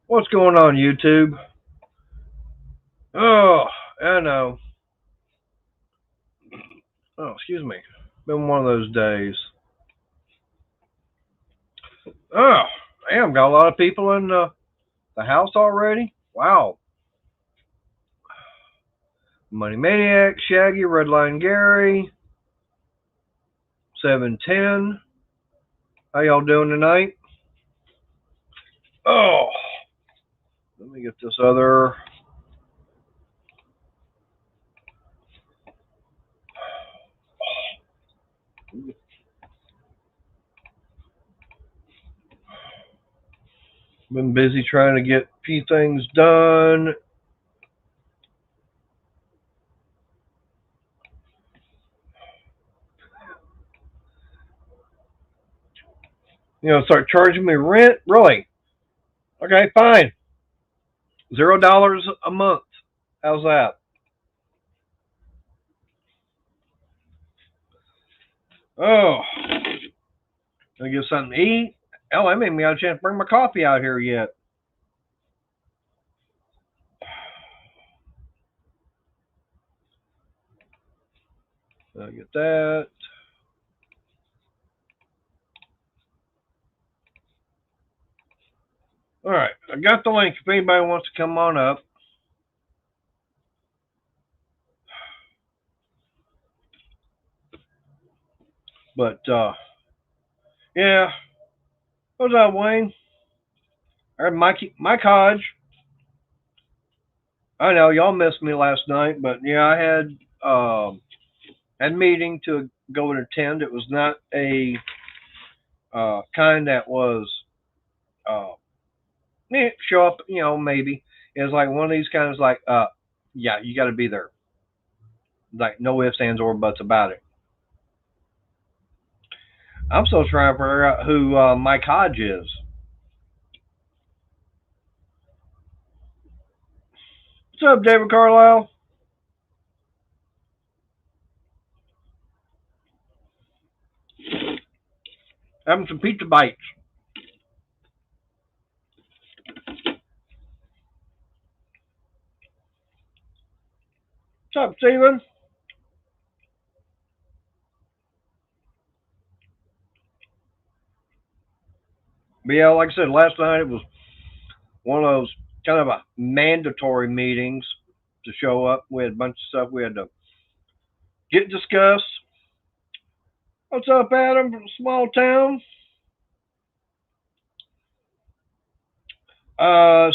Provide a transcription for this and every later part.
What's going on, YouTube? Oh, I know. Oh, excuse me. Been one of those days. Oh, damn, got a lot of people in the house already? Wow. Money Maniac, Shaggy, Redline Gary, 710. How y'all doing tonight? Oh, let me get this other. Been busy trying to get a few things done. Start charging me rent? Really? Okay, fine. $0 a month. How's that? Oh, gonna get something to eat. Hell, I made me got a chance to bring my coffee out here yet. I'll get that. All right, I got the link if anybody wants to come on up. But yeah, what's up, Wayne? Or Mike Hodge. I know y'all missed me last night, but yeah, I had a meeting to go and attend. It was not a kind that was uh, show up, maybe. It was like one of these kinds like, yeah, you got to be there. Like no ifs, ands, or buts about it. I'm still trying to figure out who Mike Hodge is. What's up, David Carlisle? Having some pizza bites. What's up, Steven? But yeah, like I said, last night it was one of those kind of a mandatory meetings to show up. We had a bunch of stuff we had to get discussed. What's up, Adam from small town?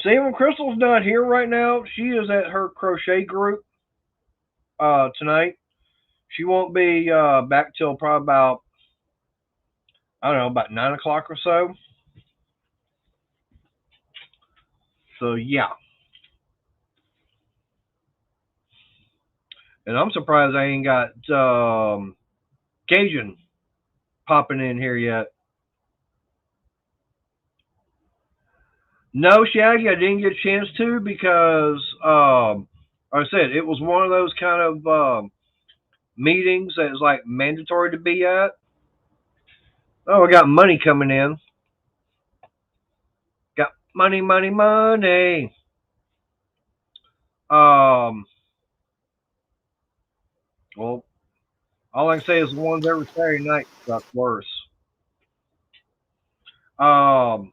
Stephen Crystal's not here right now. She is at her crochet group tonight. She won't be back till probably about, I don't know, about 9 o'clock or so. So yeah, and I'm surprised I ain't got Cajun popping in here yet. No, Shaggy, I didn't get a chance to because, like I said, it was one of those kind of meetings that is like mandatory to be at. Oh, I got money coming in. Got money, money, money. Um, well, all I can say is the ones every Saturday night got worse. Um,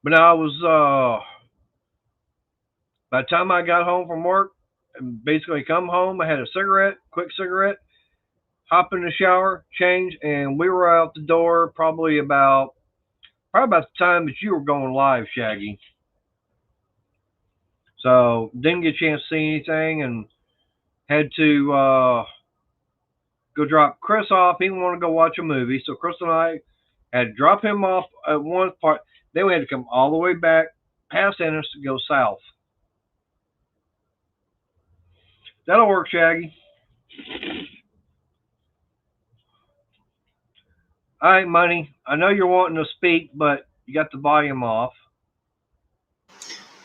but now I was by the time I got home from work, and basically come home, I had a cigarette, quick cigarette, hop in the shower, change, and we were out the door probably about the time that you were going live, Shaggy. So didn't get a chance to see anything, and had to go drop Chris off. He didn't want to go watch a movie, so Chris and I had to drop him off at one part. Then we had to come all the way back past Ennis to go south. That'll work, Shaggy. All right, Money. I know you're wanting to speak, but you got the volume off.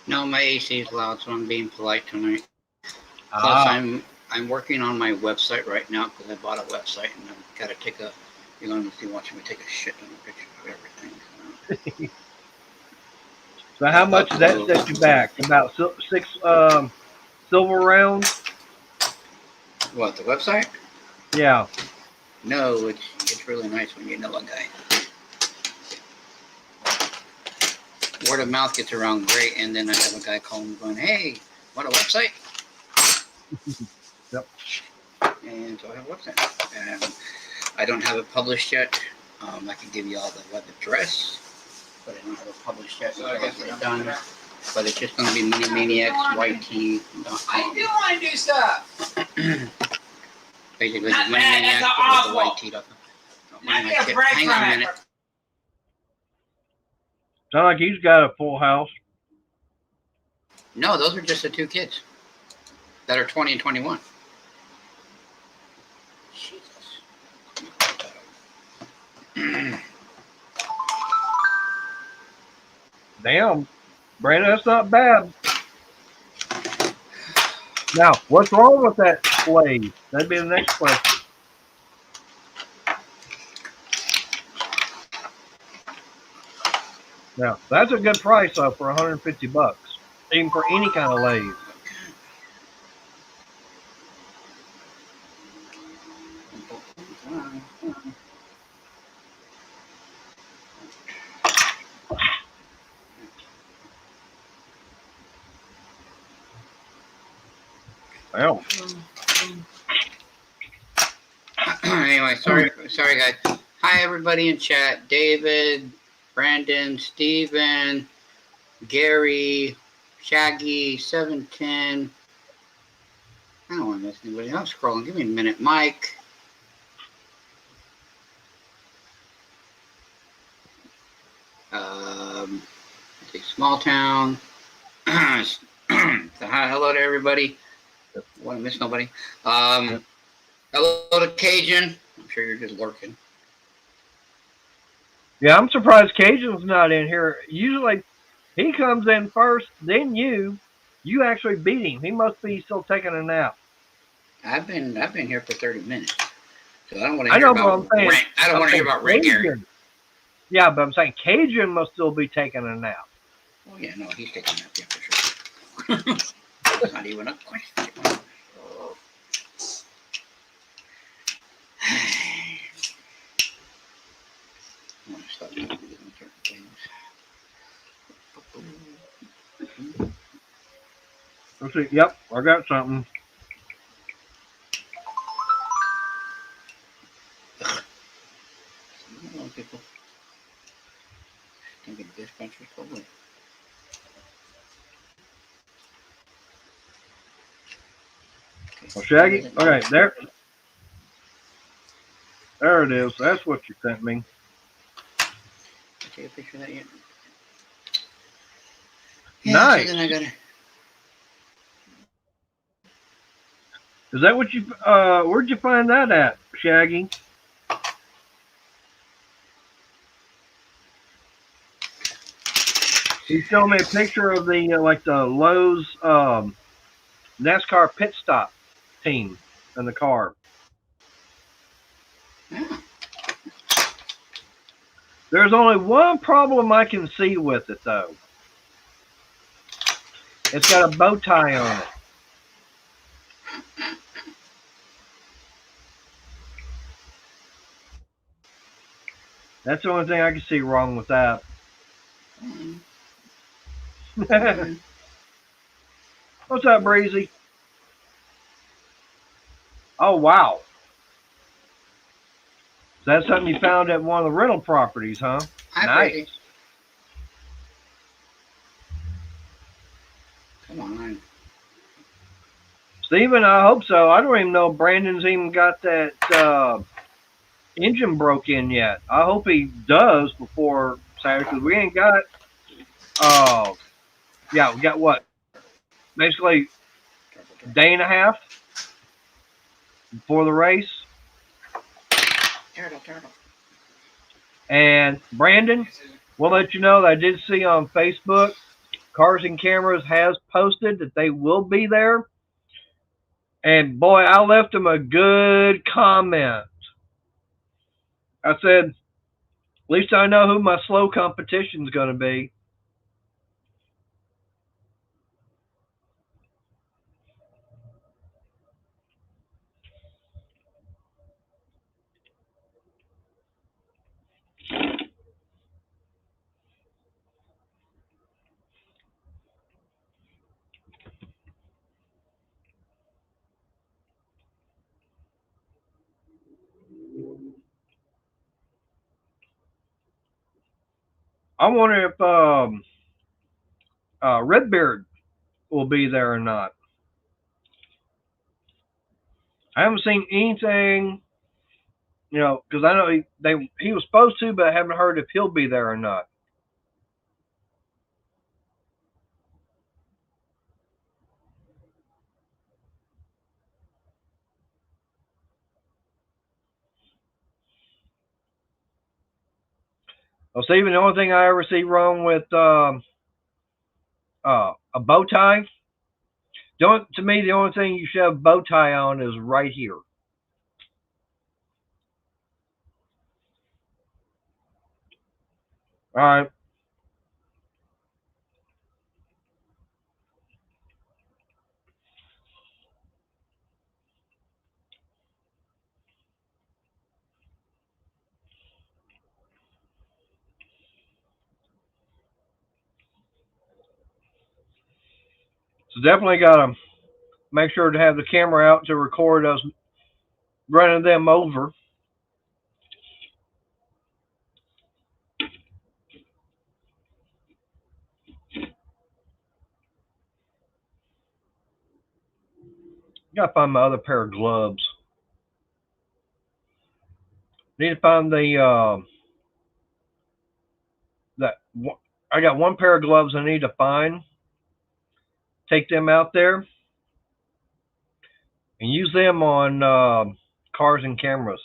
No, my AC is loud, so I'm being polite tonight. Plus, Ah. I'm working on my website right now because I bought a website and I've got to take a. You're going to be watching me take a shit on a picture of everything. So how much does that set you back? About six silver rounds? What, the website? Yeah. No, it's really nice when you know a guy. Word of mouth gets around great, and then I have a guy call me going, "Hey, want a website?" Yep. And so I have a website. And I don't have it published yet. I can give you all the web address, but I don't have it published yet. So I guess it's done. But it's just going to be MoneyManiacsYT.com. I do want to do stuff. Basically, it's MoneyManiacs.yt.com. Hang on a minute. Sound like he's got a full house. No, those are just the two kids that are 20 and 21. Jesus. Damn, Brandon, that's not bad. Now, what's wrong with that slave? That'd be the next question. Now, that's a good price though for $150, even for any kind of lathe. Well, anyway, sorry guys. Hi everybody in chat. David, Brandon, Steven, Gary, Shaggy, 710. I don't want to miss anybody. I'm scrolling. Give me a minute. Mike. Let's see, Small Town. So hi, hello to everybody. Want to miss nobody. Hello to Cajun. I'm sure you're just lurking. yeah, I'm surprised Cajun's not in here. Usually, he comes in first, then you actually beat him. He must be still taking a nap. I've been here for 30 minutes, so I don't want to I hear know, but about I'm saying, rent. I don't want to hear about rent, Gary. Yeah, but I'm saying Cajun must still be taking a nap. Oh yeah, no, he's taking a nap, yeah, for sure. That's not even a question. I want to stop doing certain things. Let's see. Yep, I got something. People thinking dispatcher's probably. Well, Shaggy, okay, there it is. That's what you sent me. Take a picture of that yet? Yeah, Nice. So then I gotta. Is that what you? Where'd you find that at, Shaggy? He showed me a picture of the like the Lowe's NASCAR pit stop team in the car. Yeah. There's only one problem I can see with it though. It's got a bow tie on it. That's the only thing I can see wrong with that. What's up, Breezy? Oh, wow. That's something you found at one of the rental properties, huh? Nice. Breezy. Come on. Steven, I hope so. I don't even know if Brandon's even got that engine broke in yet. I hope he does before Saturday, because we ain't got, yeah, we got what? Basically a day and a half before the race. Turtle. And Brandon, we'll let you know that I did see on Facebook, Cars and Cameras has posted that they will be there. And boy, I left them a good comment. I said, at least I know who my slow competition's going to be. I wonder if Redbeard will be there or not. I haven't seen anything, because I know he was supposed to, but I haven't heard if he'll be there or not. Well, Stephen, the only thing I ever see wrong with a bow tie, to me, the only thing you should have a bow tie on is right here. All right. So definitely got to make sure to have the camera out to record us running them over. Got to find my other pair of gloves. Need to find I got one pair of gloves I need to find. Take them out there and use them on cars and cameras.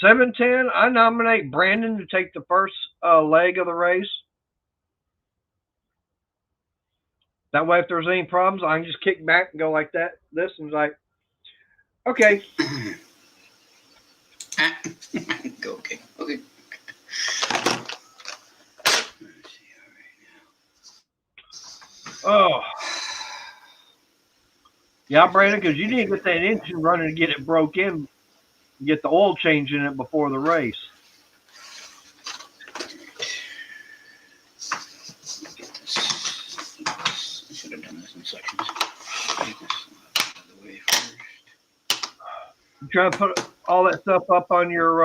7:10. I nominate Brandon to take the first leg of the race. That way, if there's any problems, I can just kick back and go like that. This and like, okay. Okay. Okay. Oh. Yeah, Brandon, because you need to get that engine running to get it broke in, get the oil change in it before the race. I should have done this in sections. Take this out of the way first. You trying to put all that stuff up on your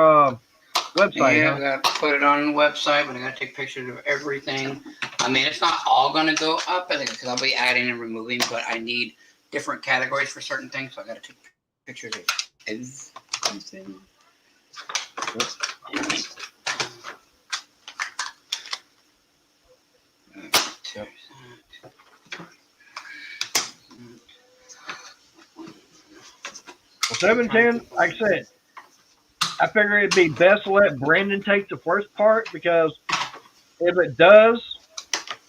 website? Yeah, Huh? I got to put it on the website, but I got to take pictures of everything. I mean, it's not all going to go up because I'll be adding and removing, but I need different categories for certain things, so I got to take pictures of everything. Yep. Well, 7:10, like I said, I figure it'd be best to let Brandon take the first part because if it does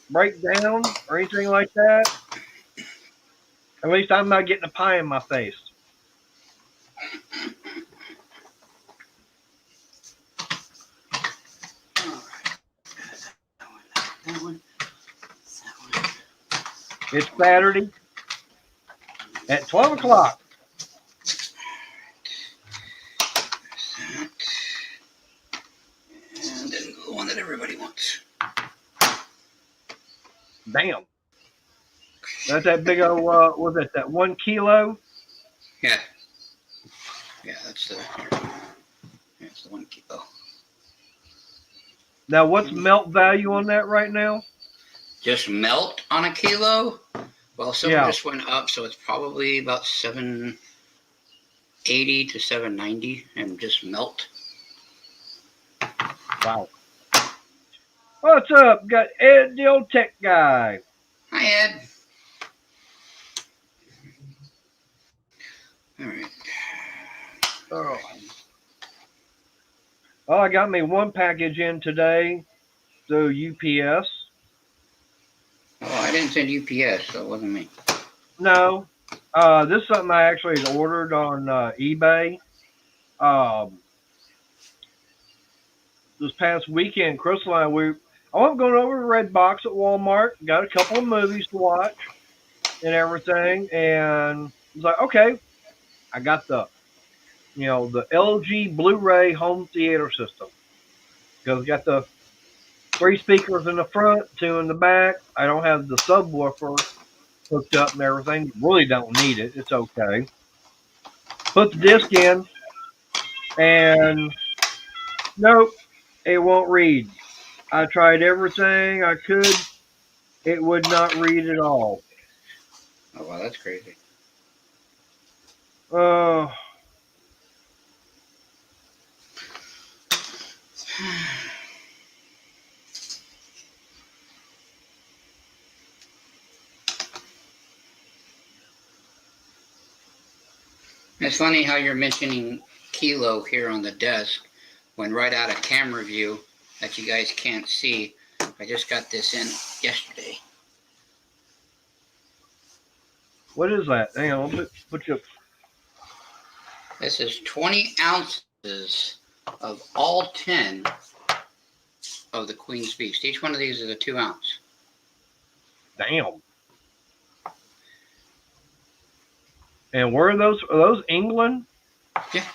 break down or anything like that, at least I'm not getting a pie in my face. It's Saturday at 12 o'clock. And then the one that everybody wants. Damn. That's that big old, was it that 1 kilo? Yeah. Yeah, that's the 1 kilo. Now, what's melt value on that right now? Just melt on a kilo? Well, silver Yeah. just went up, so it's probably about 780 to 790 and just melt. Wow. What's up? Got Ed, the old tech guy. Hi, Ed. All right. Oh. Well, I got me one package in today through UPS. Oh, I didn't send UPS, so it wasn't me. No. This is something I actually ordered on eBay. This past weekend, Crystal and I went going over to Redbox at Walmart, got a couple of movies to watch and everything, and I was like, okay, I got the the LG Blu-ray home theater system. Because it's got the 3 speakers in the front, 2 in the back. I don't have the subwoofer hooked up and everything. Really don't need it. It's okay. Put the disc in, and nope, it won't read. I tried everything I could. It would not read at all. Oh wow, that's crazy. Uh, It's funny how you're mentioning Kilo here on the desk when right out of camera view that you guys can't see. I just got this in yesterday. what is that? Hang on, put you. This is 20 ounces of all 10 of the Queen's Beast. Each one of these is a 2 ounce. Damn. And where are those? Are those England? Yeah.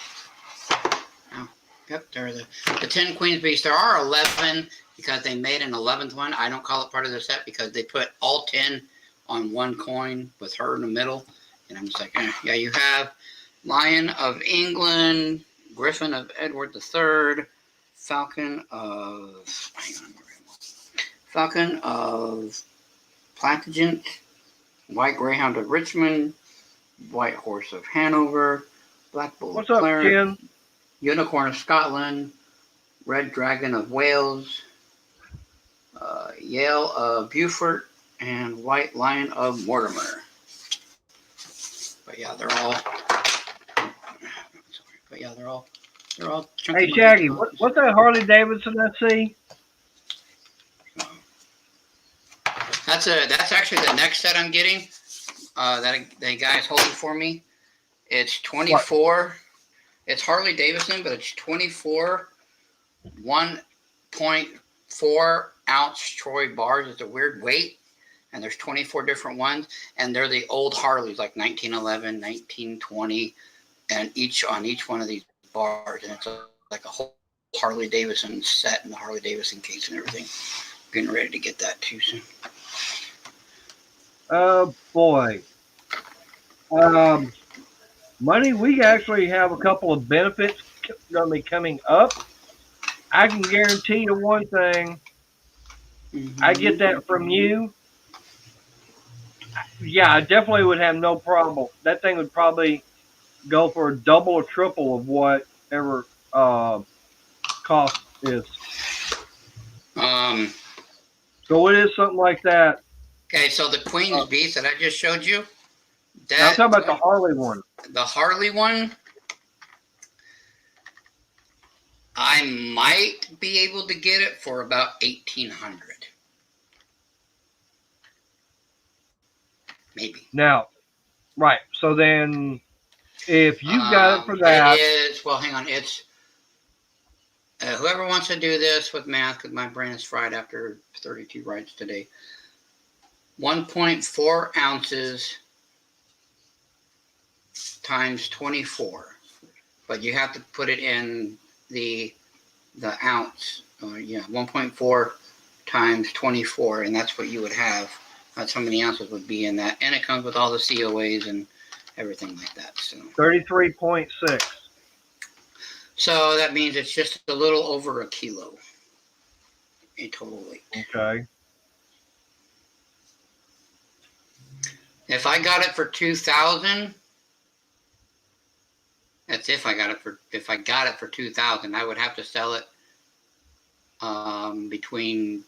Oh, yep, they're the 10 Queen's Beast. There are 11 because they made an 11th one. I don't call it part of the set because they put all 10 on one coin with her in the middle. And I'm just like, yeah, you have Lion of England, Griffin of Edward III, Falcon of Plantagenet, White Greyhound of Richmond, White Horse of Hanover, Black Bull What's of up, Clarence, Ken? Unicorn of Scotland, Red Dragon of Wales, Yale of Beaufort, and White Lion of Mortimer. But yeah, they're all. They're all chunky. Hey, Shaggy, what's that Harley Davidson I see? That's actually the next set I'm getting. That the guy's holding for me. It's 24. What? It's Harley Davidson, but it's 24 1.4 ounce Troy bars. It's a weird weight, and there's 24 different ones, and they're the old Harleys, like 1911, 1920, and on each one of these bars, and it's like a whole Harley Davidson set and the Harley Davidson case and everything. Getting ready to get that too soon. Oh boy. Money, we actually have a couple of benefits going to be coming up. I can guarantee you one thing. Mm-hmm. I get that from you. Yeah, I definitely would have no problem. That thing would probably go for a double or triple of whatever cost is. So it is something like that. Okay, so the Queen's Beast that I just showed you. I'm talking about the Harley one. The Harley one, I might be able to get it for about $1,800. Maybe. Now, right. So then, if you got it for that, it is. Well, hang on. It's whoever wants to do this with math, because my brain is fried after 32 rides today. 1.4 ounces times 24, but you have to put it in the ounce. 1.4 times 24, and that's what you would have. That's how many ounces would be in that, and it comes with all the COAs and everything like that. So 33.6. So that means it's just a little over a kilo in total weight. Okay. If I got it for $2,000, that's if I got it for $2,000, I would have to sell it between.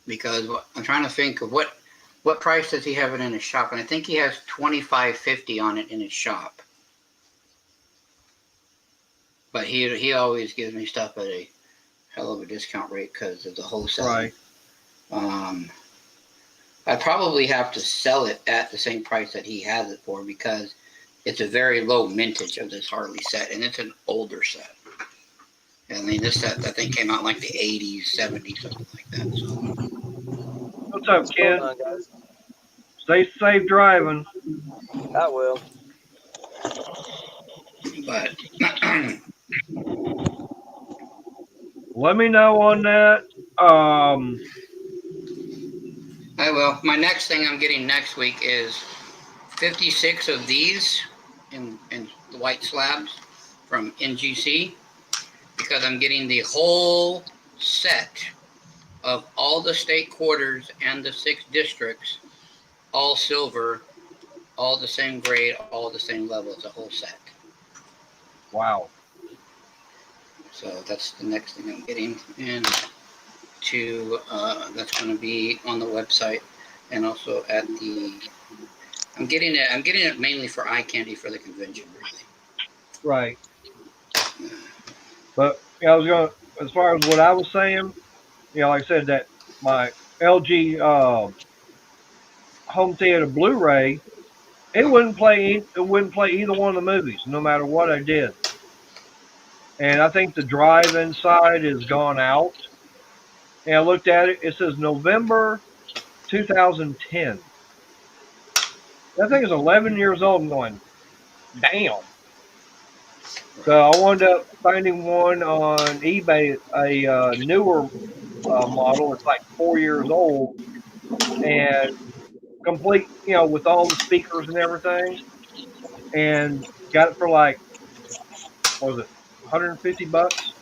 Because I'm trying to think of what price does he have it in his shop, and I think he has $25.50 on it in his shop. But he always gives me stuff at a hell of a discount rate because of the wholesale. Right. I probably have to sell it at the same price that he has it for because it's a very low mintage of this Harley set, and it's an older set. I mean, this set, I think, came out in like the 80s, 70s, something like that. So. What's up, Ken? Stay safe driving. I will. But Let me know on that. I will. My next thing I'm getting next week is 56 of these in the white slabs from NGC, because I'm getting the whole set of all the state quarters and the 6 districts, all silver, all the same grade, all the same level. It's a whole set. Wow. So that's the next thing I'm getting, and that's going to be on the website, and also at the. I'm getting it mainly for eye candy for the convention, really. Right. But I was going, as far as what I was saying, like I said, that my LG home theater Blu-ray, it wouldn't play either one of the movies, no matter what I did. And I think the drive inside is gone out. And I looked at it. It says November 2010. That thing is 11 years old. I'm going, damn. So I wound up finding one on eBay, a newer model. It's like 4 years old and complete, with all the speakers and everything. And got it for like, what was it, $150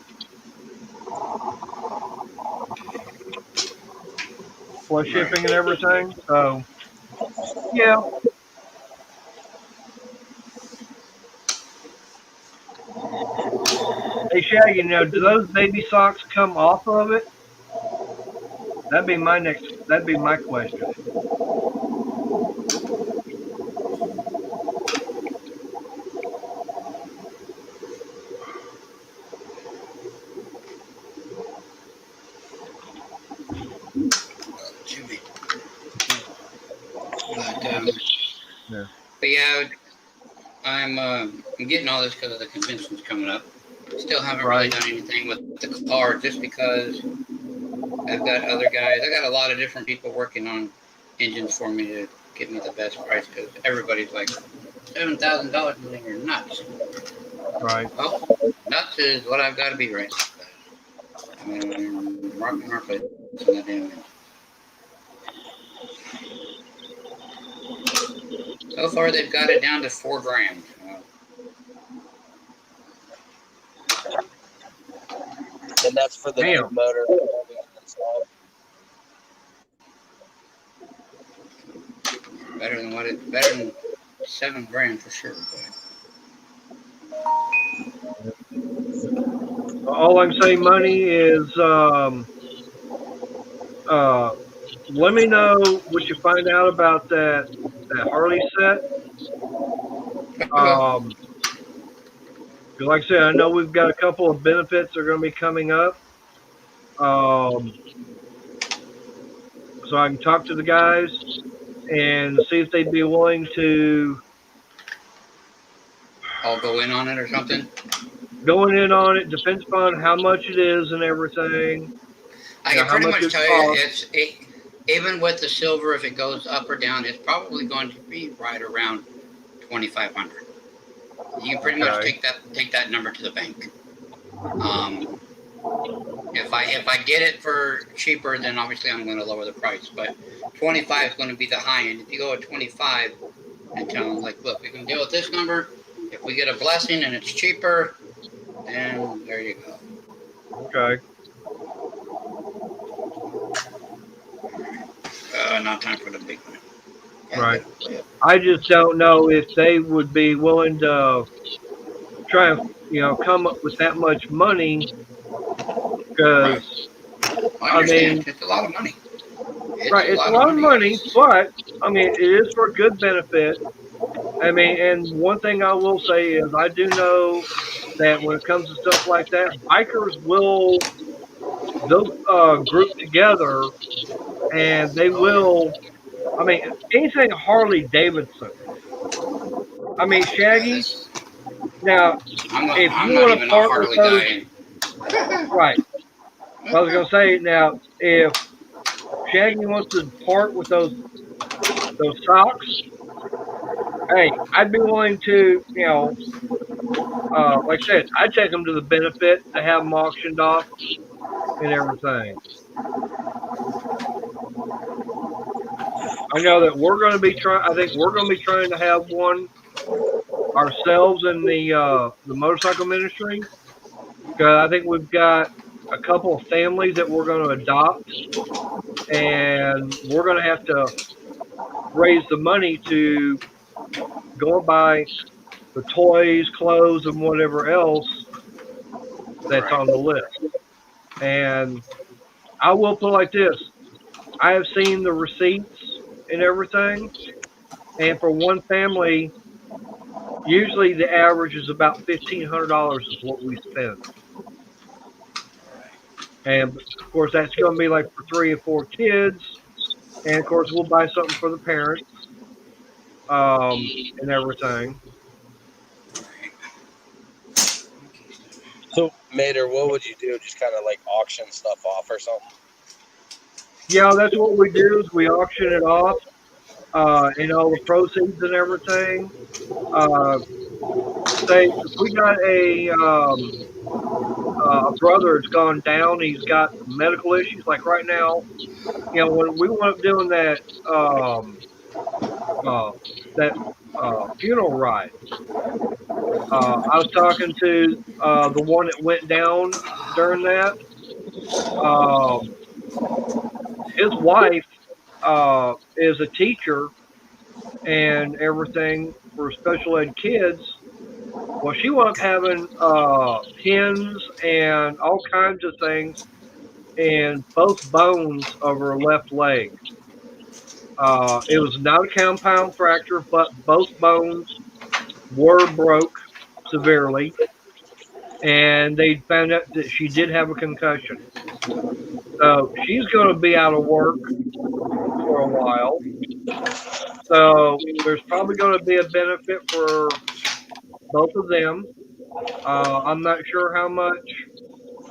plus shipping and everything. So yeah. Hey Shaggy, now do those baby socks come off of it? That'd be my question. Jimmy. Yeah. But yeah, I'm getting all this because of the convention's coming up. Still haven't really done anything with the car, just because I've got other guys. I got a lot of different people working on engines for me to get me the best price, because everybody's like $7,000 and you're nuts. Right. Well, nuts is what I've got to be right now. I mean, I'm rocking our place on that damn engine. So far, they've got it down to $4,000. And that's for the new motor. Better than $7,000 for sure. But All I'm saying, money is let me know what you find out about that Harley set. Like I said, I know we've got a couple of benefits that are going to be coming up. So I can talk to the guys and see if they'd be willing to I'll go in on it or something. Going in on it depends upon how much it is and everything. I can pretty much tell you, even with the silver, if it goes up or down, it's probably going to be right around $2,500. You can pretty much take that number to the bank. If I get it for cheaper, then obviously I'm going to lower the price. But 25 is going to be the high end. If you go at 25 and tell them, like, look, we can deal with this number. If we get a blessing and it's cheaper, then there you go. Okay. Not time for the big one. Right. I just don't know if they would be willing to try and come up with that much money, because I mean it's a lot of money. It's a lot of money, but I mean it is for good benefit. I mean, and one thing I will say is I do know that when it comes to stuff like that, bikers will group together and they will. I mean, anything Harley Davidson. I mean, Shaggy. Now, if you want to part with those, right? I was gonna say now, if Shaggy wants to part with those those socks, hey, I'd be willing to, like I said, I'd take them to the benefit to have them auctioned off and everything. I know that we're going to be trying. I think we're going to be trying to have one ourselves in the motorcycle ministry, because I think we've got a couple of families that we're going to adopt, and we're going to have to raise the money to go and buy the toys, clothes, and whatever else that's on the list. And I will put it like this: I have seen the receipts and everything, and for one family, usually the average is about $1,500 is what we spend. And of course, that's going to be like for 3 or 4 kids. And of course, we'll buy something for the parents and everything. So, Mater, what would you do? Just kind of like auction stuff off or something? Yeah, that's what we do is we auction it off, and all the proceeds and everything. Say if we got a brother that's gone down, he's got medical issues. Like right now, when we went up doing that funeral ride, I was talking to the one that went down during that. His wife is a teacher and everything for special ed kids. Well, she wound up having pins and all kinds of things in both bones of her left leg. It was not a compound fracture, but both bones were broke severely, and they found out that she did have a concussion. So she's going to be out of work for a while. So there's probably going to be a benefit for both of them. I'm not sure how much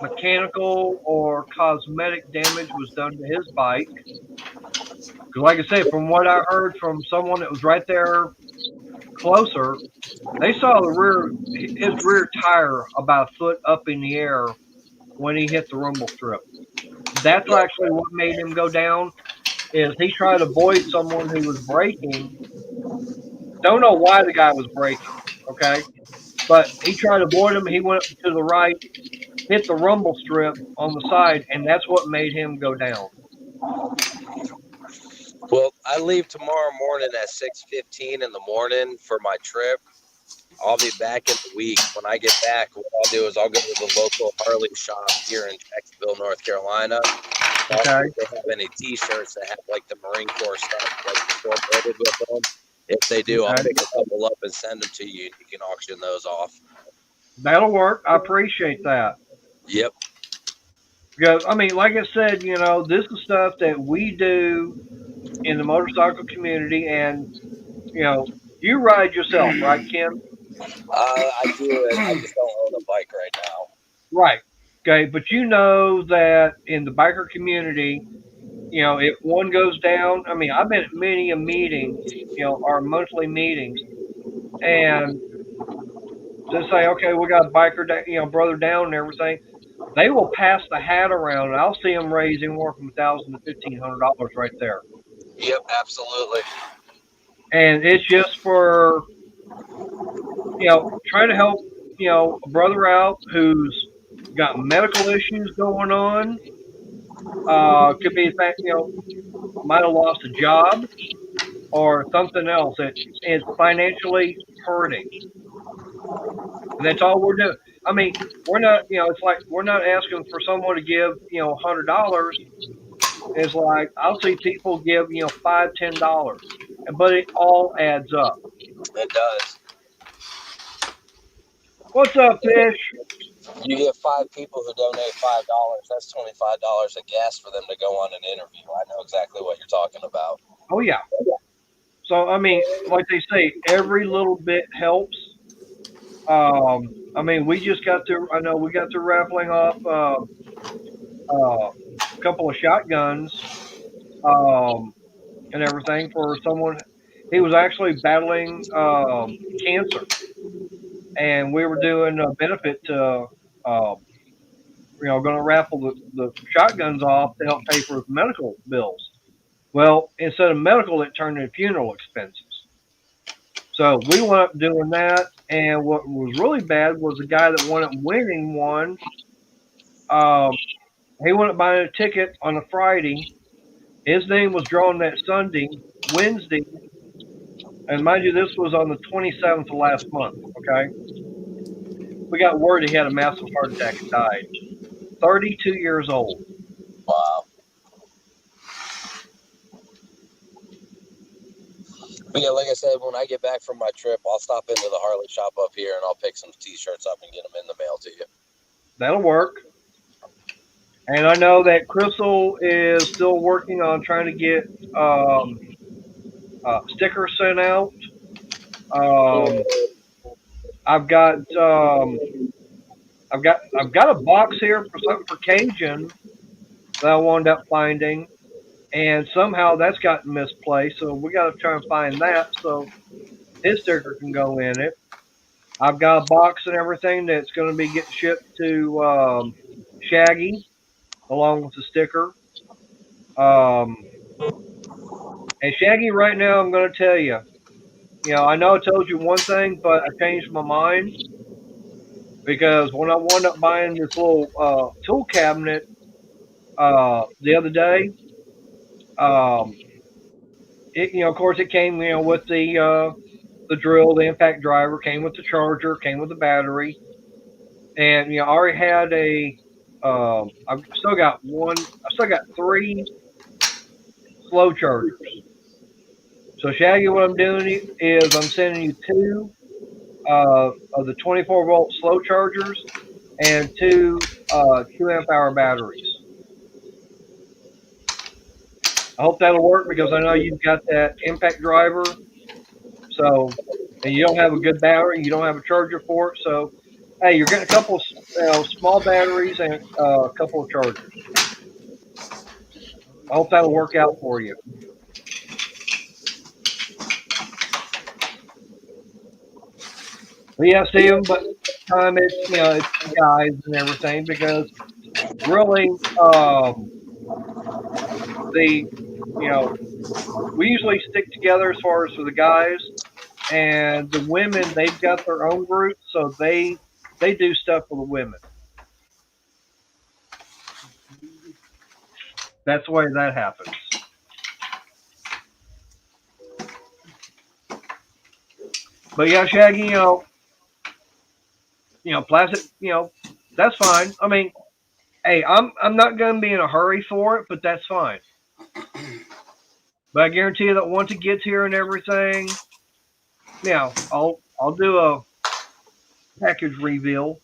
mechanical or cosmetic damage was done to his bike. Because, like I say, from what I heard from someone that was right there closer, they saw his rear tire about a foot up in the air when he hit the rumble strip. That's actually what made him go down. Is he tried to avoid someone who was braking? Don't know why the guy was braking. Okay, but he tried to avoid him. He went to the right, hit the rumble strip on the side, and that's what made him go down. Well, I leave tomorrow morning at 6:15 in the morning for my trip. I'll be back in the week. When I get back, what I'll do is I'll go to the local Harley shop here in Jacksonville, North Carolina. Okay. If they have any T-shirts that have like the Marine Corps stuff like incorporated with them. If they do, I'll pick a couple up and send them to you. You can auction those off. That'll work. I appreciate that. Yep. Because, I mean, like I said, this is stuff that we do in the motorcycle community, and, you ride yourself, right, Kim? I do it. I just don't own a bike right now. Right. Okay, but you know that in the biker community, if one goes down, I mean, I've been at many a meeting, our monthly meetings, and just say, okay, we got a biker, brother down and everything. They will pass the hat around, and I'll see them raise anywhere from $1,000 to $1,500 right there. Yep, absolutely. And it's just for, trying to help, a brother out who's got medical issues going on. Could be the fact, might have lost a job or something else that is financially hurting. And that's all we're doing. I mean, we're not, it's like we're not asking for someone to give, $100. It's like I'll see people give, $5, $10, but it all adds up. It does. What's up, Fish? You get 5 people who donate $5. That's $25 of gas for them to go on an interview. I know exactly what you're talking about. Oh yeah. So I mean, like they say, every little bit helps. I mean, we got through raffling off a couple of shotguns and everything for someone. He was actually battling cancer, and we were doing a benefit to, uh, going to raffle the shotguns off to help pay for his medical bills. Well, instead of medical, it turned into funeral expenses. So we went up doing that, and what was really bad was the guy that wound up winning one. Um, he wound up buying a ticket on a Friday. His name was drawn that Sunday, Wednesday, and mind you, this was on the 27th of last month. Okay, we got word he had a massive heart attack and died. 32 years old. Wow. But yeah, like I said, when I get back from my trip, I'll stop into the Harley shop up here and I'll pick some t-shirts up and get them in the mail to you. That'll work. And I know that Crystal is still working on trying to get stickers sent out. Um, I've got I've got a box here for something for Cajun that I wound up finding, and somehow that's gotten misplaced. So we got to try and find that so his sticker can go in it. I've got a box and everything that's going to be getting shipped to Shaggy along with the sticker. Um, and Shaggy, right now, I'm going to tell you. I know I told you one thing, but I changed my mind because when I wound up buying this little tool cabinet the other day, um, of course, it came, with the drill, the impact driver, came with the charger, came with the battery, and I already had I've still got three slow chargers. So Shaggy, what I'm doing is I'm sending you two of the 24-volt slow chargers and two 2 amp hour batteries. I hope that'll work because I know you've got that impact driver. So, and you don't have a good battery, you don't have a charger for it. So, hey, you're getting a couple of small batteries and a couple of chargers. I hope that'll work out for you. But yeah, Steven, but time it's guys and everything because really the we usually stick together as far as for the guys, and the women they've got their own group, so they do stuff for the women. That's the way that happens. But yeah, Shaggy, plastic, that's fine. I mean, hey, I'm not gonna be in a hurry for it, but that's fine. But I guarantee you that once it gets here and everything, I'll do a package reveal.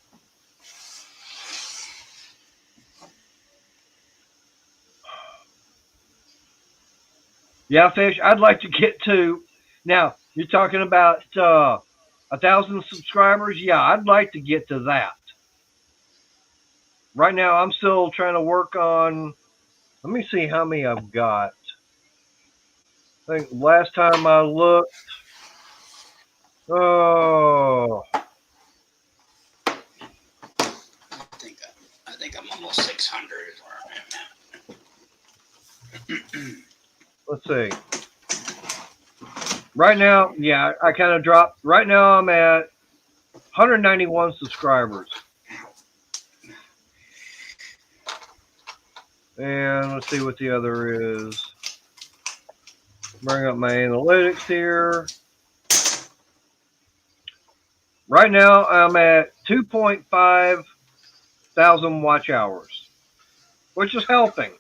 Yeah, Fish, I'd like to get to. Now, you're talking about 1,000 subscribers. Yeah, I'd like to get to that. Right now, I'm still trying to work on. Let me see how many I've got. I think last time I looked. Oh, I think I'm almost 600 is where I'm at. let's see. Right now, yeah, I kind of dropped. Right now, I'm at 191 subscribers. And let's see what the other is. Bring up my analytics here. Right now, I'm at 2.5 thousand watch hours, which is helping.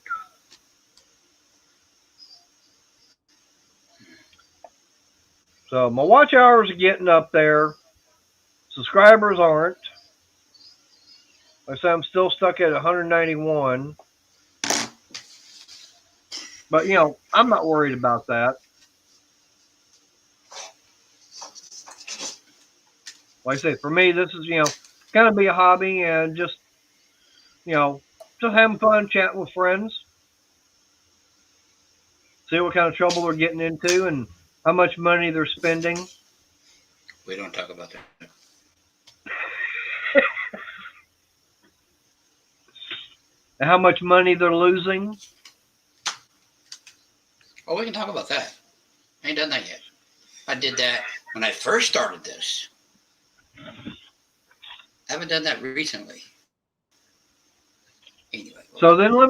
So my watch hours are getting up there. Subscribers aren't. Like I said, I'm still stuck at 191. But, I'm not worried about that. Like I say, for me, this is, kind of be a hobby and just having fun chatting with friends. see what kind of trouble they're getting into and how much money they're spending. We don't talk about that. And how much money they're losing. Oh, we can talk about that. I ain't done that yet. I did that when I first started this. I haven't done that recently. Anyway. So then, let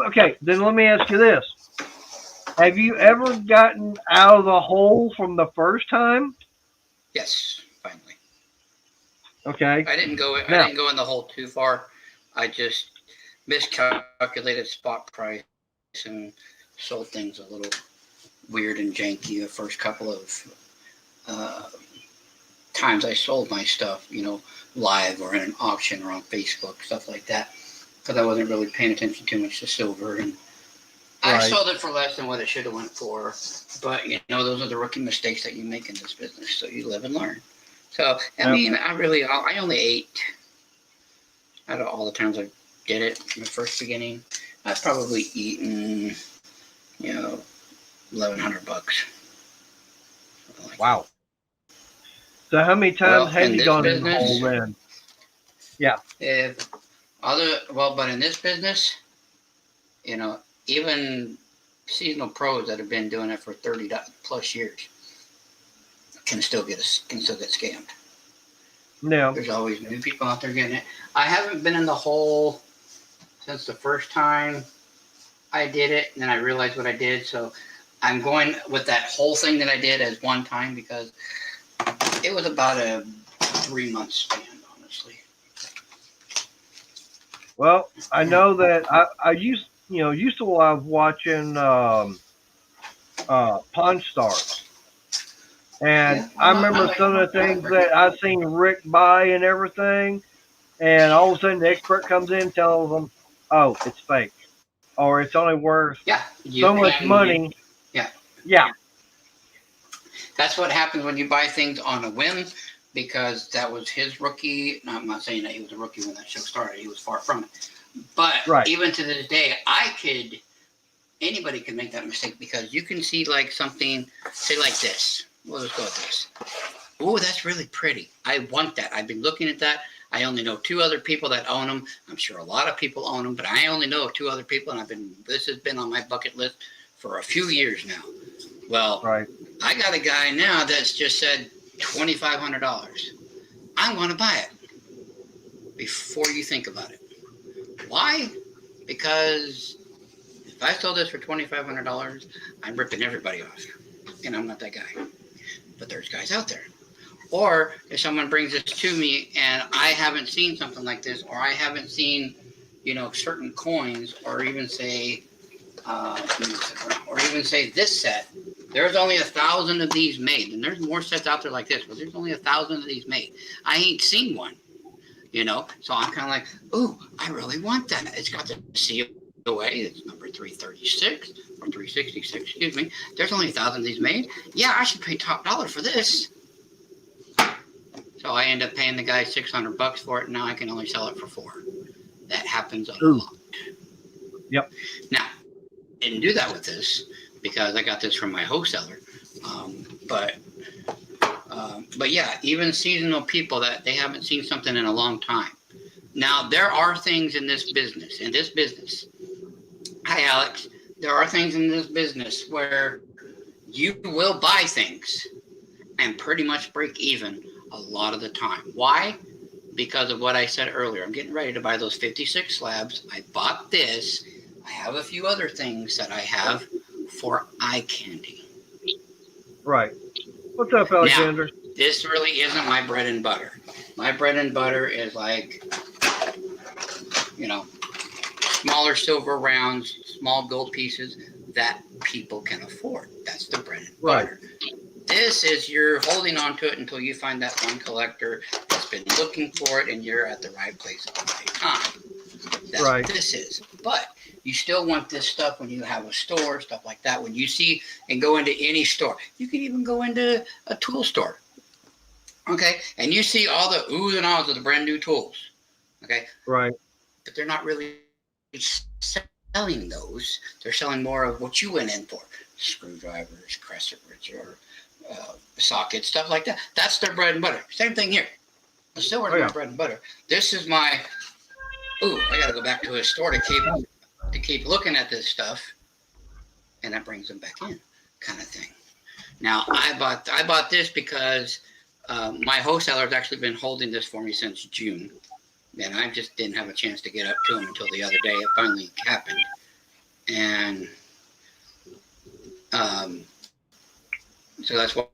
me ask you this: have you ever gotten out of the hole from the first time? Yes, finally. Okay. I didn't go in the hole too far. I just miscalculated spot price and sold things a little weird and janky the first couple of times I sold my stuff, live or in an auction or on Facebook, stuff like that, because I wasn't really paying attention too much to silver, and I sold it for less than what it should have went for. But those are the rookie mistakes that you make in this business. So you live and learn. So I mean, I only ate out of all the times I did it from the first beginning. I've probably eaten, $1,100. Wow. So how many times have you gone in the hole then? Yeah. But in this business, even seasonal pros that have been doing it for 30 plus years can still get scammed. No. There's always new people out there getting it. I haven't been in the hole since the first time I did it, and then I realized what I did. So I'm going with that whole thing that I did as one time because it was about a 3-month span, honestly. Well, I know that I used to love watching Pawn Stars. And I remember some of the things that I've seen Rick buy and everything, and all of a sudden the expert comes in and tells them, oh, it's fake. Or it's only worth so much money. Yeah. That's what happens when you buy things on a whim, because that was his rookie. No, I'm not saying that he was a rookie when that show started. He was far from it. But even to this day, anybody could make that mistake, because you can see like something, say like this. We'll just go with this. Oh, that's really pretty. I want that. I've been looking at that. I only know 2 other people that own them. I'm sure a lot of people own them, but I only know 2 other people, and this has been on my bucket list for a few years now. Well, I got a guy now that's just said $2,500. I'm going to buy it before you think about it. Why? Because if I sold this for $2,500, I'm ripping everybody off, and I'm not that guy. But there's guys out there. Or if someone brings this to me and I haven't seen something like this, or I haven't seen, certain coins, or even say this set, there's only 1,000 of these made, and there's more sets out there like this, but there's only 1,000 of these made. I ain't seen one, so I'm kind of like, ooh, I really want that. It's got the COA, it's number 336 or 366, excuse me. There's only 1,000 of these made. Yeah, I should pay top dollar for this. So I end up paying the guy $600 for it, and now I can only sell it for $400. That happens a lot. Yep. Now, I didn't do that with this because I got this from my wholesaler. But yeah, even seasonal people that they haven't seen something in a long time. Now, there are things in this business. Hi, Alex. There are things in this business where you will buy things and pretty much break even a lot of the time. Why? Because of what I said earlier. I'm getting ready to buy those 56 slabs. I bought this. I have a few other things that I have for eye candy. Right. What's up, Alexander? Now, this really isn't my bread and butter. My bread and butter is like, smaller silver rounds, small gold pieces that people can afford. That's the bread and butter. This is you're holding on to it until you find that one collector that's been looking for it, and you're at the right place at the right time. That's what this is. But you still want this stuff when you have a store, stuff like that. When you see and go into any store, you can even go into a tool store. Okay, and you see all the oohs and ahs of the brand new tools. Okay, right. But they're not really selling those. They're selling more of what you went in for. screwdrivers, crescents, or sockets, stuff like that. That's their bread and butter. Same thing here. The silver is my bread and butter. This is my. Ooh, I gotta go back to a store to keep looking at this stuff, and that brings them back in, kind of thing. Now I bought this because my wholesaler has actually been holding this for me since June, and I just didn't have a chance to get up to him until the other day. It finally happened, and so that's why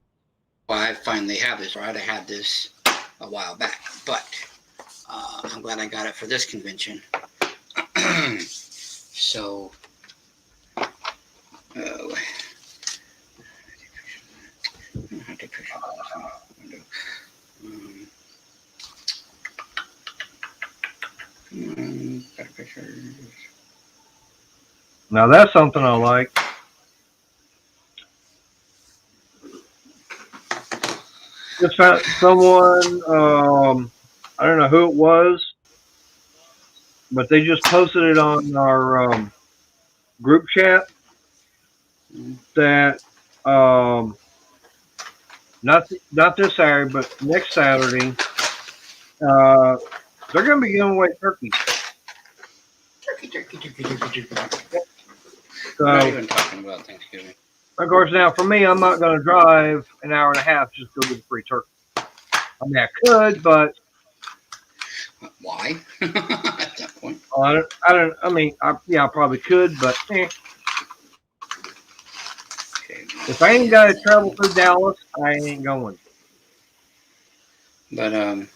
I finally have this. Or I'd have had this a while back, but I'm glad I got it for this convention. So, Now that's something I like. Just found someone, I don't know who it was, but they just posted it on our group chat that not this Saturday, but next Saturday, they're going to be giving away turkeys. Turkey. So, Not even talking about Thanksgiving. of course, now for me, I'm not going to drive an hour and a half just to go get a free turkey. I mean, I could, but Why? At that point. I probably could, but Okay. if I ain't got to travel through Dallas, I ain't going. But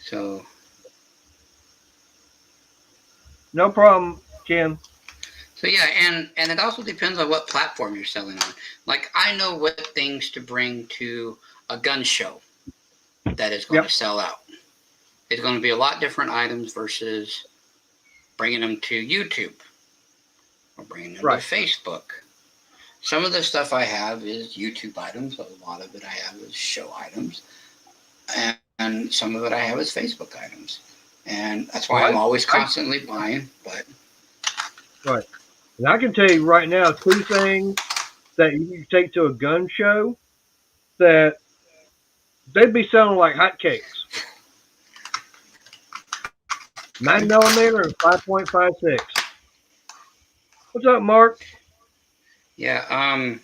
so No problem, Ken. So yeah, and it also depends on what platform you're selling on. Like I know what things to bring to a gun show that is going to sell out. It's going to be a lot different items versus bringing them to YouTube or bringing them to Facebook. Some of the stuff I have is YouTube items. A lot of it I have is show items. And some of it I have is Facebook items. And that's why I'm always constantly buying. But Right. And I can tell you right now, 2 things that you can take to a gun show that they'd be selling like hotcakes. 9mm and 5.56. What's up, Mark? yeah,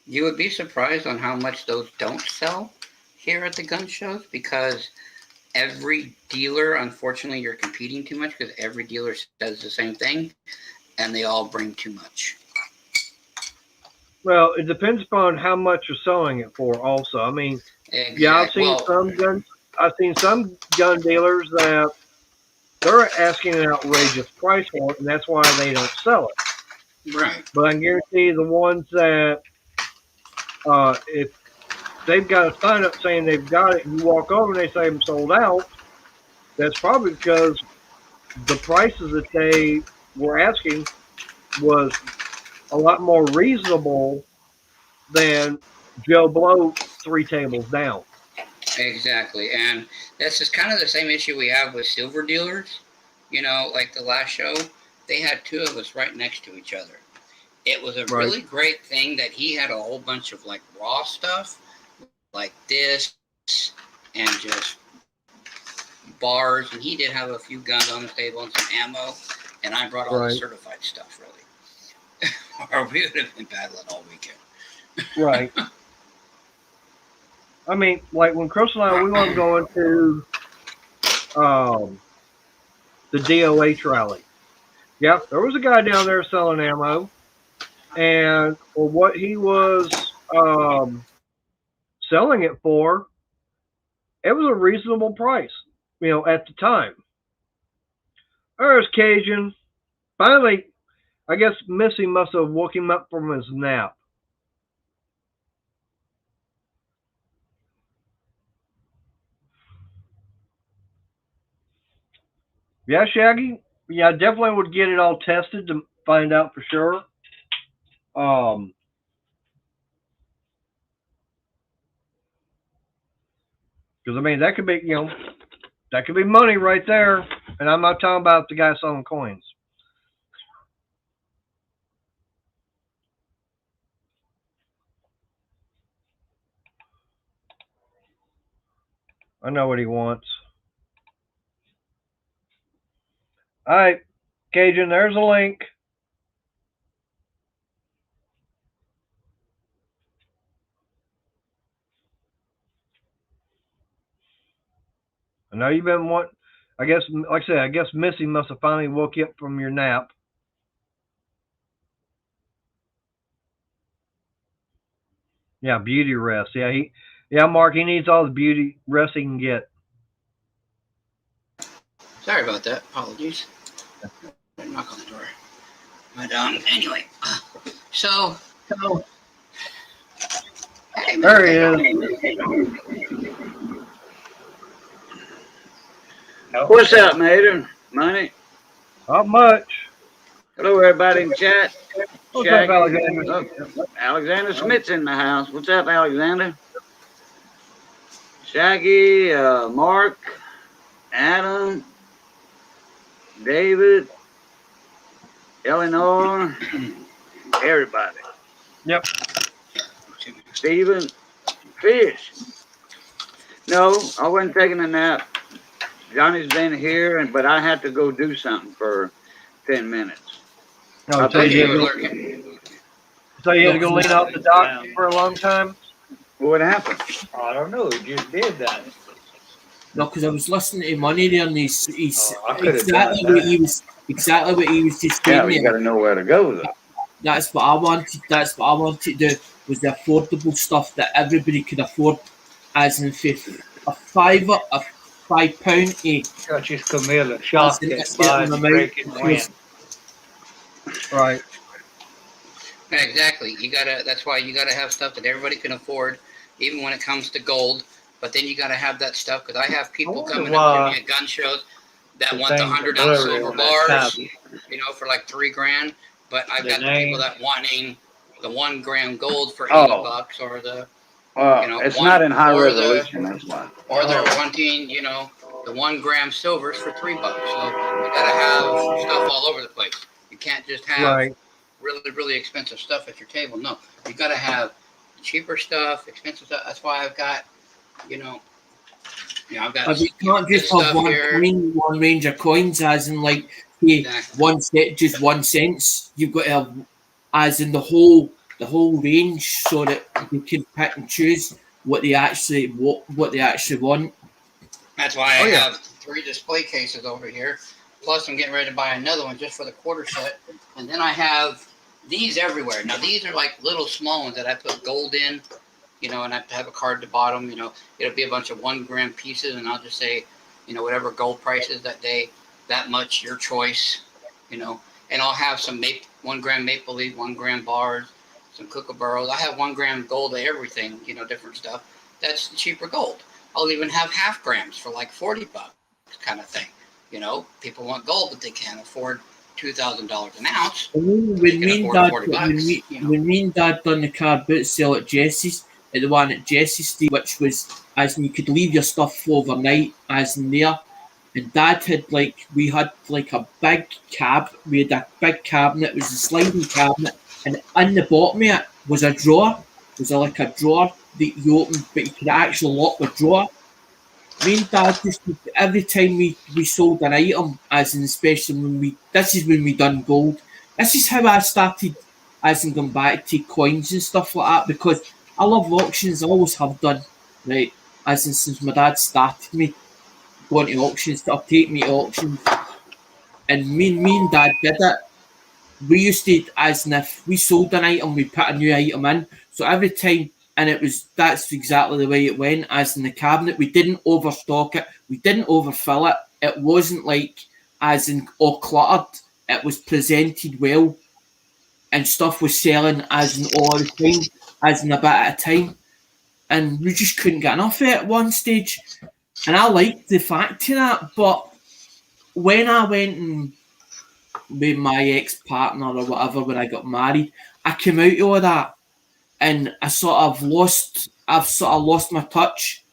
you would be surprised on how much those don't sell here at the gun shows because every dealer, unfortunately, you're competing too much because every dealer says the same thing and they all bring too much. Well, it depends upon how much you're selling it for also. I mean, I've seen some gun dealers that they're asking an outrageous price for it, and that's why they don't sell it. Right. But I can guarantee the ones that if they've got a sign up saying they've got it, and you walk over and they say I'm sold out, that's probably because the prices that they were asking was a lot more reasonable than Joe Blow 3 tables down. Exactly. And that's just kind of the same issue we have with silver dealers. You know, like the last show, they had 2 of us right next to each other. It was a really great thing that he had a whole bunch of like raw stuff like this and just bars, and he did have a few guns on the table and some ammo, and I brought all the certified stuff, really. Or we would have been battling all weekend. Right. I mean, like when Chris and I, we were going to the DOH rally. Yeah, there was a guy down there selling ammo, and for what he was selling it for, it was a reasonable price, you know, at the time. There's Cajun. Finally, I guess Missy must have woke him up from his nap. Yeah, Shaggy. Yeah, I definitely would get it all tested to find out for sure. Because I mean, that could be, you know, that could be money right there, and I'm not talking about the guy selling coins. I know what he wants. All right, Cajun, there's a link. I know you've been wanting. I guess, like I said, I guess Missy must have finally woke you up from your nap. Yeah, beauty rest. Yeah, Mark, he needs all the beauty rest he can get. Sorry about that. Apologies. Knock on the door. But anyway, so hey, There he is. What's up, Mater? Money? Not much. Hello, everybody in chat. What's Shaggy. up, Alexander? Oh, Alexander Smith's in the house. What's up, Alexander? Shaggy, Mark, Adam, David, Eleanor, everybody. Yep. Stephen, Fish. No, I wasn't taking a nap. Johnny's been here, but I had to go do something for 10 minutes. No, so you had to go lean out the dock for a long time? What happened? I don't know. He just did that. No, because I was listening to Money there, and he's I could've exactly done what that. exactly what he was just Yeah, saying you there. got to know where to go, though. That's what I wanted. That's what I wanted to do, was the affordable stuff that everybody could afford, as in a £5, £5 Such as Camilla, shocked That's at it, that's by it, breaking wind. Right. exactly. That's why you gotta have stuff that everybody can afford, even when it comes to gold. But then you gotta have that stuff, because I have people wonder coming up to why me at gun shows that the want the things are 100-ounce blurry silver on that bars, tablet. for like $3,000. But I've The got the name. people that wanting the 1 gram gold for Oh. $80, or the It's not in high or the- resolution, that's why. or they're wanting the 1 gram silvers for $3. So you gotta have stuff all over the place. You can't just have Right. really, really expensive stuff at your table. No, you got to have cheaper stuff, expensive stuff. That's why I've got, I've got But you can't this just have stuff one here. coin, one range of coins, as in like say, Exactly. just 1 cent. You've got to have, as in the whole range, so that you can pick and choose what they actually want. That's why Oh, I yeah. have 3 display cases over here. Plus, I'm getting ready to buy another one just for the quarter set. And then I have these everywhere. Now, these are like little small ones that I put gold in, and I have a card at the bottom. It'll be a bunch of 1 gram pieces, and I'll just say, whatever gold price is that day, that much, your choice, And I'll have some 1 gram maple leaf, 1 gram bars, some kookaburras. I have 1 gram gold of everything, different stuff. That's the cheaper gold. I'll even have half grams for like $40 kind of thing. People want gold, but they can't afford $2,000 an ounce. When me and Dad done the car boot sale at Jesse's, at the one at Jesse's Street, which was, as in you could leave your stuff overnight, as in there. And Dad had we had a big we had a big cabinet, it was a sliding cabinet, and in the bottom of it was a drawer. It was like a drawer that you opened, but you could actually lock the drawer. Me and Dad just, every time we sold an item, as in especially this is when we done gold. This is how I started, as in going back to coins and stuff like that, because I love auctions, I always have done, right? As in since my dad started me going to auctions, to take me to auctions, and me and Dad did it. We used to, as in if we sold an item, we put a new item in. So every time, and that's exactly the way it went, as in the cabinet. We didn't overstock it. We didn't overfill it. It wasn't as in all cluttered. It was presented well, and stuff was selling as in all the time, as in a bit at a time. And we just couldn't get enough of it at one stage. And I liked the fact of that, but when I went and with my ex-partner or whatever, when I got married, I came out of all that, and I sort of lost my touch.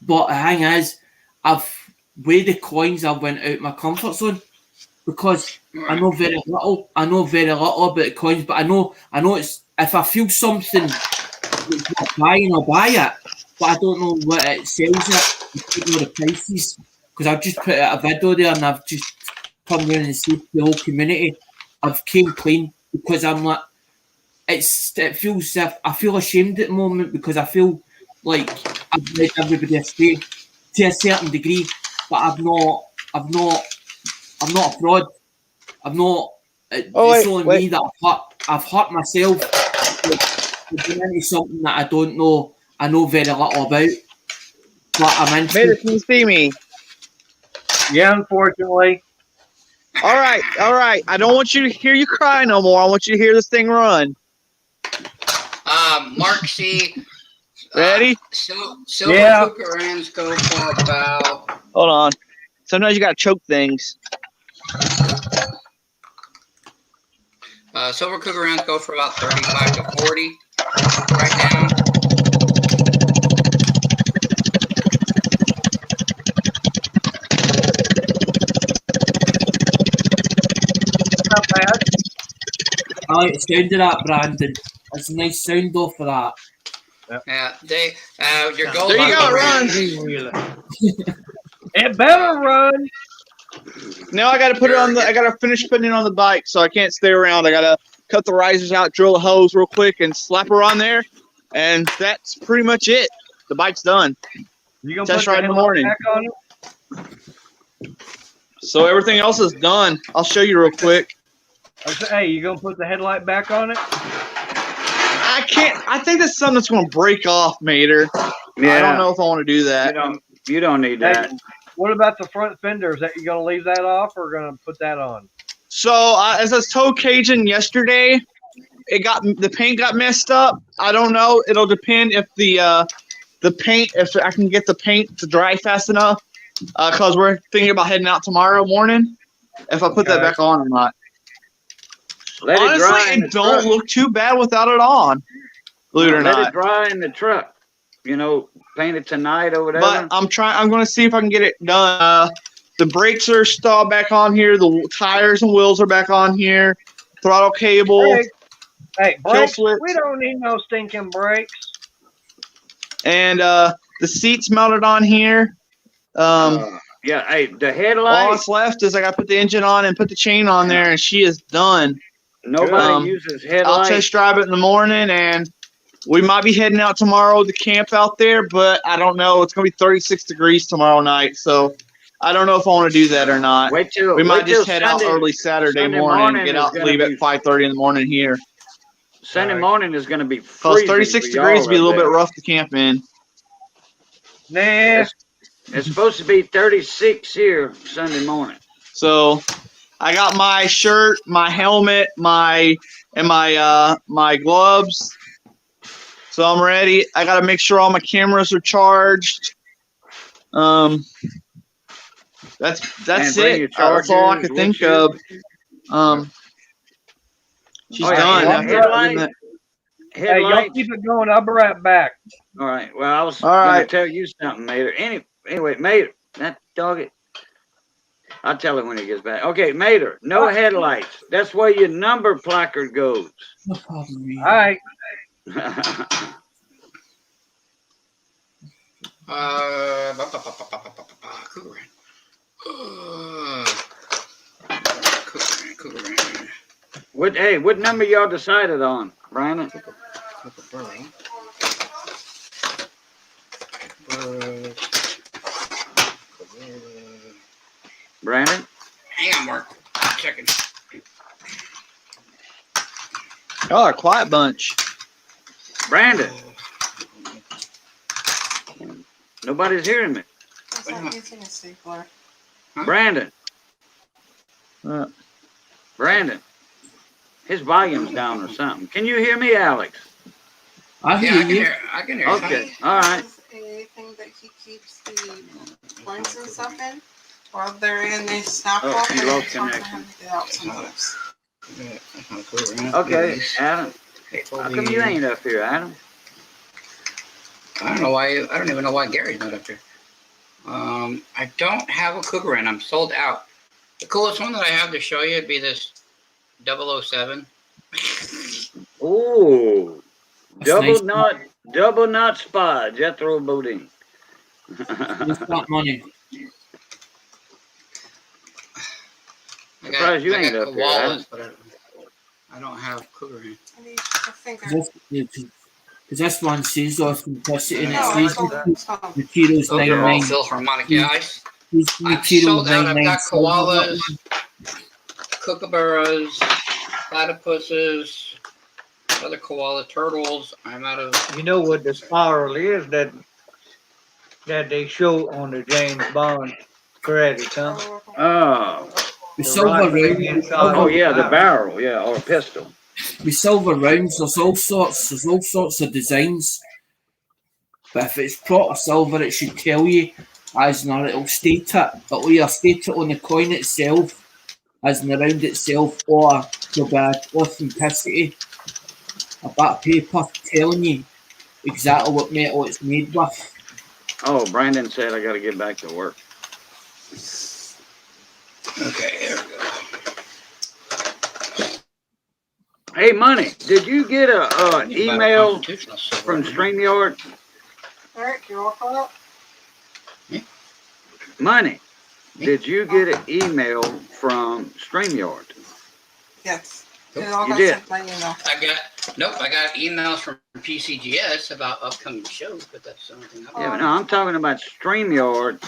But the thing is, with the coins, I went out my comfort zone, because I know very little about the coins, but I know it's, if I feel something that's not buying, I'll buy it. but I don't know what it sells at. I don't know the prices because I've just put out a video there and I've just turned around and said to the whole community, I've came clean because I'm like, it feels I feel ashamed at the moment because I feel like I've led everybody astray to a certain degree, but I'm not a fraud. I'm not. It's only me that I've hurt myself with doing into something that I don't know. I know very little about, but I'm into. Mater, can you see me? Yeah, unfortunately. All right. I don't want you to hear you cry no more. I want you to hear this thing run. Mark C. Ready? Silver Yeah. Cucarans go for about. Hold on. Sometimes you gotta choke things. Silver Cucarans go for about 35 to 40 right now. Not bad. I like the sound of that, Brandon. It's a nice sound off of that. Yeah, your goal. There you go, it runs. It better run. Now I gotta put it on I gotta finish putting it on the bike, so I can't stay around. I gotta cut the risers out, drill the hose real quick, and slap her on there. And that's pretty much it. The bike's done. You gonna Test put ride in the headlight morning. back on it? So everything else is done. I'll show you real quick. I said, hey, you gonna put the headlight back on it? I can't. I think that's something that's going to break off, Mater. I don't know if I want to do that. You don't need that. Hey, what about the front fenders? That you gonna leave that off or gonna put that on? So as I was told Cajun yesterday, the paint got messed up. I don't know. It'll depend if the paint, if I can get the paint to dry fast enough. Because we're thinking about heading out tomorrow morning. If I put that back on or not. Honestly, it don't look too bad without it on. Believe it or Let not. it dry in the truck. You know, paint it tonight or whatever. But I'm going to see if I can get it done. The brakes are installed back on here. The tires and wheels are back on here. Throttle cable. Hey, brakes. slips. We don't need no stinking brakes. And the seats mounted on here. Yeah, hey, the All headlights. that's left is I got to put the engine on and put the chain on there, and she is done. Nobody uses I'll headlights. test drive it in the morning, and we might be heading out tomorrow to camp out there, but I don't know. It's going to be 36 degrees tomorrow night, so I don't know if I want to do that or not. We might just head out early Saturday morning and get out and leave at 5:30 in the morning here. Sunday morning is going to be Because freezing. 36 for degrees y'all would be a little up bit there. rough to camp in. Nah. It's supposed to be 36 here Sunday morning. So I got my shirt, my helmet, my gloves. So I'm ready. I gotta make sure all my cameras are charged. That's And bring your it. That's all I chargers, could think of. She's Oh, yeah, done. yeah, After headlight. doing that. Hey, y'all Headlights. keep it going. I'll be right back. All right. Well, I was All going right. to tell you something, Mater. Anyway, Mater, that dog it. I'll tell him when he gets back. Okay, Mater, no headlights. That's where your number placard goes. No problem, me. All right. Cougaran. What number y'all decided on, Brandon? Brandon? Hang on, Mark. Checking. Oh, a quiet bunch. Brandon? Nobody's hearing me. I was not using a stapler. Brandon? Uh, Brandon? His volume's down or something. Can you hear me, Alex? I Yeah, hear you. I can hear. Okay, all right. Is anything that he keeps the points and stuff in? While they're in, they stop Oh, off you and lost it's hard to connection. have to get out sometimes. Okay, Adam. How come you ain't up here, Adam? I don't know why. I don't even know why Gary's not up here. I don't have a Cougaran. I'm sold out. The coolest one that I have to show you would be this 007. Oh, That's double nice. knot Double Knot Spa, Jethro Bodine. Where's that money? Surprised you ain't up there, Adam. koalas, but I don't have cougar in. I need a finger. Because this one says authenticity and No, it it's says on- it's on. materials Those are all 99. Philharmonic. Yeah, These I'm materials sold out. I've 99. got koalas, kookaburras, platypuses, other koala turtles. I'm out of. You know what the spiral is that they show on the James Bond credits, huh? Oh, The The silver right round, inside. oh yeah, the barrel, yeah, or a pistol. with silver rounds, there's all sorts of designs. But if it's proper silver, it should tell you, as in it'll state it. It'll either state it on the coin itself, as in the round itself, or there'll be authenticity. A bit of paper telling you exactly what metal it's made with. Oh, Brandon said I got to get back to work. Okay, here we go. Hey, Money, did you get a email Constitutional silver. from StreamYard? Eric, you work on it? Money, did you get an email from StreamYard? Yes. Nope. It all You got did. sent by email. I got emails from PCGS about upcoming shows, but that's the only thing I've Yeah, but no, I'm talking about StreamYard.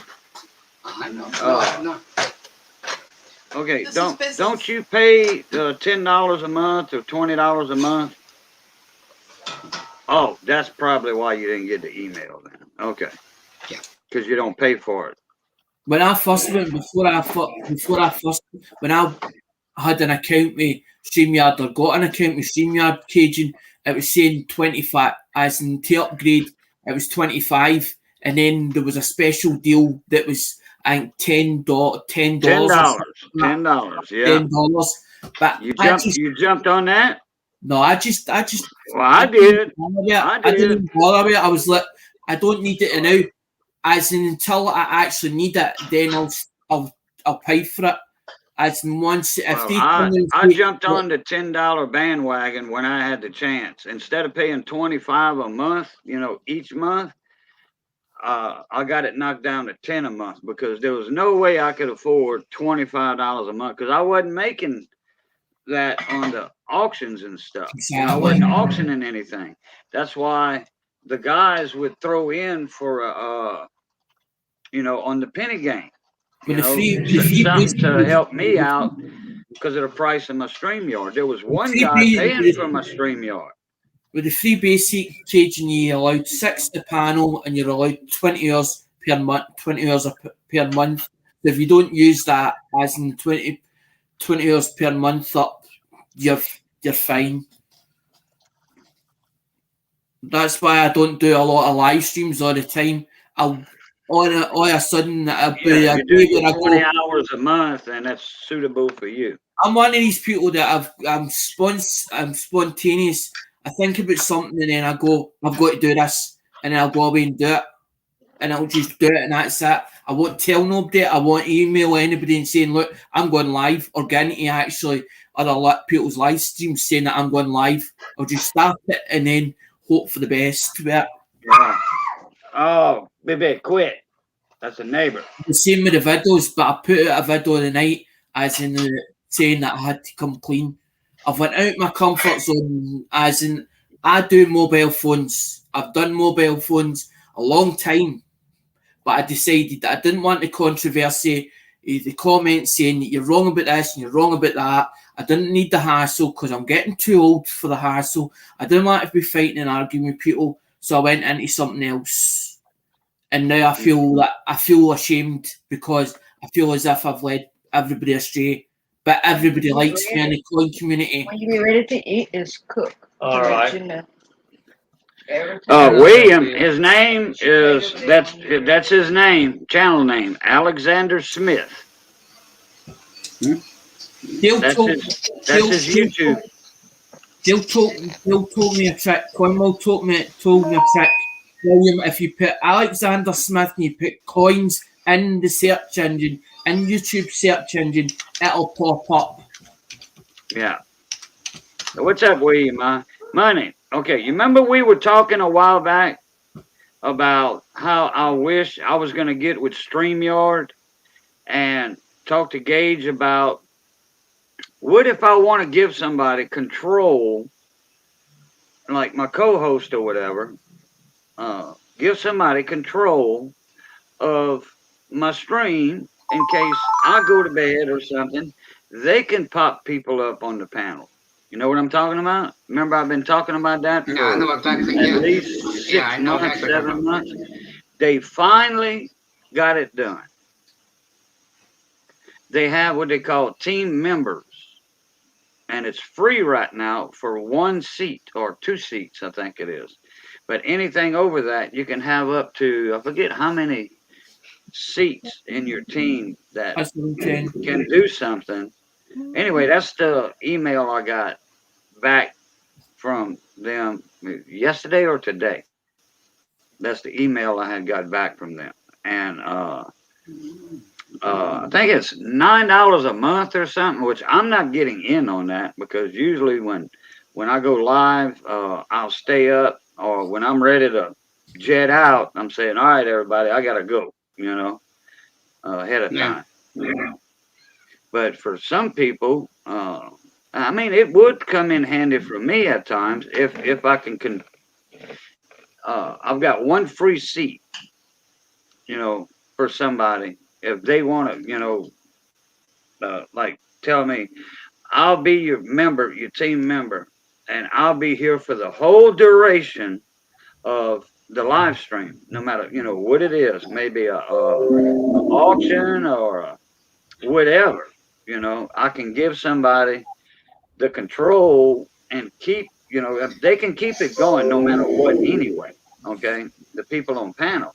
I know. No, I have not. Okay, This is business. don't you pay $10 a month or $20 a month? Oh, that's probably why you didn't get the email then. Okay. Yeah. Because you don't pay for it. When I first went, when I had an account with StreamYard or got an account with StreamYard, Cajun, it was saying 25, as in to upgrade, it was 25, and then there was a special deal that was, I think, $10. $10, yeah. $10. But You jumped on that? no, I just. Well, I did. I didn't even bother with it. I was like, I don't need it now. As in, until I actually need it, then I'll pay for it. As in, once if Well, they I jumped on the $10 bandwagon when I had the chance. Instead of paying $25 a month, each month, I got it knocked down to $10 a month because there was no way I could afford $25 a month because I wasn't making that on the auctions and stuff. I wasn't auctioning anything. That's why the guys would throw in for on the penny game. With the free Something to help me out because of the price of my StreamYard. There was one guy paying for my StreamYard. with the free basic Cajun, you're allowed 6 to panel and you're allowed 20 hours per month. 20 hours per month. If you don't use that, as in 20 hours per month up, you're fine. That's why I don't do a lot of live streams all the time. All of a sudden, I'll be Yeah, a you day do where I 20 go, hours a month, and that's suitable for you. I'm one of these people that I'm spontaneous. I think about something and then I go, I've got to do this, and then I'll go away and do it, and I'll just do it, and that's it. I won't tell nobody. I won't email anybody and saying, look, I'm going live, or getting to actually other people's live streams saying that I'm going live. I'll just start it and then hope for the best with it. Yeah. Oh, baby, quit. That's a neighbor. The same with the videos, but I put out a video the night as in saying that I had to come clean. I've went out my comfort zone, as in I do mobile phones. I've done mobile phones a long time, but I decided that I didn't want the controversy, the comments saying that you're wrong about this and you're wrong about that. I didn't need the hassle because I'm getting too old for the hassle. I didn't want to be fighting and arguing with people, so I went into something else. And now I feel ashamed because I feel as if I've led everybody astray. But everybody likes me in the coin community. When you get ready to eat, it's cooked. All right. William, his name is that's his name, channel name, Alexander Smith. That's his YouTube. They'll told me a trick. Cornwall told me a trick. William, if you put Alexander Smith and you put coins in the search engine, in YouTube search engine, it'll pop up. Yeah. So what's up, William? Money. Okay, you remember we were talking a while back about how I wish I was going to get with StreamYard and talk to Gage about what if I want to give somebody control, like my co-host or whatever, give somebody control of my stream in case I go to bed or something. They can pop people up on the panel. You know what I'm talking about? Remember, I've been talking about that for Yeah, I know exactly. at Yeah, least yeah, I 6 know months, exactly. 7 months. They finally got it done. They have what they call team members, and it's free right now for 1 seat or 2 seats, I think it is. But anything over that, you can have up to, I forget how many seats in your team that That's 10. can do something. Anyway, that's the email I got back from them yesterday or today. That's the email I had got back from them. And I think it's $9 a month or something, which I'm not getting in on that because usually when I go live, I'll stay up, or when I'm ready to jet out, I'm saying, all right, everybody, I got to go, ahead of time. But for some people, I mean, it would come in handy for me at times if I can I've got 1 free seat, for somebody if they want to, like tell me, I'll be your member, your team member, and I'll be here for the whole duration of the live stream, no matter what it is, maybe a auction or whatever. I can give somebody the control and keep, if they can keep it going no matter what anyway. Okay, the people on panel,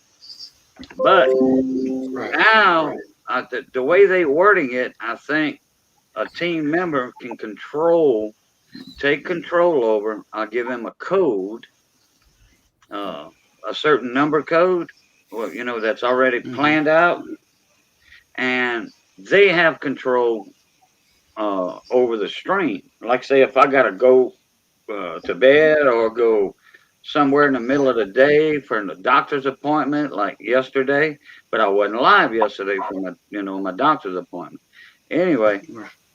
but now the way they wording it, I think a team member can take control over. I'll give them a code, a certain number code, that's already planned out, and they have control over the stream. Like say, if I gotta go to bed or go somewhere in the middle of the day for a doctor's appointment, like yesterday, but I wasn't live yesterday for my doctor's appointment. Anyway,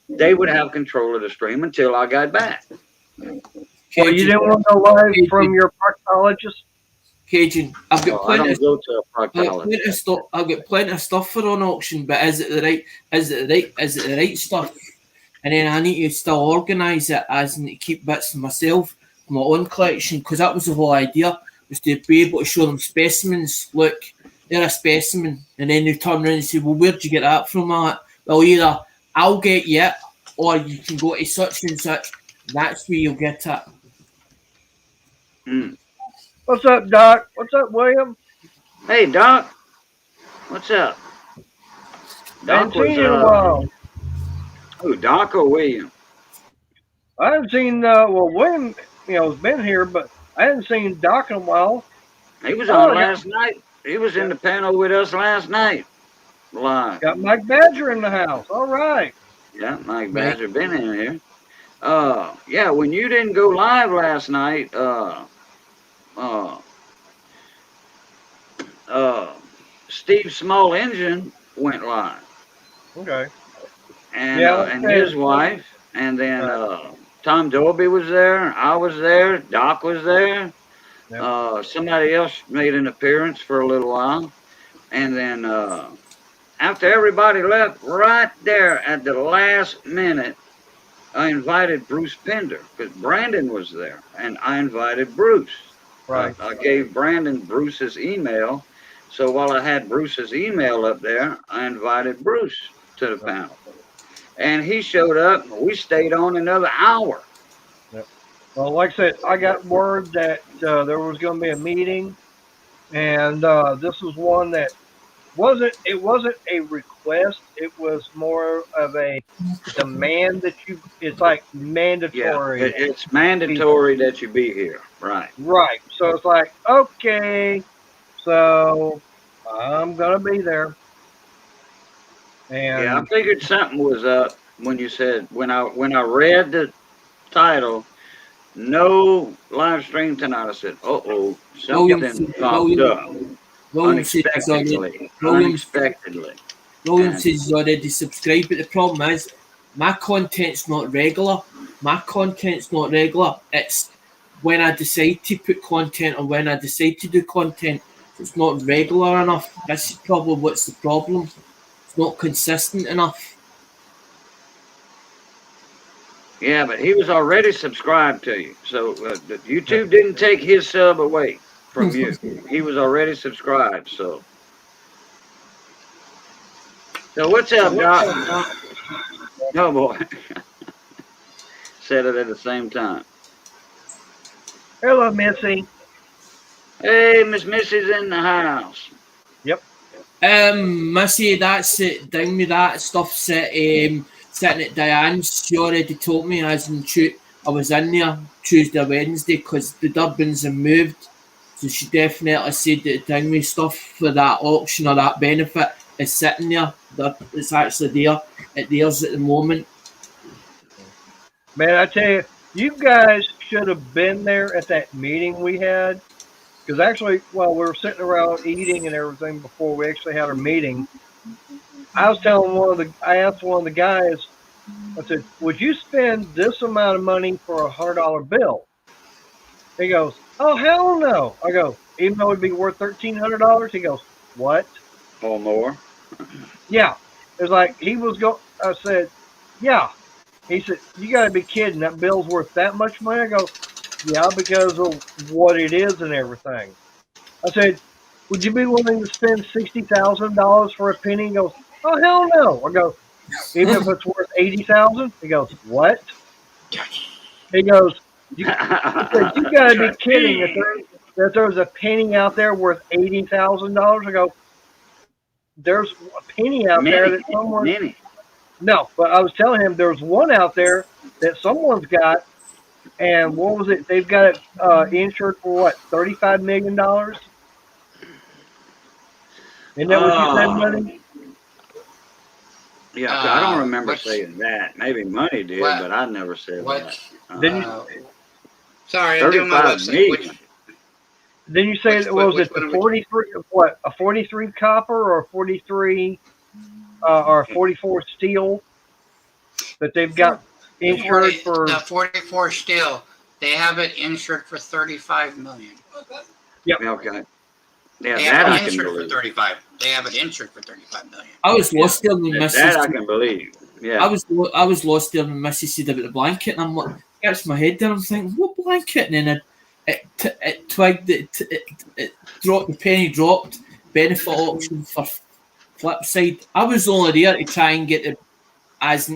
they would have control of the stream until I got back. Well, you didn't want to go live from your proctologist? Cajun, I've got I plenty don't of go to a proctologist. I've got plenty of stuff for on auction, but is it the right stuff? And then I need to still organise it as in to keep bits of myself, my own collection, because that was the whole idea, was to be able to show them specimens. Look, they're a specimen, and then they turn around and say, "Well, where'd you get that from?" Well, either I'll get you it, or you can go to such and such. That's where you'll get it. What's up, Doc? What's up, William? Hey, Doc. What's up? Doc was, in a while. Who, Doc or William? I haven't seen, William, has been here, but I hadn't seen Doc in a while. He was on last night. He was in the panel with us last night. Live. Got Mike Badger in the house. All right. Yeah, Mike Badger been in here. Yeah, when you didn't go live last night, Steve Small Engine went live. Okay. And his wife, and then Tom Dolby was there. I was there. Doc was there. Somebody else made an appearance for a little while, and then after everybody left, right there at the last minute, I invited Bruce Pender because Brandon was there, and I invited Bruce. Right. I gave Brandon Bruce's email, so while I had Bruce's email up there, I invited Bruce to the panel. And he showed up, and we stayed on another hour. Yep. Well, like I said, I got word that there was going to be a meeting, and this was one that wasn't a request. It was more of a demand that it's like mandatory. Yeah, it's mandatory that you be here. Right. Right. So it's like, okay, so I'm going to be there. And yeah, I figured something was up when you said, when I read the title, no live stream tonight. I said, uh-oh, something popped up William says he's already, unexpectedly. William says he's already subscribed, but the problem is my content's not regular. It's when I decide to put content or when I decide to do content. It's not regular enough. That's probably what's the problem. It's not consistent enough. Yeah, but he was already subscribed to you. So YouTube didn't take his sub away from you. He was already subscribed, so. So what's up, Doc? Oh, boy. Said it at the same time. Hello, Missy. Hey, Miss Missy's in the house. Missy, that's it. Down with that stuff sitting at Diane's. She already told me I was in there Tuesday or Wednesday because the Durbins have moved. So she definitely said that the Dingway stuff for that auction or that benefit is sitting there. It's actually there. It theirs at the moment. Man, I tell you, you guys should have been there at that meeting we had. Because actually, while we were sitting around eating and everything before we actually had our meeting, I asked one of the guys, I said, would you spend this amount of money for a $100 bill? He goes, oh, hell no. I go, even though it'd be worth $1,300? He goes, what? Or more. Yeah. It was like, I said, yeah. He said, you got to be kidding. That bill's worth that much money? I go, yeah, because of what it is and everything. I said, would you be willing to spend $60,000 for a penny? He goes, oh, hell no. I go, even if it's worth $80,000? He goes, what? He goes, you got to be kidding that there's a penny out there worth $80,000. I go, there's a penny out there that someone. No, but I was telling him there's one out there that someone's got, and what was it? They've got it insured for what, $35 million? Isn't that what you said, Money? Yeah, I don't remember saying that. Maybe Money did, but I never said that. Sorry, I'm doing my website. Then you say was it the 43? What, a 43 copper or a 43 or a 44 steel that they've got insured for? The 44 steel. They have it insured for $35 million. Yep. Okay. Yeah, they that have I it can insured believe. for 35. They have it insured for $35 million. I was lost there when Missy. That I can believe. Yeah. I was lost there when Missy said about the blanket, and I'm like, gets my head down. I'm thinking, what blanket? And then it twigged. It dropped. The penny dropped. Benefit auction for Flipside. I was only there to try and get to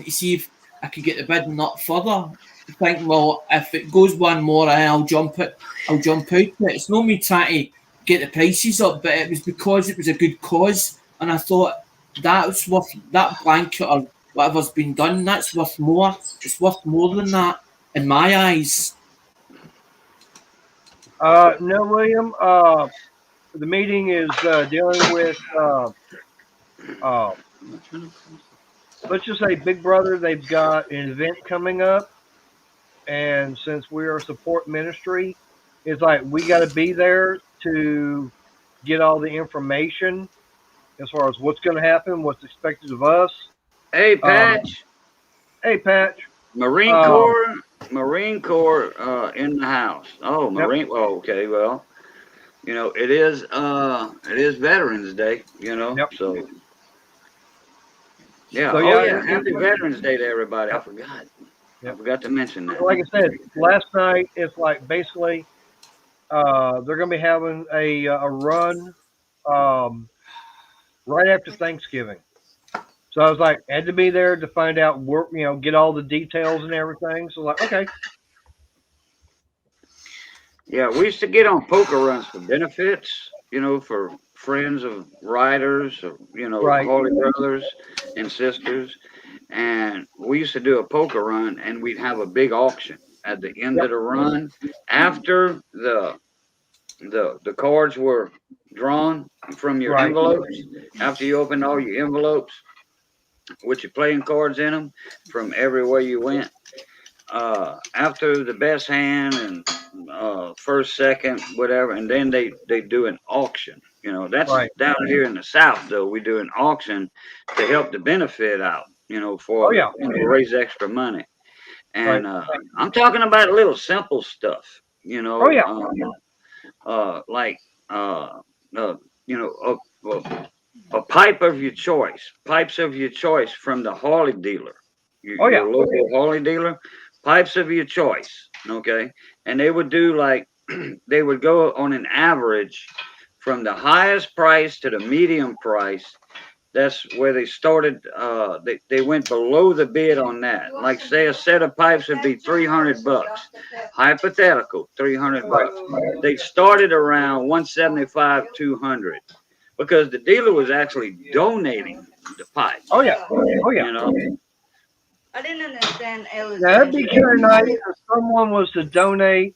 see if I could get the bidding up further. I think, well, if it goes one more, I'll jump out it. It's not me trying to get the prices up, but it was because it was a good cause, and I thought that's worth that blanket or whatever's been done. That's worth more. It's worth more than that in my eyes. No, William. The meeting is dealing with. Let's just say Big Brother. They've got an event coming up, and since we are a support ministry, it's like we got to be there to get all the information as far as what's going to happen, what's expected of us. Hey, Patch. Marine Corps in the house. Oh, Marine. Yep. Oh, okay. Well, you know, it is Veterans Day, you know. Yep. So yeah. Happy Veterans Day to everybody. I forgot. Yep. I forgot to mention that. Like I said, last night, it's like basically they're going to be having a run right after Thanksgiving. So I was like, had to be there to find out, get all the details and everything. So like, okay. Yeah, we used to get on poker runs for benefits, you know, for friends of riders, or, you know, right. Holy brothers and sisters. And we used to do a poker run, and we'd have a big auction at the end of the run. After the cards were drawn from your envelopes, after you opened all your envelopes with your playing cards in them from everywhere you went, after the best hand and first, second, whatever, and then they do an auction. You know, that's Right. down here in the South, though. We do an auction to help the benefit out, you know, for Oh, yeah. raise extra money. And Right. I'm talking about a little simple stuff, you know, Oh, yeah. like, you know, a pipe of your choice, pipes of your choice from the Harley dealer, Oh, yeah. your local Harley dealer, pipes of your choice, okay? And they would do like, they would go on an average from the highest price to the medium price. That's where they started. They went below the bid on that. Like say a set of pipes would be $300. Hypothetical, $300. They started around 175, 200, because the dealer was actually donating the pipes. Oh, yeah. Oh, yeah. You know, I didn't understand Alexander. Now, that'd be kind of nice if someone was to donate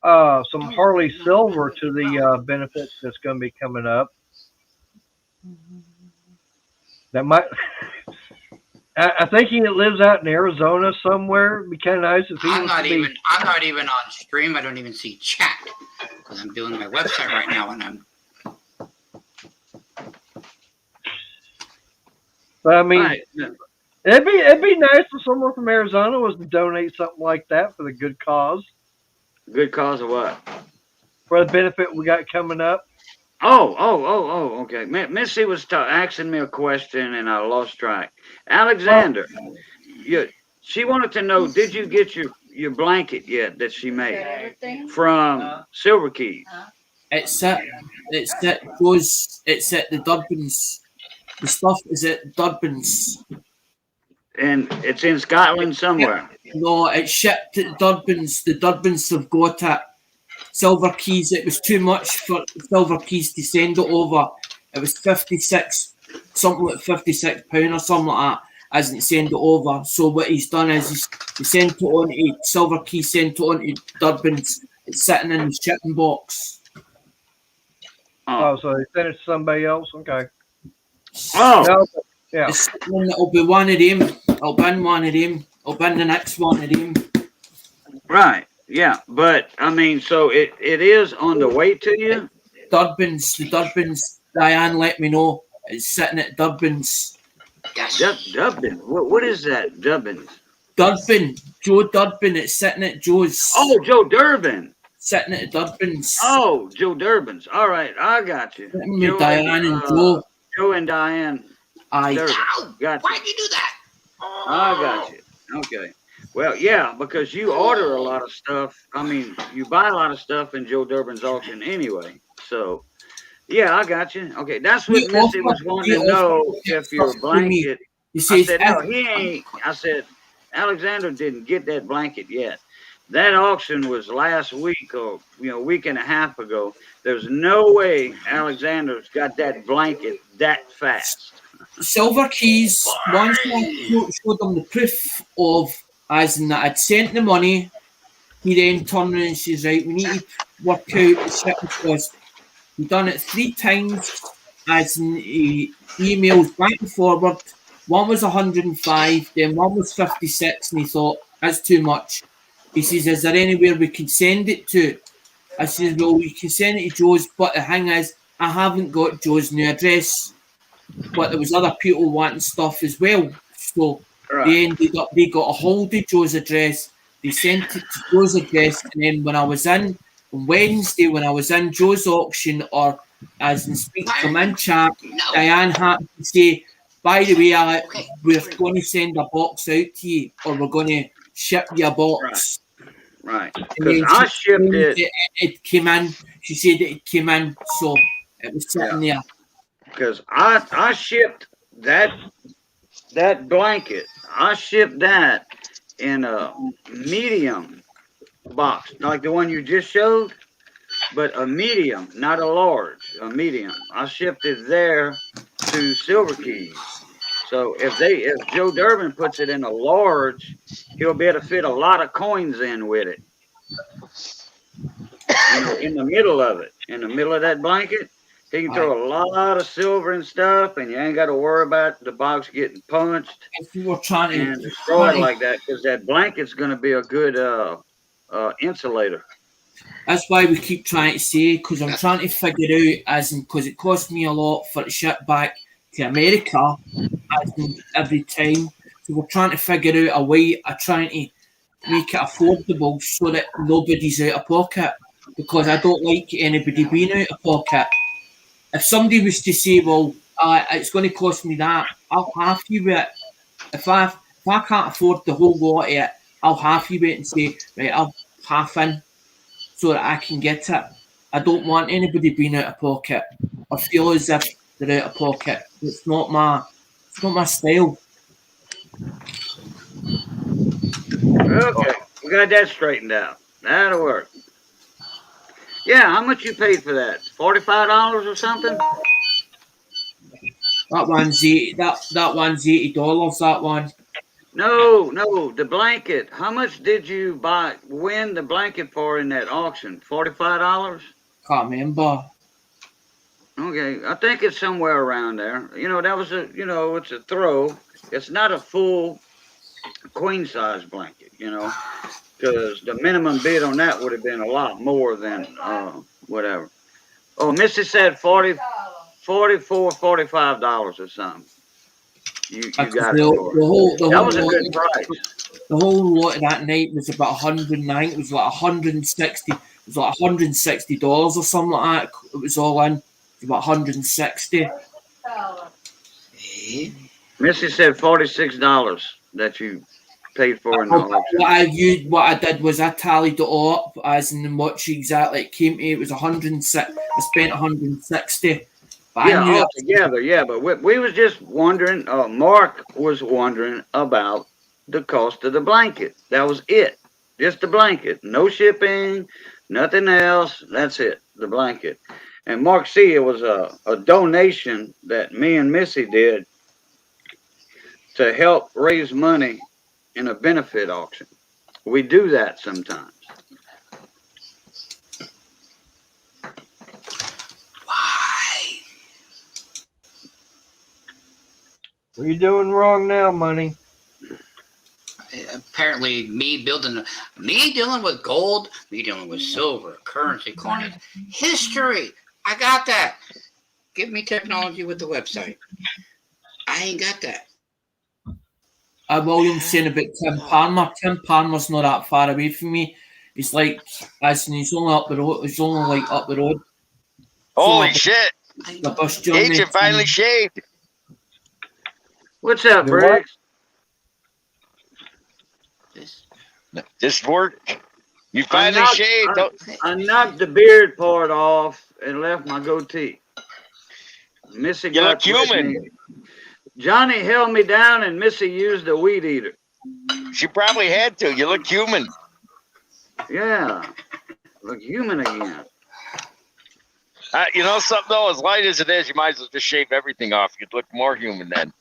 some Harley silver to the benefits that's going to be coming up. That might. I think he lives out in Arizona somewhere. It'd be kind of nice if he I'm was not to be. even on stream. I don't even see chat because I'm doing my website right now, and I'm. But I mean, right. it'd be nice if someone from Arizona was to donate something like that for the good cause, Good cause of what? for the benefit we got coming up. Oh, okay. Missy was asking me a question and I lost track. Alexander, she wanted to know, did you get your blanket yet that she made Everything? from Silver Keys? It's at the Durbins. The stuff is at Durbins. And it's in Scotland somewhere. No, it's shipped to Durbins. The Durbins have got it. Silver Keys, it was too much for Silver Keys to send it over. It was 56, something like £56 or something like that, hasn't sent it over. So what he's done is he sent it on to Silver Keys, sent it on to Durbins. It's sitting in the shipping box. Oh, so they sent it to somebody else. Okay. Oh, No, yeah. It'll be one of them. It'll be one of them. It'll be the next one of them. right. Yeah, but I mean, so it is on the way to you? Durbins, the Durbins, Diane let me know. It's sitting at Durbins. Yes. Dublin. What is that? Dublin. Durbin, Joe Durbin, it's sitting at Joe's. Oh, Joe Durbin. Sitting at Durbin's. Oh, Joe Durbin's. All right, I got you. Sitting with Diane and Joe. Joe and Diane. Aye. Durbin. Ow! Got you. Why'd you do that? I got you. Okay. Well, yeah, because you order a lot of stuff. I mean, you buy a lot of stuff in Joe Durbin's auction anyway. So, yeah, I got you. Okay, that's what Missy was wanting to know, if your blanket. You I see, said, no, he ain't. I said, Alexander didn't get that blanket yet. That auction was last week or, week and a half ago. There's no way Alexander's got that blanket that fast. Silver Keys, once I showed them the proof of, as in that I'd sent the money, he then turned around and says, right, we need to work out the shipping cost. He done it 3 times, as in he emails back and forward. One was 105, then one was 56, and he thought, that's too much. He says, is there anywhere we can send it to? I says, well, we can send it to Joe's, but the thing is, I haven't got Joe's new address. But there was other people wanting stuff as well. So they ended up, they got a hold of Joe's address. They sent it to Joe's address. And then when I was in, on Wednesday, when I was in Joe's auction, or as in speak from in chat, Diane had to say, by the way, Alex, we're going to send a box out to you, or we're going to ship you a box. Right. Because I shipped it. It came in. She said it came in, so it was sitting there. Because I shipped that blanket. I shipped that in a medium box, like the one you just showed, but a medium, not a large, a medium. I shipped it there to Silver Keys. So if Joe Durbin puts it in a large, he'll be able to fit a lot of coins in with it. In the middle of it, in the middle of that blanket. He can throw a lot of silver and stuff, and you ain't got to worry about the box getting punched If we were trying and to, destroyed like that, because that blanket's going to be a good insulator. that's why we keep trying to say, because I'm trying to figure out, as in, because it cost me a lot for the ship back to America, as in every time. So we're trying to figure out a way of trying to make it affordable so that nobody's out of pocket, because I don't like anybody being out of pocket. If somebody was to say, well, it's going to cost me that, I'll half you it. If I can't afford the whole lot of it, I'll half you it and say, right, I'll half in so that I can get it. I don't want anybody being out of pocket or feel as if they're out of pocket. It's not my style. Okay, we got that straightened out. That'll work. Yeah, how much you paid for that? $45 or something? That one's $80. That one's $80. That one. No, the blanket. How much did you win the blanket for in that auction? $45? Can't remember. Okay, I think it's somewhere around there. That was it's a throw. It's not a full queen size blanket, because the minimum bid on that would have been a lot more than whatever. Oh, Missy said $44, $45 or something. You got it. That was a good price. The whole lot of that night was about 109. It was like 160. It was like $160 or something like that. It was all in. It was about 160. Missy said $46 that you paid for in the auction. What I did was I tallied it all up as in much exactly it came to. It was 106. I spent 160. But yeah, all together. Yeah, but we was just wondering. Mark was wondering about the cost of the blanket. That was it. Just the blanket. No shipping. Nothing else. That's it. The blanket. And Mark C, it was a donation that me and Missy did to help raise money in a benefit auction. We do that sometimes. Why? What are you doing wrong now, Money? Apparently, me dealing with gold, me dealing with silver, currency, coins, history. I got that. Give me technology with the website. I ain't got that. William's saying about Tim Palmer. Tim Palmer's not that far away from me. He's like, as in he's only up the road. He's only like up the road. Holy shit! The bus journey. Agent finally shaved. What's up, Briggs? This work. You finally shaved. I knocked the beard part off and left my goatee. Missy You look human. Johnny held me down and Missy used a weed eater. She probably had to. You look human. Yeah. Look human again. You know something though, as light as it is, you might as well just shave everything off. You'd look more human then.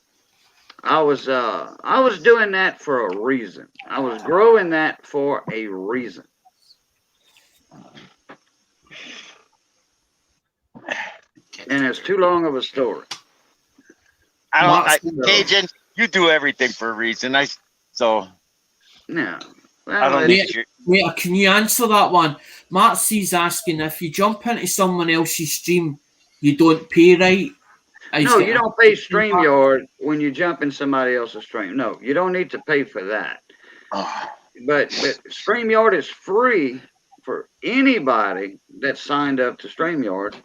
I was doing that for a reason. I was growing that for a reason. And it's too long of a story. Cajun, you do everything for a reason. No. Well, I don't wait, can you answer that one? Mark C's asking if you jump into someone else's stream, you don't pay, right? No, you don't pay StreamYard when you jump in somebody else's stream. No, you don't need to pay for that. But StreamYard is free for anybody that signed up to StreamYard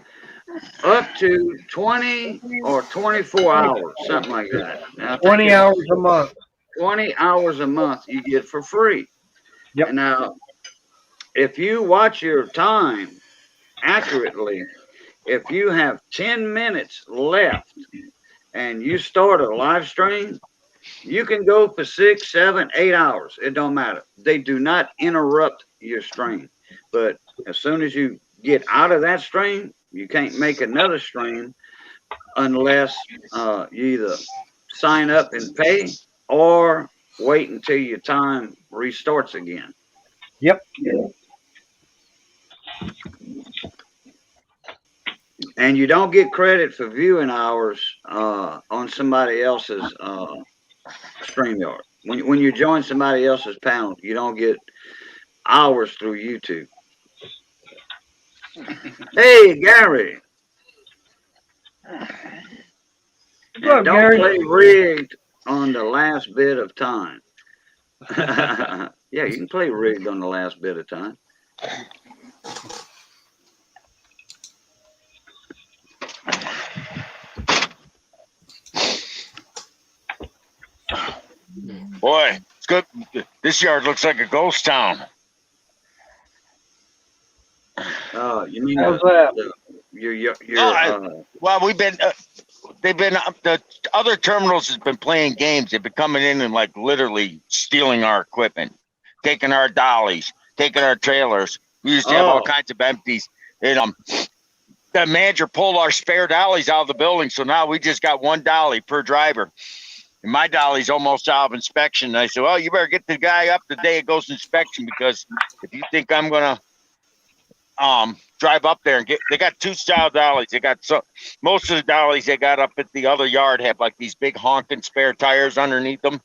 up to 20 or 24 hours, something like that. Now, 20 hours a month. 20 hours a month you get for free. Yep. Now, if you watch your time accurately, if you have 10 minutes left and you start a live stream, you can go for 6, 7, 8 hours. It don't matter. They do not interrupt your stream. But as soon as you get out of that stream, you can't make another stream unless you either sign up and pay or wait until your time restarts again. Yep. And you don't get credit for viewing hours on somebody else's StreamYard. When you join somebody else's panel, you don't get hours through YouTube. Hey, Gary. And Look, don't Gary. play rigged on the last bit of time. Yeah, you can play rigged on the last bit of time. Boy, it's good. This yard looks like a ghost town. You mean How's that? Well, we've been. They've been. The other terminals has been playing games. They've been coming in and like literally stealing our equipment, taking our dollies, taking our trailers. We used to have all kinds of empties. And the manager pulled our spare dollies out of the building, so now we just got one dolly per driver. And my dolly's almost out of inspection. And I said, well, you better get the guy up the day it goes to inspection, because if you think I'm gonna drive up there and they got 2 style dollies. They got most of the dollies they got up at the other yard have like these big honking spare tires underneath them.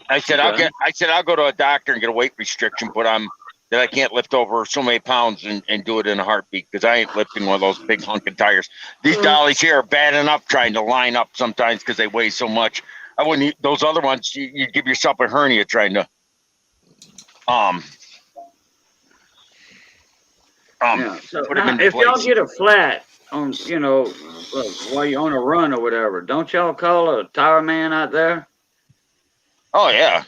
I said, I'll go to a doctor and get a weight restriction put on that I can't lift over so many pounds and do it in a heartbeat, because I ain't lifting one of those big honking tires. These dollies here are bad enough trying to line up sometimes because they weigh so much. I wouldn't eat those other ones. You give yourself a hernia trying to yeah. So if y'all get a flat on, while you're on a run or whatever, don't y'all call a tire man out there? Oh yeah.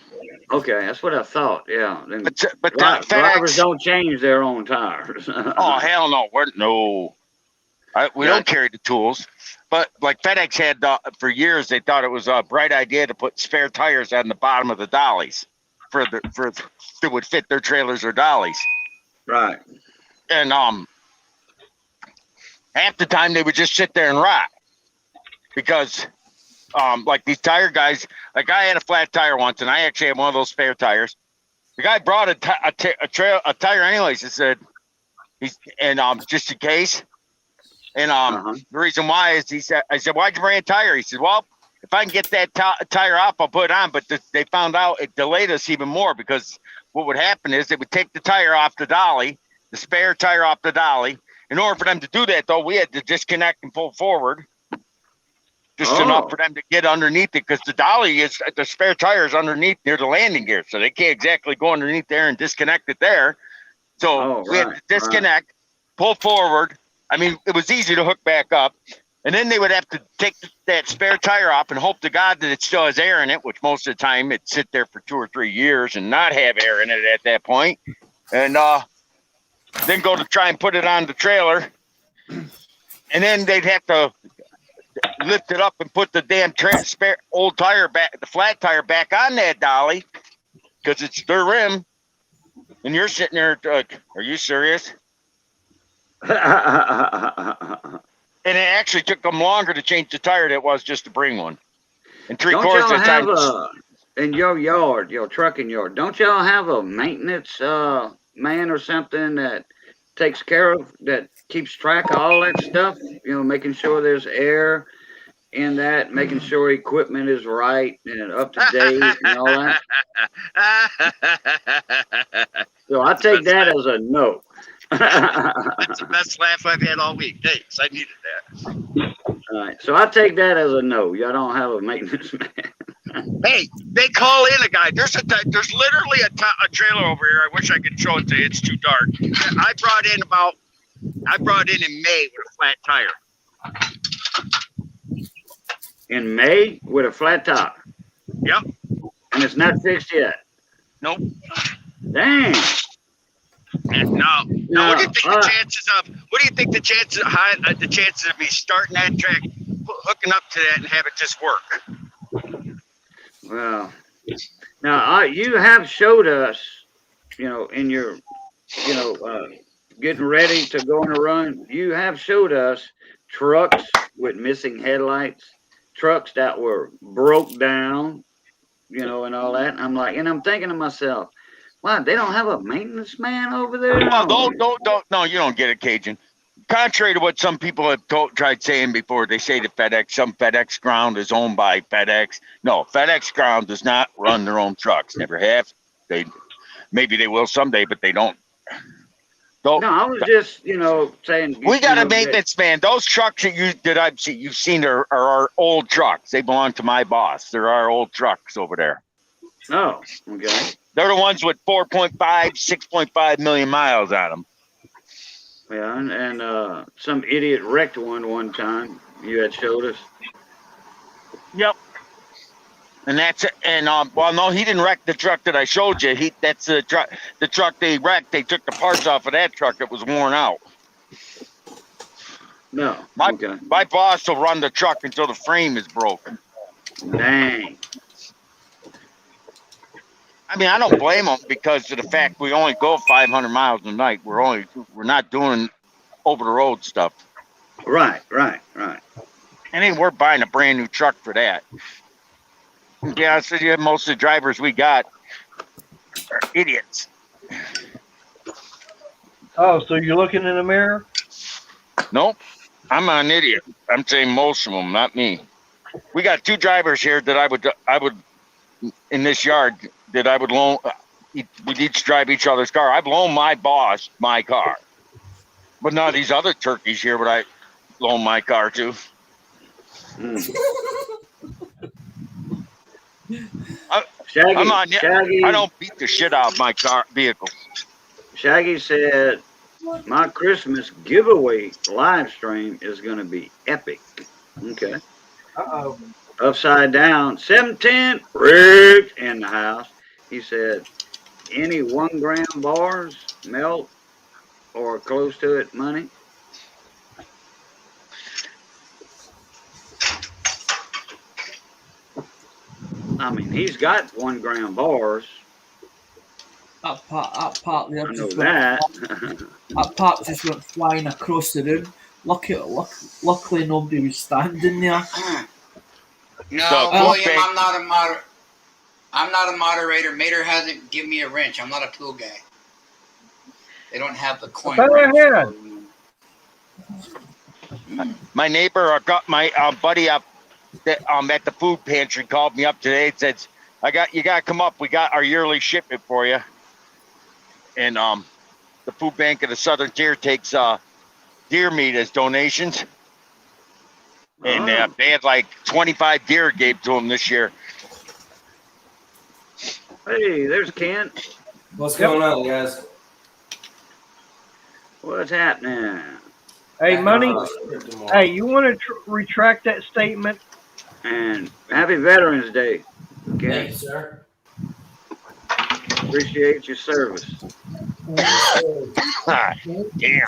Okay, that's what I thought. Yeah. But drivers don't change their own tires. Oh hell no! We don't carry the tools. But like FedEx had for years, they thought it was a bright idea to put spare tires on the bottom of the dollies that would fit their trailers or dollies. Right. And half the time they would just sit there and rot, because like these tire guys, like I had a flat tire once, and I actually had one of those spare tires. The guy brought a tire anyways. He said just in case. And the reason why is I said, why'd you bring a tire? He said, well, if I can get that tire off, I'll put it on. But they found out it delayed us even more, because what would happen is they would take the tire off the dolly, the spare tire off the dolly. In order for them to do that, though, we had to disconnect and pull forward just enough for them to get underneath it, because the spare tire is underneath near the landing gear, so they can't exactly go underneath there and disconnect it there. So we had to disconnect, pull forward. I mean, it was easy to hook back up, and then they would have to take that spare tire off and hope to God that it still has air in it, which most of the time it'd sit there for 2 or 3 years and not have air in it at that point. And then go to try and put it on the trailer, and then they'd have to lift it up and put the damn spare old tire back, the flat tire back on that dolly, because it's their rim. And you're sitting there like, are you serious? And it actually took them longer to change the tire than it was just to bring one. And 3/4 of the time. In your yard, your trucking yard, don't y'all have a maintenance man or something that takes care of, that keeps track of all that stuff? Making sure there's air in that, making sure equipment is right and up to date and all that. So I take that as a no. That's the best laugh I've had all week. Thanks, I needed that. All right, so I take that as a no. Y'all don't have a maintenance man. Hey, they call in a guy. There's literally a trailer over here. I wish I could show it to you. It's too dark. I brought in May with a flat tire. In May with a flat tire? Yep. And it's not fixed yet? Nope. Dang. No. What do you think the chances of? What do you think the chances of me starting that track, hooking up to that, and have it just work? Well, now you have showed us, in your, getting ready to go on a run. You have showed us trucks with missing headlights, trucks that were broke down, and all that. And I'm thinking to myself, Why, they don't have a maintenance man over there? Well, don't. No, you don't get it, Cajun. Contrary to what some people have tried saying before, they say that some FedEx ground is owned by FedEx. No, FedEx ground does not run their own trucks. Never have. Maybe they will someday, but they don't. No, I was just, saying. We got a maintenance man. Those trucks you've seen are our old trucks. They belong to my boss. They're our old trucks over there. Oh, okay. They're the ones with 6.5 million miles on them. Yeah, and some idiot wrecked one time. You had showed us. Yep. And that's it. And well, no, he didn't wreck the truck that I showed you. That's the truck. The truck they wrecked. They took the parts off of that truck that was worn out. No. My boss will run the truck until the frame is broken. Dang. I mean, I don't blame them because of the fact we only go 500 miles a night. We're not doing over the road stuff. Right. And ain't worth buying a brand new truck for that. Yeah, so most of the drivers we got are idiots. Oh, so you're looking in the mirror? Nope, I'm an idiot. I'm saying most of them, not me. We got 2 drivers here that I would in this yard that I would loan. We'd each drive each other's car. I've loaned my boss my car, but none of these other turkeys here would I loan my car to. Shaggy, I don't beat the shit out of my vehicles. Shaggy said, my Christmas giveaway live stream is going to be epic. Okay. Uh-oh. Upside down, 710, Rick in the house. He said, any 1 gram bars, melt, or close to it money? I mean, he's got 1 gram bars. That part there I know just that. that part just went flying across the room. Luckily nobody was standing there. No, William, I'm not a moderator. Mater hasn't given me a wrench. I'm not a tool guy. They don't have the coin. My neighbor got my buddy up at the food pantry called me up today and said, you gotta come up. We got our yearly shipment for you. And the food bank of the Southern Tier takes deer meat as donations. And they had like 25 deer gave to them this year. Hey, there's Ken. What's going on, guys? What's happening? Hey, Money. Hey, you want to retract that statement? And happy Veterans Day. Ken. Thank you, sir. Appreciate your service. Damn.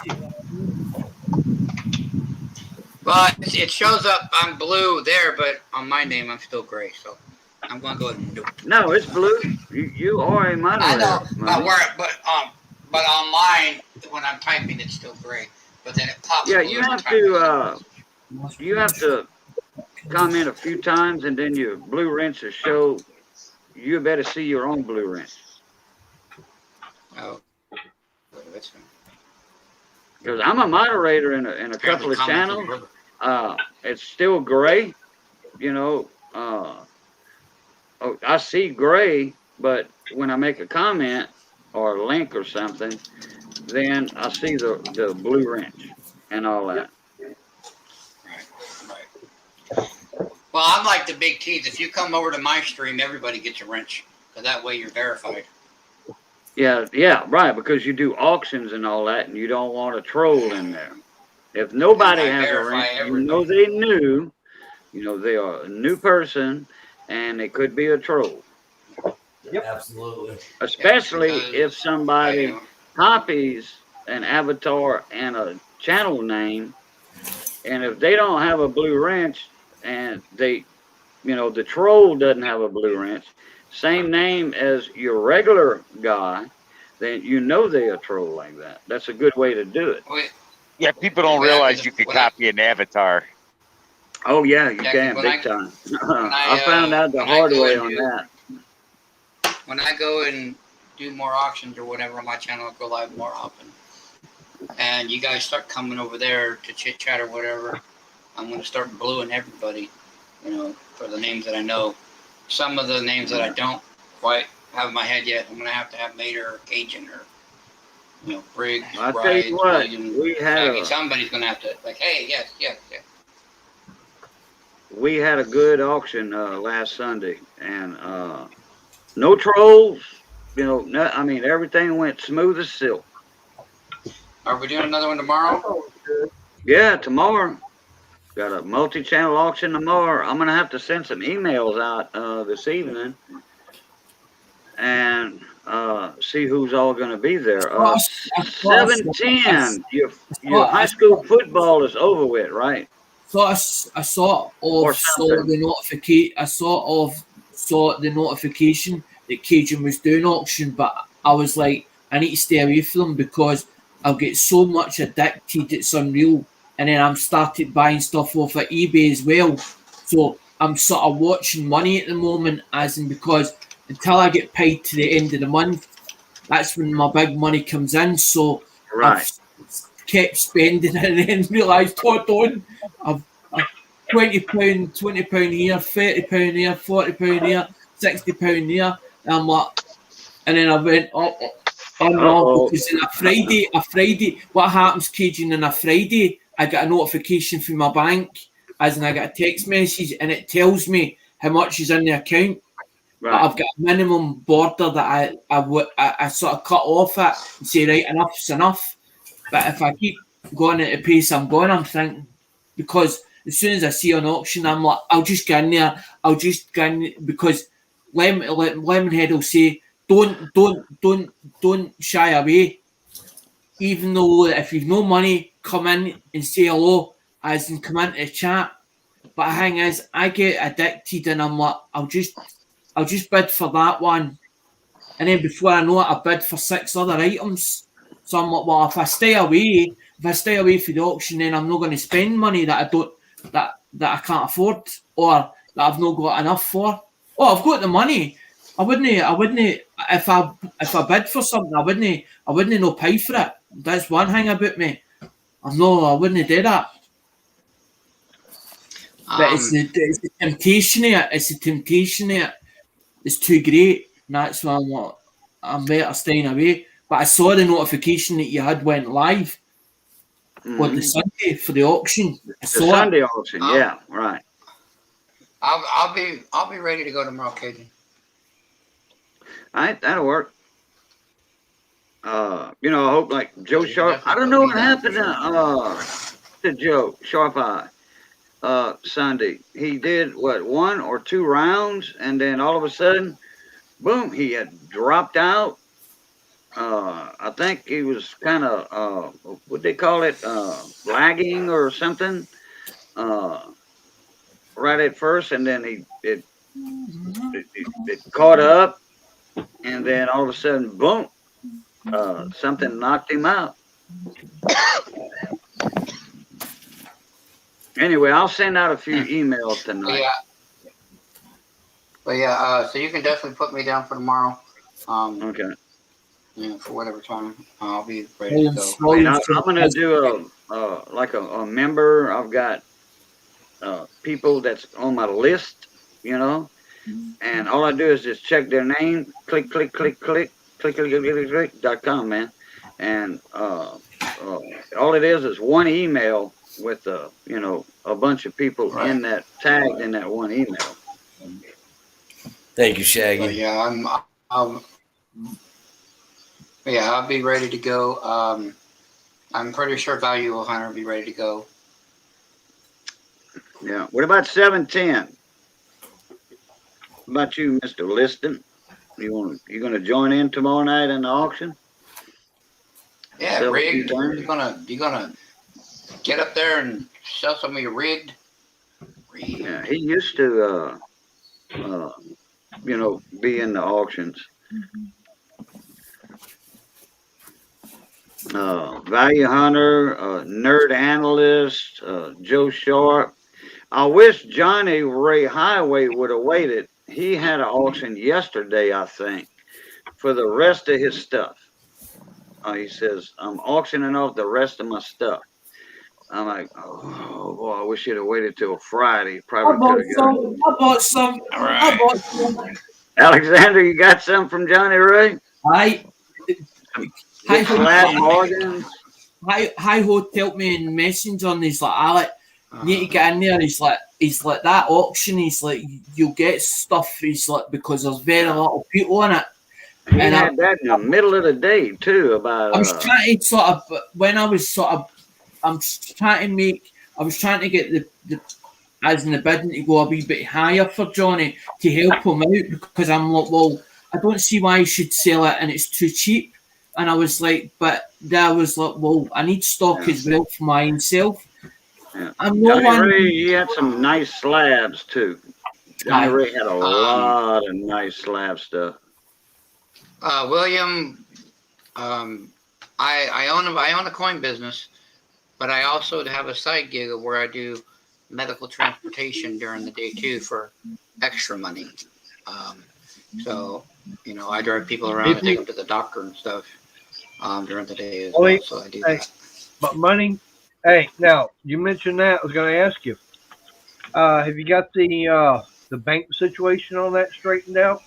Well, it shows up I'm blue there, but on my name I'm still gray. So I'm gonna go with nope. No, it's blue. You are a moderator. I know, but on mine when I'm typing it's still gray. But then it pops. Yeah, you have to comment a few times, and then your blue wrench will show. You better see your own blue wrench. Oh, that's fine. Because I'm a moderator in a couple of channels. It's still gray, I see gray, but when I make a comment or a link or something, then I see the blue wrench and all that. Right. Well, I'm like the big T's. If you come over to my stream, everybody gets a wrench. So that way you're verified. Yeah, right, because you do auctions and all that, and you don't want a troll in there. If nobody has a wrench, they knew, they are a new person, and it could be a troll. Yep, absolutely. Especially if somebody copies an avatar and a channel name, and if they don't have a blue wrench, and the troll doesn't have a blue wrench, same name as your regular guy, then they're a troll like that. That's a good way to do it. Yeah, people don't realize you can copy an avatar. Oh yeah, you can big time. I found out the hard way on that. When I go and do more auctions or whatever on my channel, I'll go live more often. And you guys start coming over there to chit chat or whatever, I'm going to start bluing everybody, for the names that I know. Some of the names that I don't quite have in my head yet, I'm going to have Mater or Cajun or, Briggs, I'll tell Rides, you what, Williams, we had Maggie. a, Somebody's going to have to, hey, yes. we had a good auction last Sunday, and no trolls. Everything went smooth as silk. Are we doing another one tomorrow? Yeah, tomorrow. Got a multi-channel auction tomorrow. I'm gonna have to send some emails out this evening and see who's all gonna be there. 7:10. Your high school football is over with, right? I saw the notification that Cajun was doing auction, but I was like, I need to stay away from them because I'll get so much addicted, it's unreal. And then I'm started buying stuff off of eBay as well. So I'm sort of watching money at the moment, as in because until I get paid to the end of the month, that's when my big money comes in. So right. I've kept spending and then realised, hold on, I've £20 here, £30 here, £40 here, £60 here. And I'm like, and then I went, no, because on a Friday, what happens, Cajun, on a Friday, I get a notification from my bank, as in I get a text message, and it tells me how much is in the account. Right. But I've got a minimum border that I sort of cut off it and say, right, enough's enough. But if I keep going at the pace I'm going, I'm thinking, because as soon as I see an auction, I'm like, I'll just get in there, because Lemonhead will say, don't shy away. Even though if you've no money, come in and say hello, as in come into the chat. But the thing is, I get addicted and I'm like, I'll just bid for that one. And then before I know it, I bid for 6 other items. So I'm like, well, if I stay away from the auction, then I'm not going to spend money that I can't afford or that I've not got enough for. Oh, I've got the money. I wouldn't if I bid for something, I wouldn't no pay for it. That's one thing about me. I wouldn't do that. But it's the temptation of it. It's the temptation of it. It's too great. And that's why I'm better staying away. But I saw the notification that you had went live on the Sunday for the auction. The Sunday auction, yeah, right. I'll be ready to go tomorrow, Cajun. All right, that'll work. I hope like Joe Sharp. I don't know what happened to Joe Sharp Eye Sunday. He did 1 or 2 rounds, and then all of a sudden, boom, he had dropped out. I think he was kind of what they call it, lagging or something. Right at first, and then it caught up. And then all of a sudden, boom, something knocked him out. Anyway, I'll send out a few emails tonight. So you can definitely put me down for tomorrow. Okay. For whatever time. I'll be ready to go. I'm going to do a member. I've got people that's on my list, and all I do is just check their name, click, .com, man. And all it is one email with, a bunch of people in that, tagged in that one email. Thank you, Shaggy. I'll be ready to go. I'm pretty sure Value Hunter will be ready to go. Yeah. What about 710? What about you, Mr. Liston? You gonna join in tomorrow night in the auction? Yeah, rigged. You gonna get up there and sell some of your rigged? Yeah, he used to be in the auctions. Value Hunter, Nerd Analyst, Joe Sharp. I wish Johnny Ray Highway would have waited. He had an auction yesterday, I think. for the rest of his stuff. He says, I'm auctioning off the rest of my stuff. I'm like, oh boy, I wish you'd have waited till Friday. Probably could have got it. I bought some. I bought some. Alexander, you got some from Johnny Ray? Hi. Hi, Morgan. Hi, Hotel me in Messenger, and he's like, Alec, you need to get in there. He's like that auction. He's like, you'll get stuff. He's like, because there's very little people in it. He had that in the middle of the day too. About I was trying to sort of when I was sort of I was trying to get the as in the bidding to go a wee bit higher for Johnny to help him out, because I'm like, well, I don't see why he should sell it and it's too cheap. And I was like, but I was like, well, I need stock as well for my own self. Yeah. I'm no one. Ray, he had some nice slabs too. Johnny Ray had a lot of nice slab stuff. William, I own a coin business, but I also have a side gig where I do medical transportation during the day too for extra money. So I drive people around and take them to the doctor and stuff during the day as well. So I do that. But money. Hey, now you mentioned that. I was going to ask you. Have you got the bank situation on that straightened out?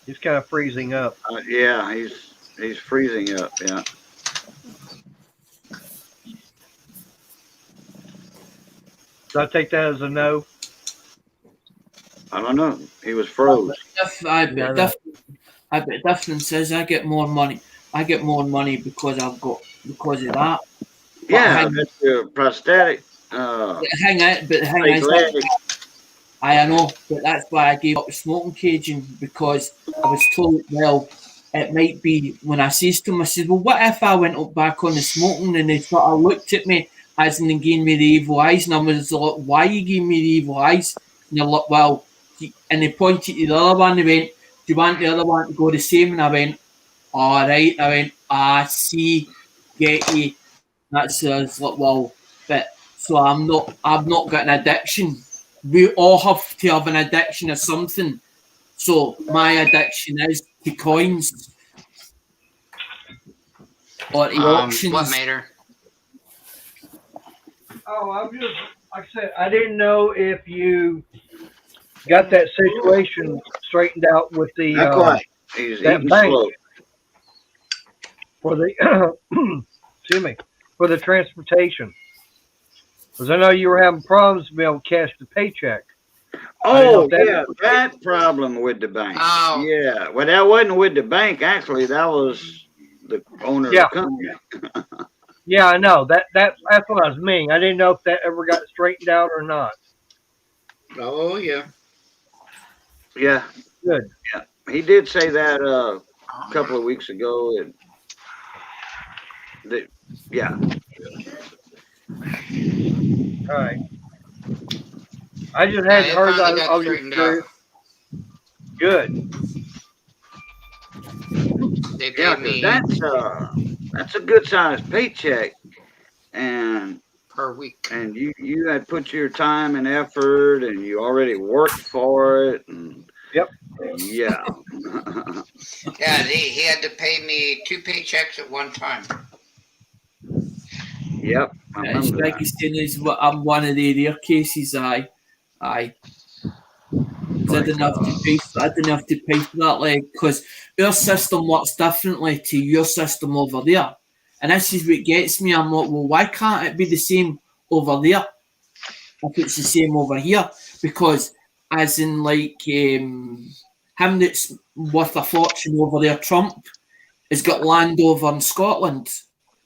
He's kind of freezing up. Yeah, he's freezing up. Yeah. So I take that as a no. I don't know. He was froze. I bet Difflin says I get more money. I get more money because of that. Yeah, that's your prosthetic. Hang on. I know, but that's why I gave up smoking caging, because I was told, well, it might be, when I says to him, I said, well, what if I went up back on the smoking? And they sort of looked at me as in gave me the evil eyes, and I was like, why you gave me the evil eyes? And they're like, well, and they pointed to the other one, they went, do you want the other one to go the same? And I went, all right. I went, see, get you. That's I was like, well, but so I'm not got an addiction. We all have to have an addiction or something. So my addiction is to coins or to auctions. What made her? Oh, I'm just, like I said, I didn't know if you got that situation straightened out with the Not quite. He's that eating bank slow. for the excuse me, for the transportation. Because I know you were having problems to be able to cash the paycheck. Oh, yeah, that problem with the bank. Oh. Yeah, well, that wasn't with the bank. Actually, that was the owner of the company. Yeah, I know. That's what I was meaning. I didn't know if that ever got straightened out or not. Oh, yeah. Yeah. Good. Yeah, he did say that a couple of weeks ago. And yeah. All right. I just hadn't heard that. I was just curious. Good. They Yeah, paid me that's a good sized paycheck, and per week. And you had put your time and effort, and you already worked for it. And yep. Yeah. Yeah, he had to pay me 2 paychecks at one time. Yep. It's like he's saying I'm one of the rare cases. I didn't have to pay for that, like, because our system works differently to your system over there, and this is what gets me. I'm like, well, why can't it be the same over there if it's the same over here? Because as in, like, him that's worth a fortune over there, Trump, has got land over in Scotland,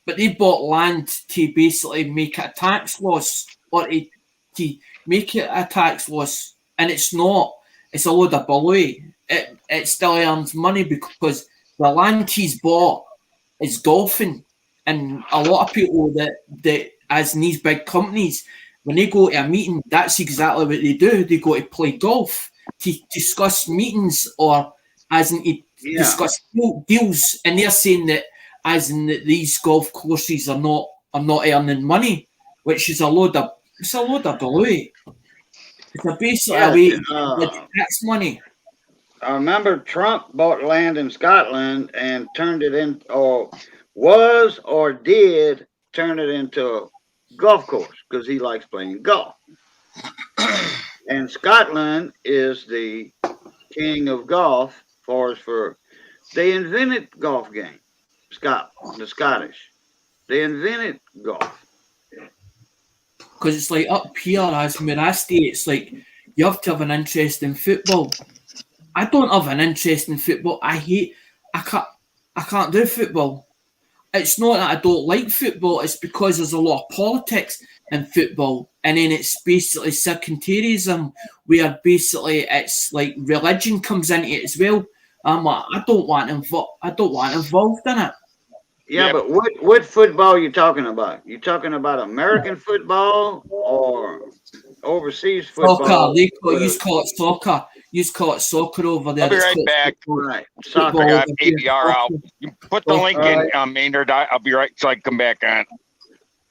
but they bought land to basically make it a tax loss, or to make it a tax loss, and it's not. It's a load of baloney. It still earns money because the land he's bought is golfing, and a lot of people that as in these big companies, when they go to a meeting, that's exactly what they do. They go to play golf, to discuss meetings, or as in to discuss deals, and they're saying that as in that these golf courses are not earning money, which is a load of baloney. It's basically a way to get tax money. I remember Trump bought land in Scotland and turned it in, or was or did turn it into a golf course because he likes playing golf. And Scotland is the king of golf for they invented golf game. The Scottish. They invented golf. Because it's like up here, as where I stay, it's like you have to have an interest in football. I don't have an interest in football. I can't do football. It's not that I don't like football, it's because there's a lot of politics in football. And then it's basically sectarianism, where basically it's like religion comes into it as well. I'm like, I don't want involved in it. Yeah, but what football are you talking about? You talking about American football or overseas football? Soccer. You call it soccer. You call it soccer over there. I'll be right back. Right. I got ABR out. You put the link in, Maynard. I'll be right so I can come back on.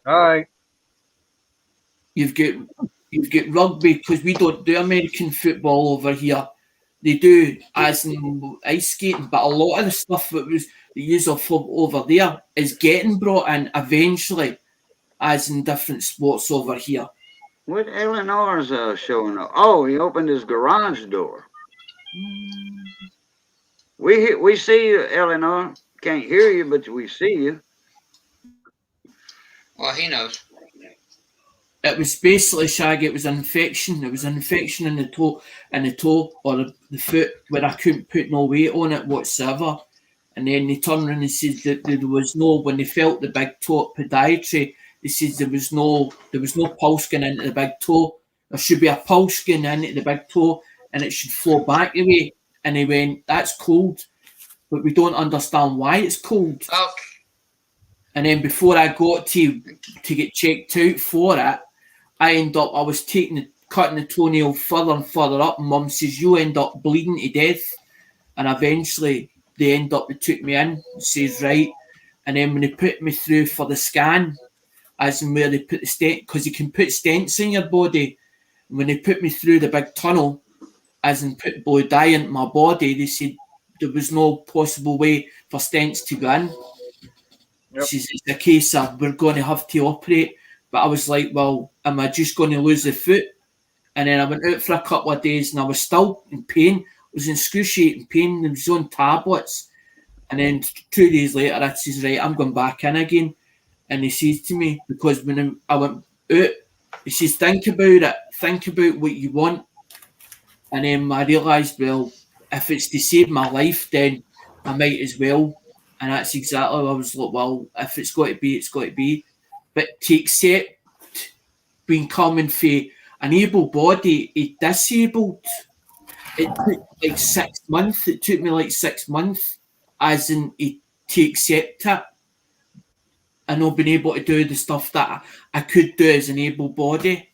All right. You've got rugby, because we don't do American football over here. They do, as in ice skating, but a lot of the stuff that was the use of over there is getting brought in eventually, as in different sports over here. What Eleanor's showing up? Oh, he opened his garage door. We see you, Eleanor. Can't hear you, but we see you. Well, he knows. It was basically, Shaggy, it was an infection. It was an infection in the toe or the foot, where I couldn't put no weight on it whatsoever. And then they turned around and said that there was no, when they felt the big toe at podiatry, they said there was no pulse going into the big toe. There should be a pulse going into the big toe, and it should flow back away. And they went, that's cold, but we don't understand why it's cold. Okay. And then before I got to get checked out for it, I was cutting the toenail further and further up. And Mum says, you end up bleeding to death. And eventually they took me in, says, right. And then when they put me through for the scan, as in where they put the stent, because you can put stents in your body. And when they put me through the big tunnel, as in put blue dye into my body, they said there was no possible way for stents to go in. Yep. Says it's a case of we're going to have to operate. But I was like, well, am I just going to lose the foot? And then I went out for a couple of days and I was still in pain. I was in excruciating pain. There was on tablets. And then 2 days later, I says, right, I'm going back in again. And he says to me, because when I went out, he says, think about it. Think about what you want. And then I realised, well, if it's to save my life, then I might as well. And that's exactly what I was like, well, if it's got to be, it's got to be. But to accept being coming from an able body, a disabled, it took like 6 months. It took me like 6 months, as in to accept it. And not being able to do the stuff that I could do as an able body.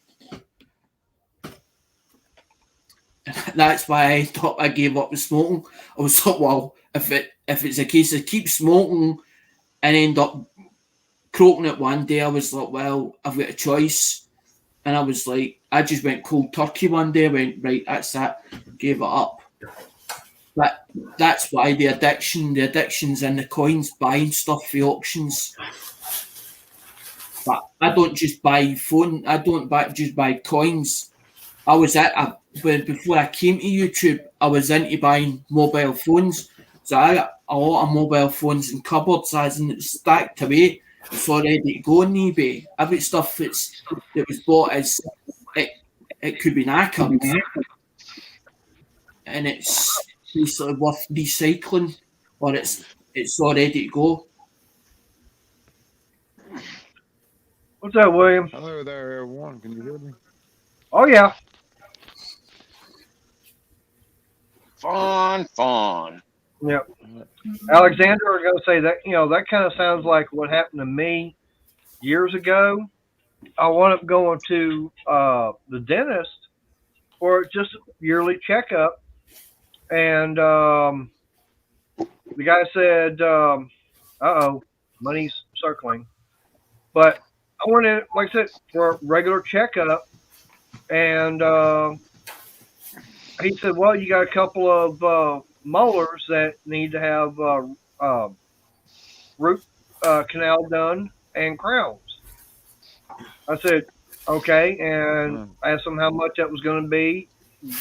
That's why I thought I gave up with smoking. I was like, well, if it's a case of keep smoking and end up croaking it one day, I was like, well, I've got a choice. And I was like, I just went cold turkey one day, went, right, that's it, gave it up. But that's why the addiction's in the coins, buying stuff for auctions. But I don't just buy just buy coins. I was before I came to YouTube, I was into buying mobile phones. So I got a lot of mobile phones in cupboards, as in it's stacked away. It's already to go on eBay. Every stuff that was bought as it could be knackered, and it's basically worth recycling, or it's already to go. What's that, William? Hello there, everyone. Can you hear me? Oh yeah. Fun. Yep. Alexander, I was going to say that, that kind of sounds like what happened to me years ago. I wound up going to the dentist for just a yearly checkup. And the guy said, money's circling. But I went in, like I said, for a regular checkup, and he said, "Well, you got a couple of molars that need to have root canal done and crowns." I said, "Okay," and asked him how much that was going to be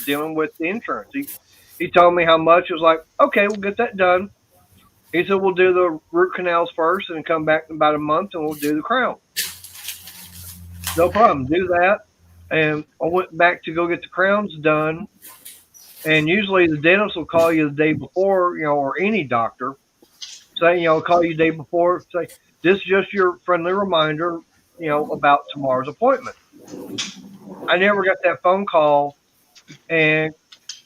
dealing with the insurance. He told me how much. It was like, "Okay, we'll get that done." He said, "We'll do the root canals first and come back in about a month and we'll do the crown." No problem. Do that. And I went back to go get the crowns done. And usually the dentist will call you the day before, or any doctor, say, call you the day before, say, "This is just your friendly reminder, about tomorrow's appointment." I never got that phone call. And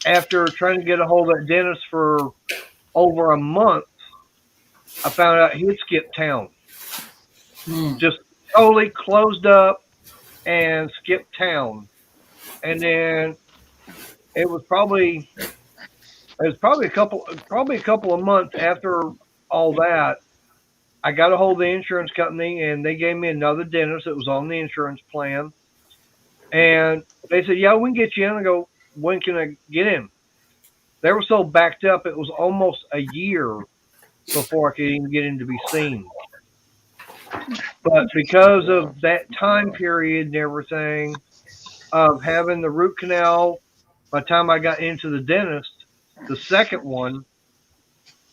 after trying to get a hold of that dentist for over a month, I found out he had skipped town. Just totally closed up and skipped town. And then it was probably a couple of months after all that, I got a hold of the insurance company and they gave me another dentist that was on the insurance plan. And they said, "Yeah, we can get you in." I go, "When can I get in?" They were so backed up, it was almost a year before I could even get in to be seen. But because of that time period and everything of having the root canal, by the time I got into the dentist, the second one,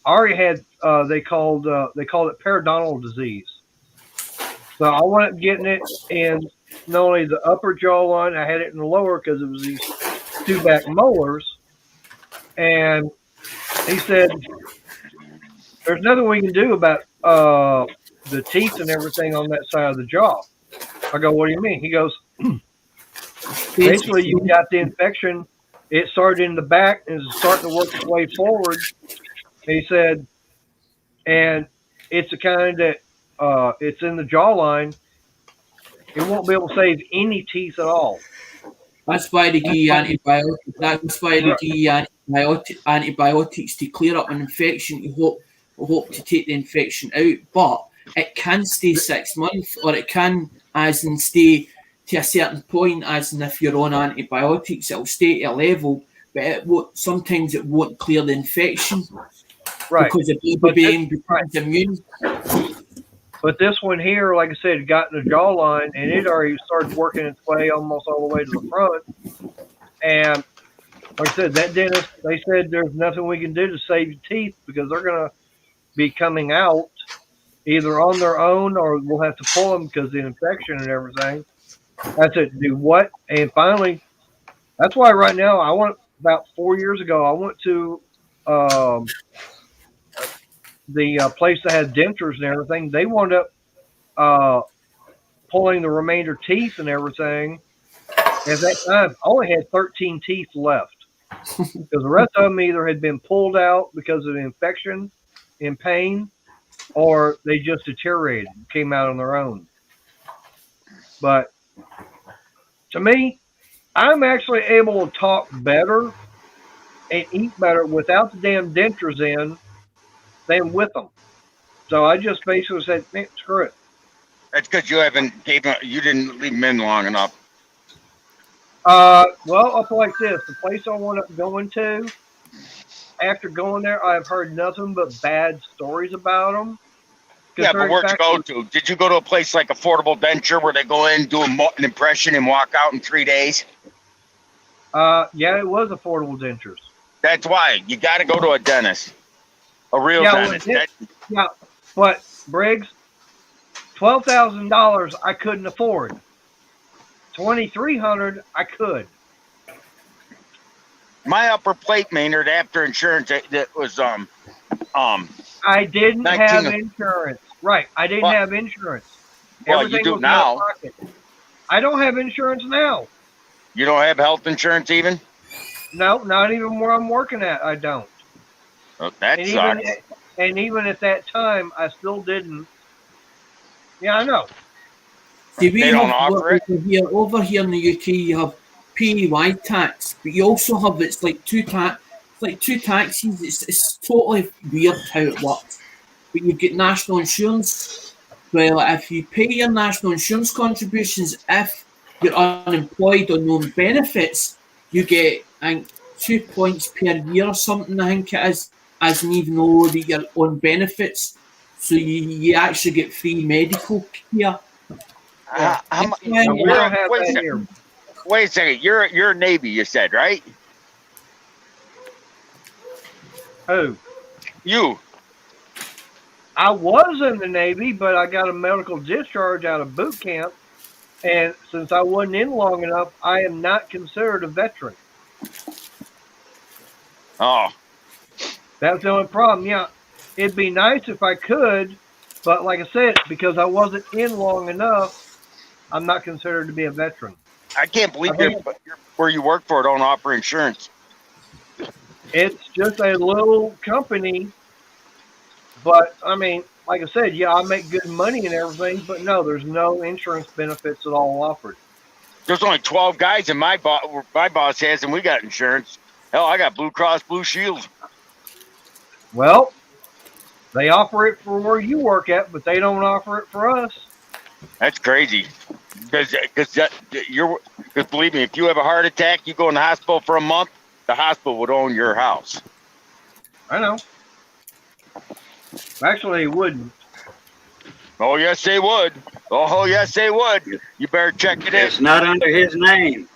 I already had, they called it periodontal disease. So I wound up getting it in not only the upper jawline, I had it in the lower because it was these two back molars. And he said, "There's nothing we can do about the teeth and everything on that side of the jaw." I go, "What do you mean?" He goes, "Basically, you got the infection. It started in the back and is starting to work its way forward." He said, "And it's a kind that it's in the jawline. It won't be able to save any teeth at all." That's why they give you antibiotics. That's why they give you antibiotics to clear up an infection. You hope to take the infection out, but it can stay 6 months, or it can, as in, stay to a certain point, as in if you're on antibiotics, it'll stay at a level, but sometimes it won't clear the infection, right? Because the baby becomes immune. But this one here, like I said, got in the jawline, and it already started working its way almost all the way to the front. And like I said, that dentist, they said there's nothing we can do to save your teeth because they're going to be coming out either on their own or we'll have to pull them because of the infection and everything. I said, "Do what?" And finally, that's why right now about 4 years ago, I went to the place that had dentures and everything. They wound up pulling the remainder teeth and everything. At that time, I only had 13 teeth left because the rest of them either had been pulled out because of the infection and pain, or they just deteriorated, came out on their own. But to me, I'm actually able to talk better and eat better without the damn dentures in than with them. So I just basically said, "Man, screw it." That's because you didn't leave them in long enough. Well, I'll put it like this: the place I wound up going to, after going there, I've heard nothing but bad stories about them. Yeah, but where'd you go to? Did you go to a place like Affordable Denture where they go in, do an impression, and walk out in 3 days? Yeah, it was Affordable Dentures. That's why you got to go to a dentist, a real dentist. Yeah, but Briggs, $12,000 I couldn't afford. $2,300 I could. My upper plate Maynard after insurance that was I didn't have insurance. Right, I didn't have insurance. Well, Everything you do was now. out of pocket. I don't have insurance now. You don't have health insurance even? No, not even where I'm working at. I don't. Oh, that sucks. Even at that time, I still didn't. Yeah, I know. See, they don't offer it? Over here in the UK, you have PAY tax, but you also have, it's like two taxes. It's totally weird how it works. but you get national insurance. Well, if you pay your national insurance contributions, if you're unemployed or on benefits, you get, I think, 2 points per year or something, I think it is, as an even though that you're on benefits. So you actually get free medical care. How That's much? why I'm We like, don't have Wait a that second. here. Wait a second. You're Navy, you said, right? Who? You. I was in the Navy, but I got a medical discharge out of boot camp. And since I wasn't in long enough, I am not considered a veteran. Oh, That's the only problem. Yeah, it'd be nice if I could, but like I said, because I wasn't in long enough, I'm not considered to be a veteran. I can't believe I think- where you work for don't offer insurance. It's just a little company, but I mean, like I said, yeah, I make good money and everything, but no, there's no insurance benefits at all offered. There's only 12 guys in my boss has, and we got insurance. Hell, I got Blue Cross Blue Shield. Well, they offer it for where you work at, but they don't offer it for us. That's crazy. Because believe me, if you have a heart attack, you go in the hospital for a month, the hospital would own your house. I know. Actually, it wouldn't. Oh yes, they would. Oh yes, they would. You better check it in. It's not under his name.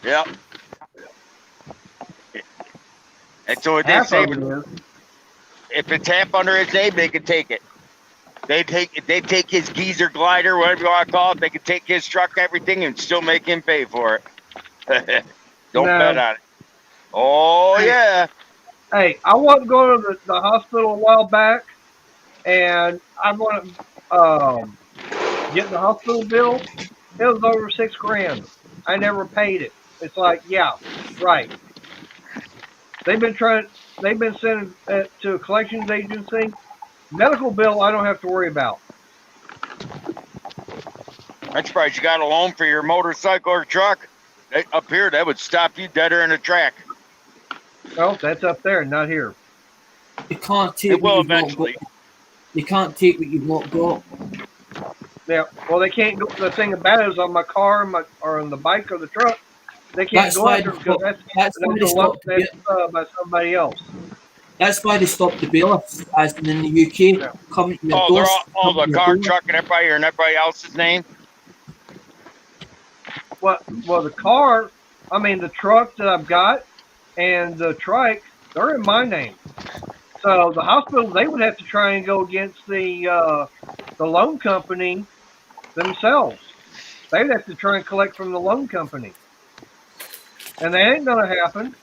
Yep. And so what they Half say, of it is. if it's half under his name, they can take it. They take his geezer glider, whatever you want to call it. They can take his truck, everything, and still make him pay for it. Don't No. bet on it. Oh yeah. Hey, I wasn't going to the hospital a while back, and I'm going to get the hospital bill. It was over $6,000. I never paid it. It's like, yeah, right. They've been sending it to a collections agency. Medical bill, I don't have to worry about. I'm surprised you got a loan for your motorcycle or truck. Up here, that would stop you deader in the track. No, that's up there, not here. you can't take It will what you've not eventually. got. You can't take what you've not got. Yeah, well, they can't go. The thing about it is on my car, or on the bike or the truck, they can't That's go why out there they because stopped- that's that's why they a loan stopped the that's by somebody else. That's why they stopped the bailiffs, as in the UK, Yeah. coming to your Oh, they're doors. all the car, truck, and everybody, and everybody else's name. Well, the car, I mean, the truck that I've got and the trike, they're in my name. So the hospital, they would have to try and go against the loan company themselves. They'd have to try and collect from the loan company. And that ain't going to happen.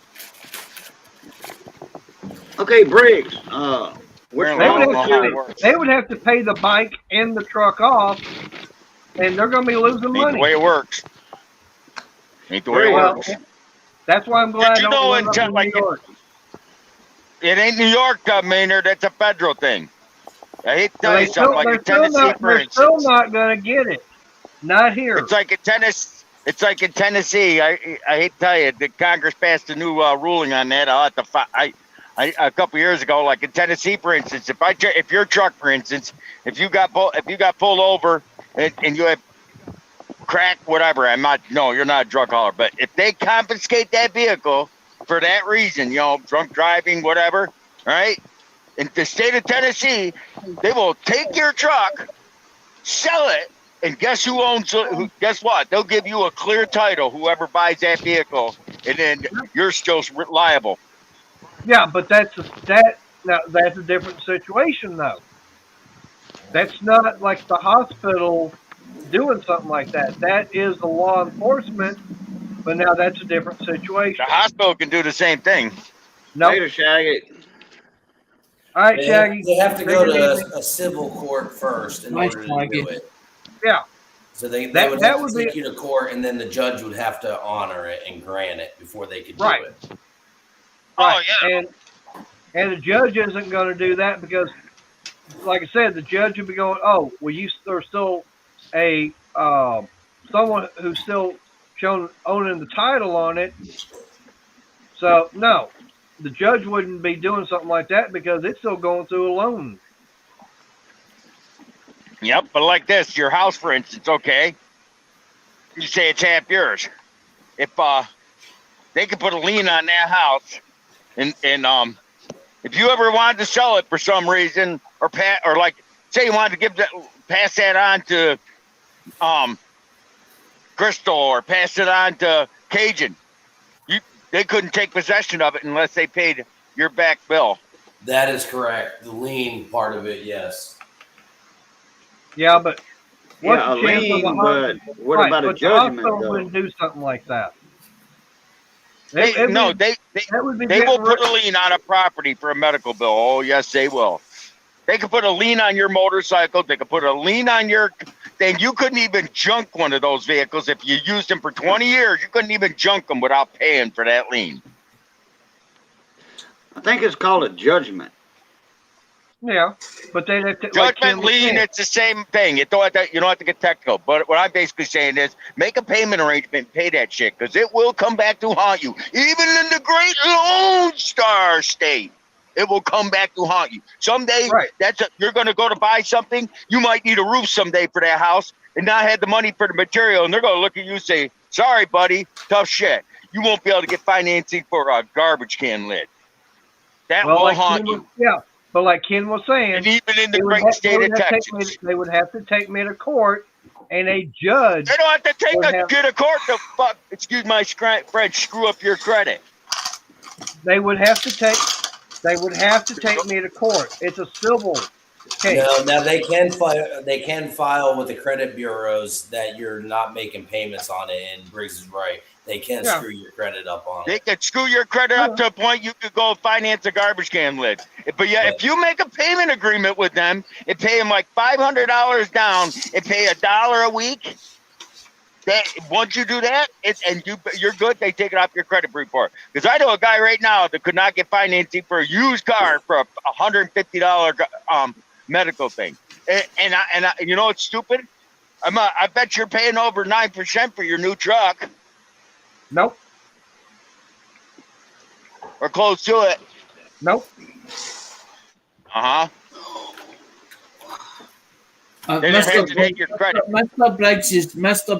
Okay, Briggs. They Which Apparently, I would, don't know have how it to, works. they would have to pay the bike and the truck off, and they're going to be losing Ain't the money. way it works. Ain't the way it Well, works. that's why I'm glad I Did you don't know live up in New like York. it ain't New York, Maynard. That's a federal thing. I hate to tell They're you something. Like in Tennessee, for they're still instance, not going to get it. Not here. it's like in Tennessee. It's like in Tennessee. I hate to tell you, the Congress passed a new ruling on that. I'll have to a couple years ago, like in Tennessee, for instance, if your truck, for instance, if you got pulled over and you have crack, whatever, you're not a drug hauler, but if they confiscate that vehicle for that reason, drunk driving, whatever, right? In the state of Tennessee, they will take your truck, sell it, and guess who owns it? Guess what? They'll give you a clear title, whoever buys that vehicle, and then you're still liable. Yeah, but that's a different situation, though. That's not like the hospital doing something like that. That is the law enforcement, but now that's a different situation. The hospital can do the same thing. No. Later, Shaggy. All right, Shaggy. They have to go Take it to easy. a civil court first in Nice, order to Shaggy. do it. Yeah. So they That- would that have would to be- take you to court, and then the judge would have to honor it and grant it before they could do Right. it. Oh yeah. And the judge isn't going to do that because, like I said, the judge would be going, "Oh, well, there's still a someone who's still shown owning the title on it." So no, the judge wouldn't be doing something like that because it's still going through a loan. Yep, but like this, your house, for instance, okay, you say it's half yours. If they could put a lien on that house, and if you ever wanted to sell it for some reason, or like say you wanted to pass that on to Crystal or pass it on to Cajun, they couldn't take possession of it unless they paid your back bill. That is correct. The lien part of it, yes. Yeah, but what's Yeah, a the chance of lien, a hospital? but what about a but the judgment, hospital though? wouldn't do something like that. They will getting put a lien on a property for a medical bill. Oh, yes, they will. They could put a lien on your motorcycle. They could put a lien on your. Then you couldn't even junk one of those vehicles if you used them for 20 years. You couldn't even junk them without paying for that lien. I think it's called a judgment. Yeah, but they have to, Judgment lien, it's the same thing. You don't have to get technical. But what I'm basically saying is make a payment arrangement and pay that shit because it will come back to haunt you. Even in the great Lone Star State, it will come back to haunt you. Someday, you're going to go to buy something. You might need a roof someday for that house and not have the money for the material. And they're going to look at you and say, sorry, buddy, tough shit. You won't be able to get financing for a garbage can lid. That will haunt you. Yeah. But like Ken was saying, and even in the great state of Texas, they would have to take me to court, and a judge. They don't have to take a kid to court to excuse my French, screw up your credit. They would have to take. They would have to take me to court. It's a civil case. No, now they can file. They can file with the credit bureaus that you're not making payments on it. And Briggs is right. They can screw your credit up on it. They could screw your credit up to a point you could go finance a garbage can lid. But yeah, if you make a payment agreement with them and pay them like $500 down and pay $1 a week, that once you do that, you're good. They take it off your credit report. Because I know a guy right now that could not get financing for a used car for a $150 medical thing. And you know what's stupid? I bet you're paying over 9% for your new truck. Nope. Or close to it. Nope. Mr. Take your credit. Mr.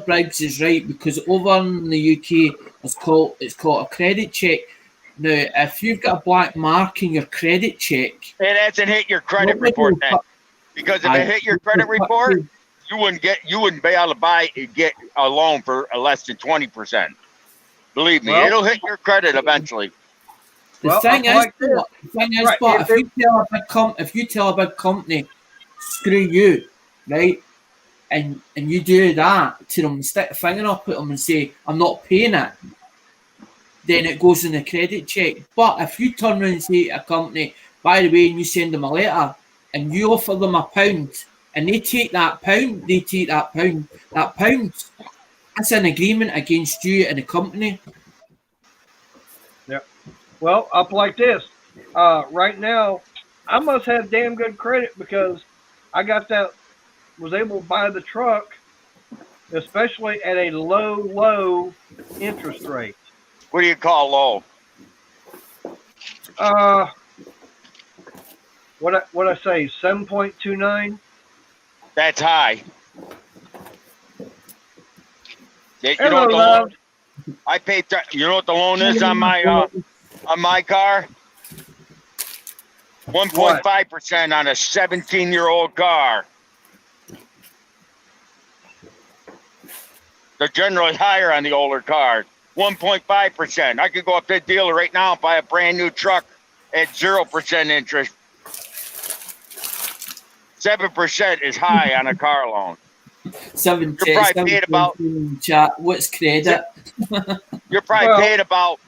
Briggs is right because over in the UK it's called a credit check. Now, if you've got a black mark in your credit check, it hasn't hit your credit report then. Because if it hit your credit report, you wouldn't be able to get a loan for less than 20%. Believe me, it'll hit your credit eventually. The thing is, if you tell a big company, screw you, right, and you do that to them, stick a finger up at them and say, I'm not paying it, then it goes in the credit check. But if you turn around and say to a company, by the way, and you send them a letter and you offer them £1 and they take that pound, that's an agreement against you and the company. Yeah. Well, up like this. Right now, I must have damn good credit because I was able to buy the truck, especially at a low interest rate. What do you call low? What I say, 7.29? That's high. You know Hello, what the love. loan? I paid. You know what the loan is on my car? 1.5% on a 17-year-old car. They're generally higher on the older cars. 1.5%. I could go up to the dealer right now and buy a brand new truck at 0% interest. 7% is high on a car loan. You're probably paid about chat. What's credit? You're probably paying about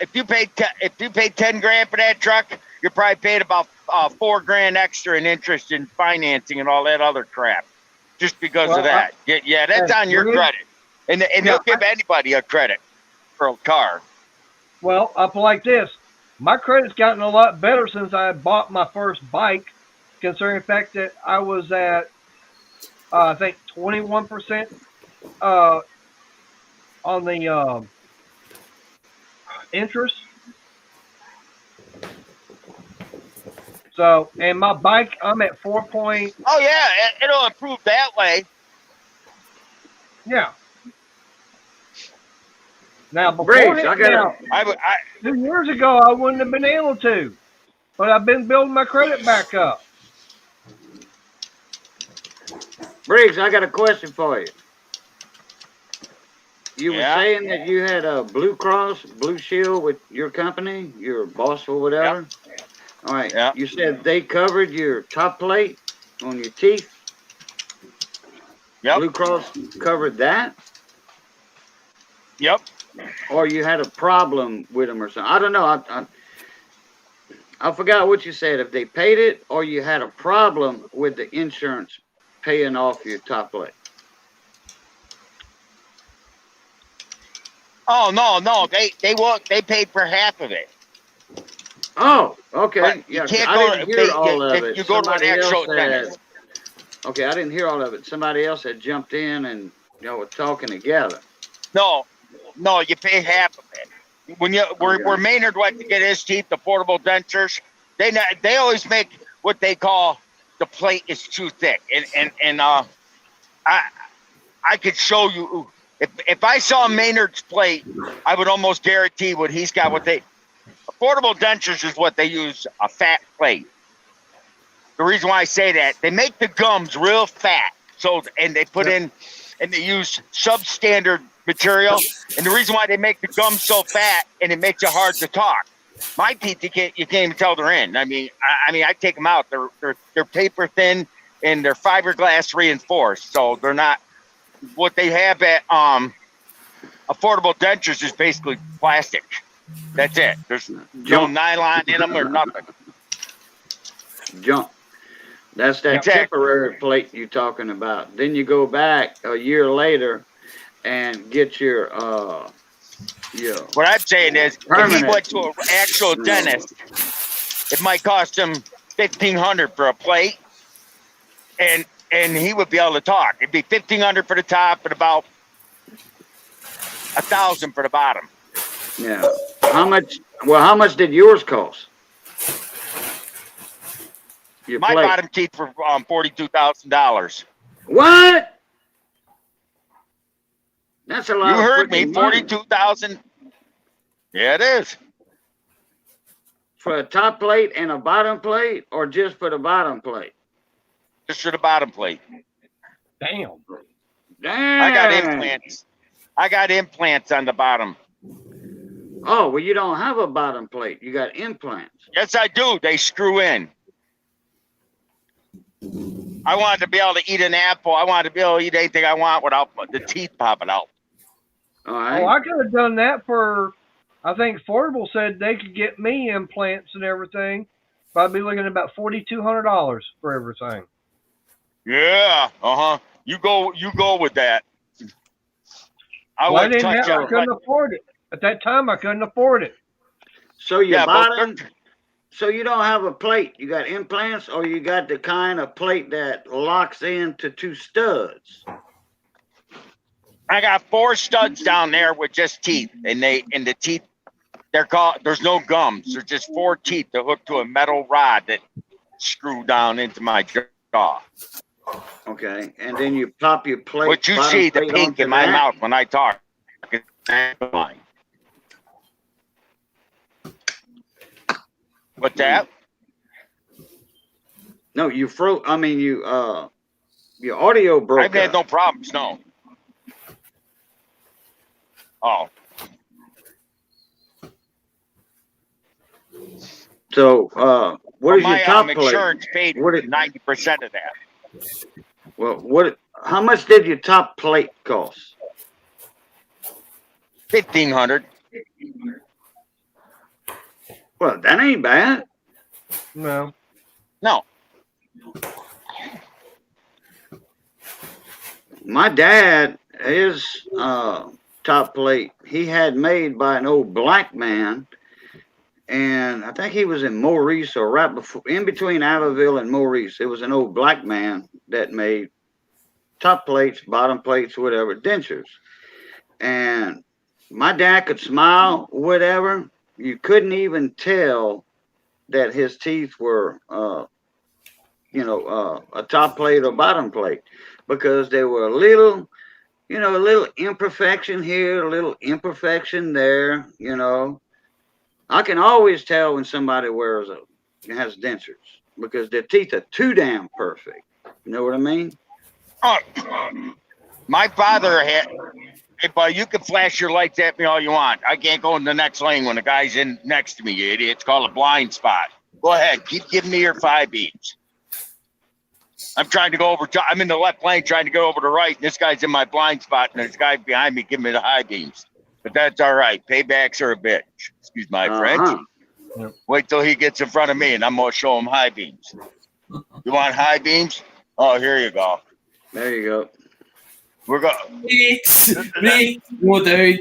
if you paid $10,000 for that truck, you're probably paying about $4,000 extra in interest in financing and all that other crap, just because of that. Yeah, that's on your credit, and they'll give anybody a credit for a car. Well, up like this, my credit's gotten a lot better since I bought my first bike, considering the fact that I was at I think 21% on the interest, So, and my bike, I'm at 4 point. Oh yeah, it'll improve that way. Yeah. Now, before Briggs, it, I got I 2 years ago, I wouldn't have been able to, but I've been building my credit back up. Briggs, I got a question for you. You Yeah. were saying that you had a Blue Cross, Blue Shield with your company, your boss or whatever. All right. Yeah. You said they covered your top plate on your teeth. Yep. Blue Cross covered that, Yep. or you had a problem with them or something. I don't know. I forgot what you said. If they paid it, or you had a problem with the insurance paying off your top plate. Oh no, they paid for half of it. Oh, okay. But Yeah, you can't I go didn't to hear all of it. you go to an Somebody else actual had- dentist. Okay, I didn't hear all of it. Somebody else had jumped in and were talking together. No, you pay half of it. When where Maynard went to get his teeth, the portable dentures, they always make what they call the plate is too thick, and I could show you if I saw Maynard's plate, I would almost guarantee what he's got. Portable dentures is what they use, a fat plate. The reason why I say that, they make the gums real fat, and they put in, and they use substandard material. And the reason why they make the gums so fat, and it makes it hard to talk. My teeth, you can't even tell they're in. I mean, I take them out. They're paper thin and they're fiberglass reinforced, so they're not. What they have at affordable dentures is basically plastic. That's it. There's no nylon in them or nothing. Jump. That's that temporary plate you're talking about. Then you go back a year later and get your What I'm saying is, if he went to an actual dentist, it might cost him $1,500 for a plate, and he would be able to talk. It'd be $1,500 for the top and about $1,000 for the bottom. Yeah. How much? Well, how much did yours cost? Your My plate. bottom teeth were $42,000. What? That's a lot. You of heard me, freaking money. $42,000. Yeah, it is. For a top plate and a bottom plate, or just for the bottom plate? Just for the bottom plate. Damn. Damn. I got implants. I got implants on the bottom. Oh, well, you don't have a bottom plate. You got implants. Yes, I do. They screw in. I wanted to be able to eat an apple. I wanted to be able to eat anything I want without the teeth popping out. All right. Oh, I could have done that for, I think Affordable said they could get me implants and everything. But I'd be looking at about $4,200 for everything. Yeah. You go with that. I Well, I wouldn't touch I couldn't afford it. At that time, I couldn't afford it. So your Yeah, bottom. So you don't have a plate. You got implants, or you got the kind of plate that locks into two studs. I got 4 studs down there with just teeth, and the teeth, they're called. There's no gums. They're just 4 teeth that hook to a metal rod that screw down into my jaw. Okay, and then you pop your plate. What you bottom see, the plate pink onto in my that. mouth when I talk. What's that? No, you froze. I mean, your audio broke. I've had up. no problems. No. Oh. So, what is my your top plate? insurance paid 90% of that. Well, how much did your top plate cost? $1,500. Well, that ain't bad. No. No. My dad, his top plate, he had made by an old black man, and I think he was in Maurice or right before, in between Abbeville and Maurice. It was an old black man that made top plates, bottom plates, whatever, dentures. And my dad could smile, whatever. You couldn't even tell that his teeth were, you know, a top plate or bottom plate, because they were a little, you know, a little imperfection here, a little imperfection there. You know, I can always tell when somebody has dentures because their teeth are too damn perfect. You know what I mean? My father had. Hey, buddy, you can flash your lights at me all you want. I can't go in the next lane when the guy's in next to me, you idiot. It's called a blind spot. Go ahead. Keep giving me your 5 beats. I'm trying to go over. I'm in the left lane trying to go over to right. And this guy's in my blind spot, and there's a guy behind me giving me the high beams. But that's all right. Paybacks are a bitch. Excuse my French. Wait till he gets in front of me, and I'm going to show him high beams. You want high beams? Oh, here you go. There you go. We're going. Wait,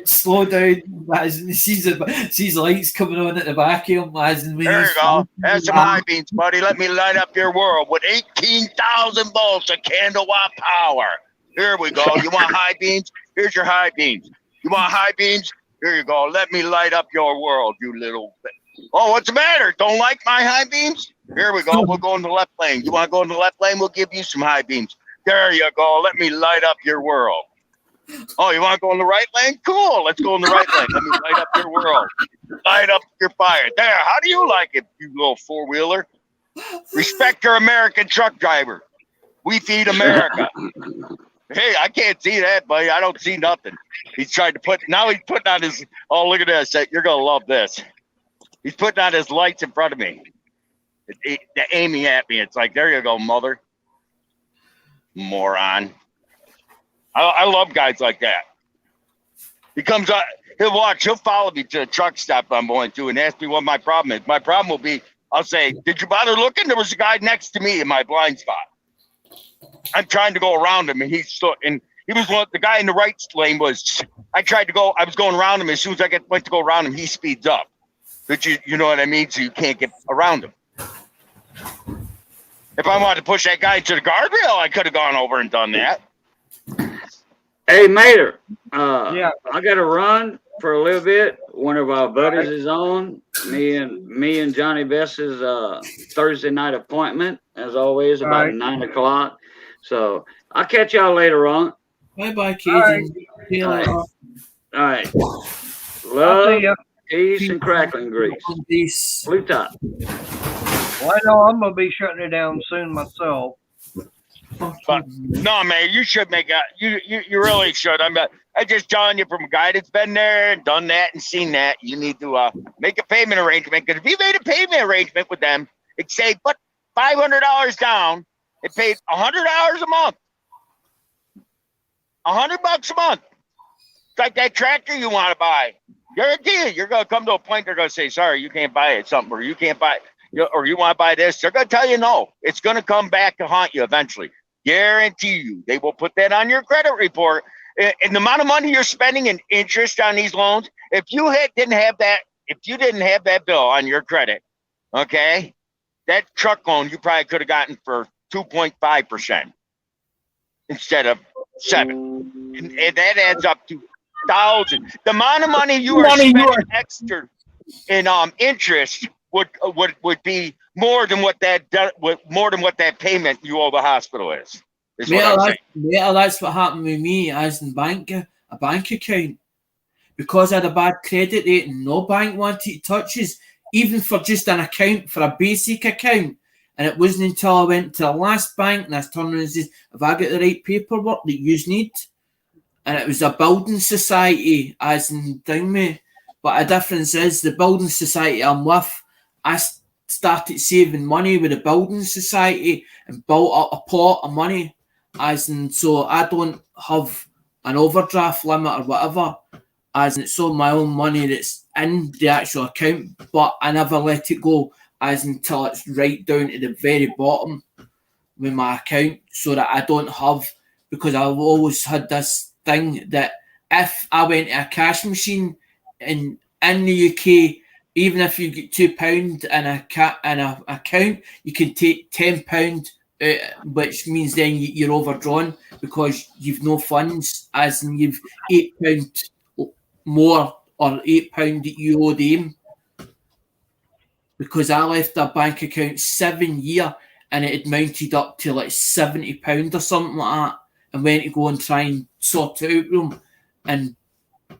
slow down. As in, sees lights coming on at the back of him. As in, There you go. That's some high beams, buddy. Let me light up your world with 18,000 volts of kilowatt power. Here we go. You want high beams? Here's your high beams. You want high beams? Here you go. Let me light up your world, you little. Oh, what's the matter? Don't like my high beams? Here we go. We'll go in the left lane. You want to go in the left lane? We'll give you some high beams. There you go. Let me light up your world. Oh, you want to go in the right lane? Cool. Let's go in the right lane. Let me light up your world. Light up your fire. There. How do you like it, you little four-wheeler? Respect your American truck driver. We feed America. Hey, I can't see that, buddy. I don't see nothing. He's trying to now he's putting on his, oh, look at this. You're going to love this. He's putting on his lights in front of me. They're aiming at me. It's like, there you go, mother. Moron. I love guys like that. He comes up, he'll follow me to the truck stop I'm going to and ask me what my problem is. My problem will be, I'll say, did you bother looking? There was a guy next to me in my blind spot. I'm trying to go around him, and he was the guy in the right lane was, I was going around him. As soon as I went to go around him, he speeds up. But you know what I mean? So you can't get around him. If I wanted to push that guy to the guardrail, I could have gone over and done that. Hey, Mater. Yeah. I got to run for a little bit. One of our buddies is on. Me and Johnny Best's Thursday night appointment, as always, about 9 o'clock. So I'll catch y'all later on. Bye, Cajun. All right. Love, peace, and crackling grease. Peace. Blue top. Well, I know I'm gonna be shutting it down soon myself. But no, man, you should make you really should. I'm just telling you from a guy that's been there and done that and seen that. You need to make a payment arrangement, because if you made a payment arrangement with them, it'd say put $500 down. It paid $100 a month, $100 a month. It's like that tractor you want to buy. Guarantee you're gonna come to a point they're gonna say, sorry, you can't buy it, something, or you can't buy it. Or you want to buy this, they're going to tell you no. It's going to come back to haunt you eventually. Guarantee you. They will put that on your credit report. And the amount of money you're spending in interest on these loans, if you didn't have that bill on your credit, okay, that truck loan you probably could have gotten for 2.5% instead of 7%. And that adds up to thousands. The amount of money you are spending extra in interest would be more than what that payment you owe the hospital is. That's what happened with me as in a bank account. Because I had a bad credit rating, no bank wanted to touch us, even for just an account, for a basic account. And it wasn't until I went to the last bank and I turned around and said, have I got the right paperwork that you need? And it was a building society as in down me. But the difference is the building society I'm with, I started saving money with the building society and built up a pot of money, as in, so I don't have an overdraft limit or whatever, as in it's all my own money that's in the actual account, but I never let it go as until it's right down to the very bottom with my account, so that I don't have, because I've always had this thing that if I went to a cash machine in the UK, even if you get £2 in a account, you can take £10 out, which means then you're overdrawn because you've no funds, as in you've £8 more or £8 that you owe them. because I left a bank account 7 years and it had mounted up to like £70 or something like that, and went to go and try and sort it out with them. And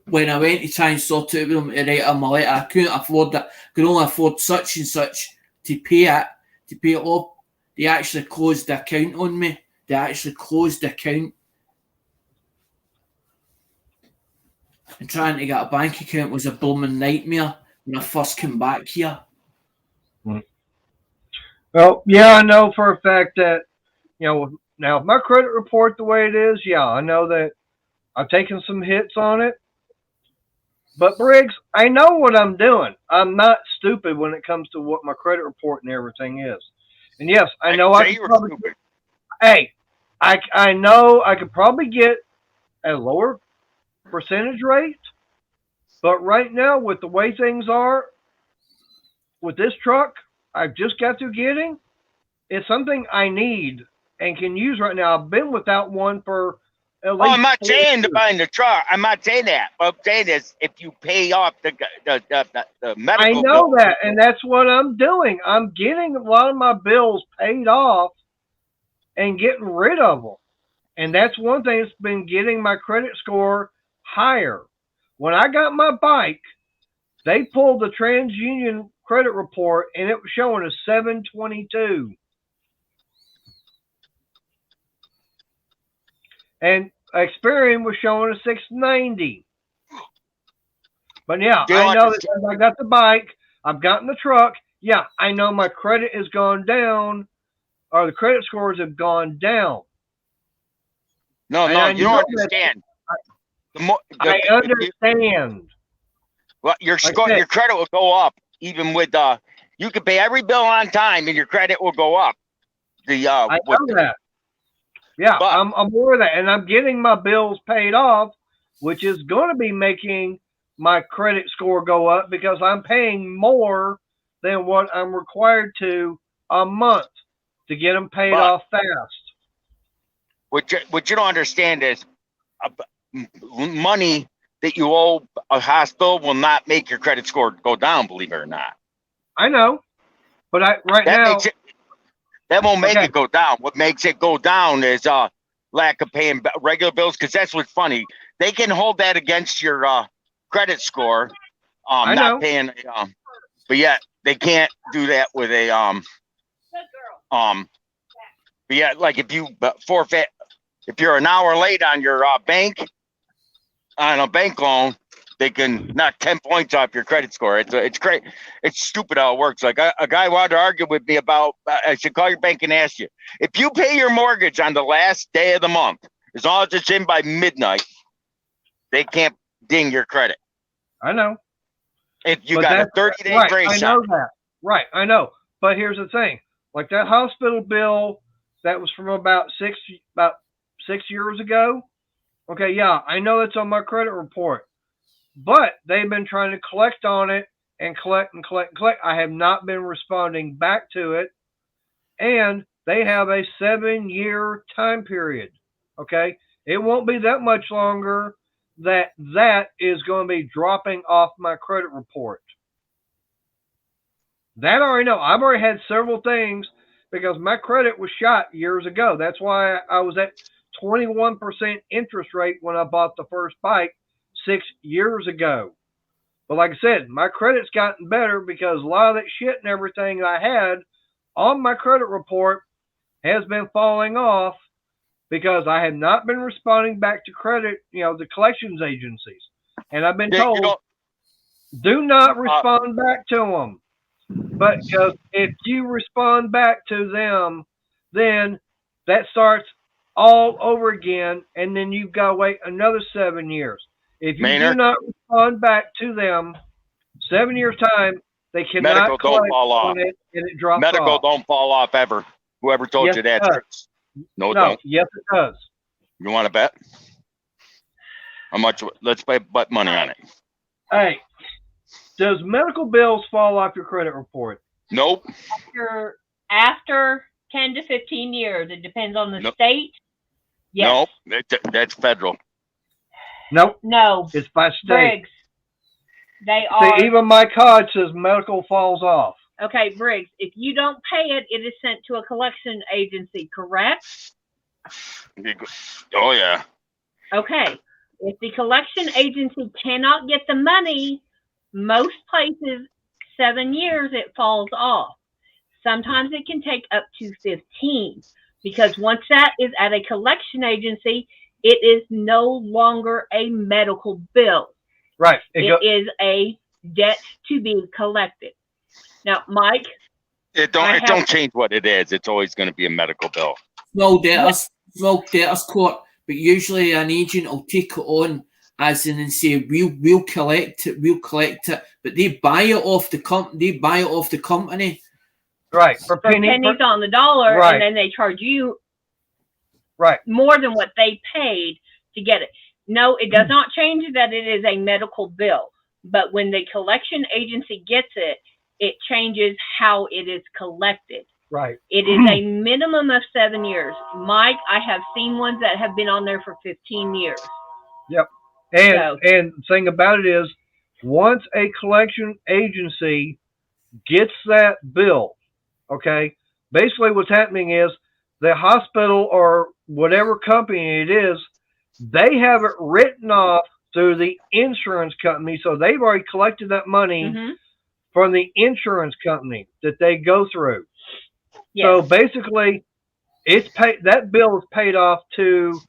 when I went to try and sort it out with them to write them a letter, I couldn't afford that. Could only afford such and such to pay it off. They actually closed the account on me. They actually closed the account. And trying to get a bank account was a blooming nightmare when I first came back here. Well, yeah, I know for a fact that, now my credit report the way it is, yeah, I know that I've taken some hits on it. But Briggs, I know what I'm doing. I'm not stupid when it comes to what my credit report and everything is. And yes, I know I could probably, I know I could probably get a lower percentage rate, but right now with the way things are with this truck I've just got through getting, it's something I need and can use right now. I've been without one for at least I'm not 4 saying to years. buy the truck. I'm not saying that. What I'm saying is if you pay off the medical I know bill, that, and that's what I'm doing. I'm getting a lot of my bills paid off and getting rid of them. And that's one thing that's been getting my credit score higher. When I got my bike, they pulled the TransUnion credit report, and it was showing a 722. And Experian was showing a 690. But yeah, I know that since I got the bike, I've gotten the truck. Yeah, I know my credit has gone down, or the credit scores have gone down. No, you don't understand. I understand. Well, your credit will go up even with you can pay every bill on time and your credit will go up. I know that. Yeah, I'm aware of that, and I'm getting my bills paid off, which is going to be making my credit score go up because I'm paying more than what I'm required to a month to get them paid off fast. What you don't understand is money that you owe a hospital will not make your credit score go down, believe it or not. I know, but that won't make it go down. What makes it go down is lack of paying regular bills, because that's what's funny. They can hold that against your credit score, not paying, but yet they can't do that with a but yeah, like if you forfeit, if you're an hour late on your bank loan, they can knock 10 points off your credit score. It's great. It's stupid how it works. Like a guy wanted to argue with me about, I should call your bank and ask you, if you pay your mortgage on the last day of the month, as long as it's in by midnight, they can't ding your credit. I know. If you got a 30-day grace. I know that. Right, I know. But here's the thing. Like that hospital bill that was from about 6 years ago. Okay, yeah, I know it's on my credit report. But they've been trying to collect on it and collect and collect and collect. I have not been responding back to it. And they have a 7-year time period. Okay? It won't be that much longer that is going to be dropping off my credit report. That I already know. I've already had several things because my credit was shot years ago. That's why I was at 21% interest rate when I bought the first bike 6 years ago. But like I said, my credit's gotten better because a lot of that shit and everything I had on my credit report has been falling off because I have not been responding back to credit, the collections agencies. And I've been told, do not respond back to them. But if you respond back to them, then that starts all over again, and then you've got to wait another 7 years. If you do not respond back to them, 7 years time, they cannot Medical don't fall off. on it, and it drops Medical off. don't fall off ever. Whoever told you that. No, it don't. Yes, it does. You want to bet? How much? Let's bet money on it. Hey, does medical bills fall off your credit report? Nope. After 10 to 15 years, it depends on the state. Yes. Nope, that's federal. Nope. No. It's by state. Briggs. They are. See, even my card says medical falls off. Okay, Briggs, if you don't pay it, it is sent to a collection agency, correct? Oh yeah. Okay. If the collection agency cannot get the money, most places, 7 years, it falls off. Sometimes it can take up to 15 because once that is at a collection agency, it is no longer a medical bill. Right. It is a debt to be collected. Now, Mike, It don't change what it is. It's always going to be a medical bill. Small debtors court, but usually an agent will take it on as in and say we'll collect it, but they buy it off the company. Right. For pennies on the dollar, right. And then they charge you right more than what they paid to get it. No, it does not change that it is a medical bill. But when the collection agency gets it, it changes how it is collected. Right. It is a minimum of 7 years. Mike, I have seen ones that have been on there for 15 years. Yep. And the thing about it is, once a collection agency gets that bill, okay, basically what's happening is the hospital or whatever company it is, they have it written off through the insurance company. So they've already collected that money from the insurance company that they go through. Yes. So basically, it's paid. That bill is paid off to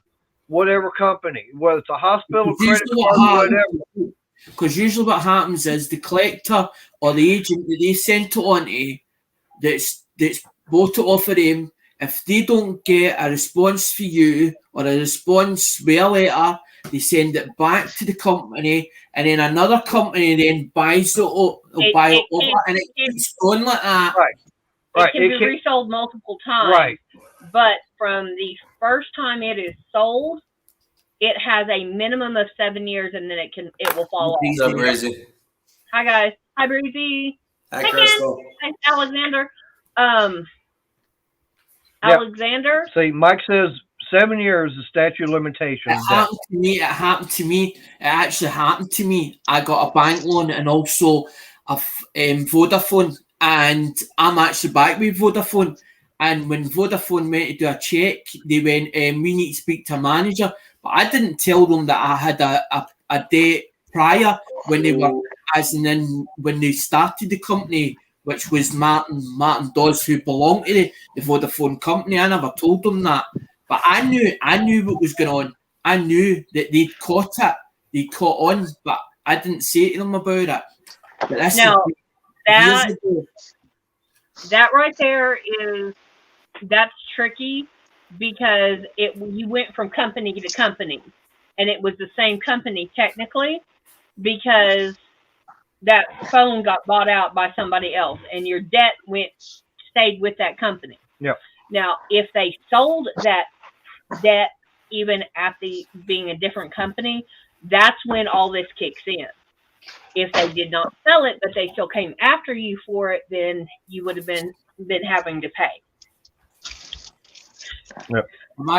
whatever company, whether it's a hospital, credit card, whatever. Because usually what happens is the collector or the agent that they sent it on to, that's bought it off of them, if they don't get a response for you or a response via letter, they send it back to the company, and then another company then buys it up, and it keeps going like that. Right. It can be resold multiple times. Right. But from the first time it is sold, it has a minimum of 7 years, and then it will fall off. What's up, Breezy? Hi guys. Hi Breezy. Hi Crystal. Ken. Hi Alexander. Alexander. See, Mike says 7 years is statute of limitations. It happened to me. It actually happened to me. I got a bank loan and also a Vodafone, and I'm actually back with Vodafone. And when Vodafone went to do a check, they went, we need to speak to a manager. But I didn't tell them that I had a debt prior when they were, as in when they started the company, which was Martin Dawes, who belonged to the Vodafone company. I never told them that. But I knew what was going on. I knew that they'd caught it. They caught on, but I didn't say to them about it. But that right there that's tricky because you went from company to company, and it was the same company technically because that phone got bought out by somebody else, and your debt stayed with that company. Yeah. Now, if they sold that debt even after being a different company, that's when all this kicks in. If they did not sell it, but they still came after you for it, then you would have been having to pay. Yep. I'm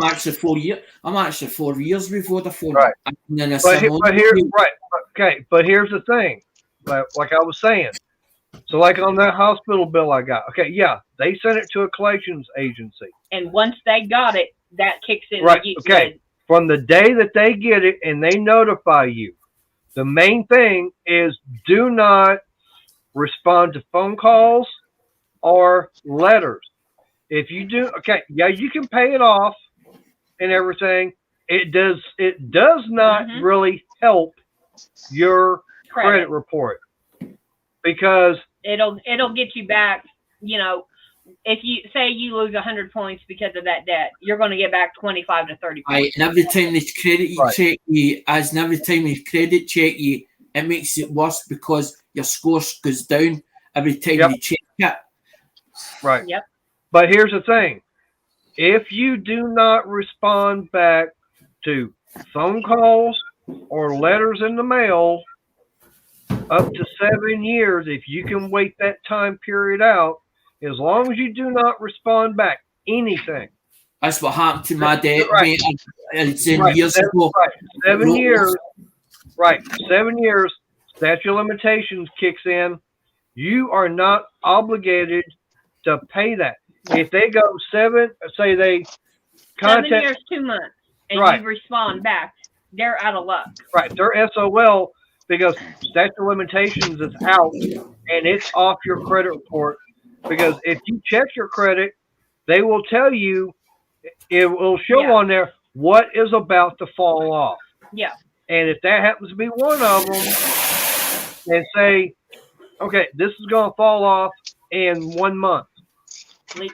actually 4 years. I'm actually 4 years with Vodafone. Right. But but here's the thing. Like I was saying. So like on that hospital bill I got. Okay, yeah, they sent it to a collections agency. And once they got it, that kicks in. Right. Okay. From the day that they get it and they notify you, the main thing is do not respond to phone calls or letters. If you do, okay, yeah, you can pay it off and everything. It does not really help your credit report because it'll get you back. You know, if you say you lose 100 points because of that debt, you're going to get back 25 to 30 points. Right, and every time they check you, it makes it worse because your score goes down every time you check it. Right. Yep. But here's the thing. If you do not respond back to phone calls or letters in the mail up to 7 years, if you can wait that time period out, as long as you do not respond back anything. That's what happened to my dad years ago. Right. 7 years. Right. 7 years, statute of limitations kicks in. You are not obligated to pay that. If they go say they 7 contact, years, 2 months, and Right. you respond back, they're out of luck. right, they're SOL because statute of limitations is out and it's off your credit report. Because if you check your credit, they will tell you, it will show Yeah. on there what is about to fall off. Yeah. And if that happens to be one of them, and say, okay, this is going to fall off in 1 month.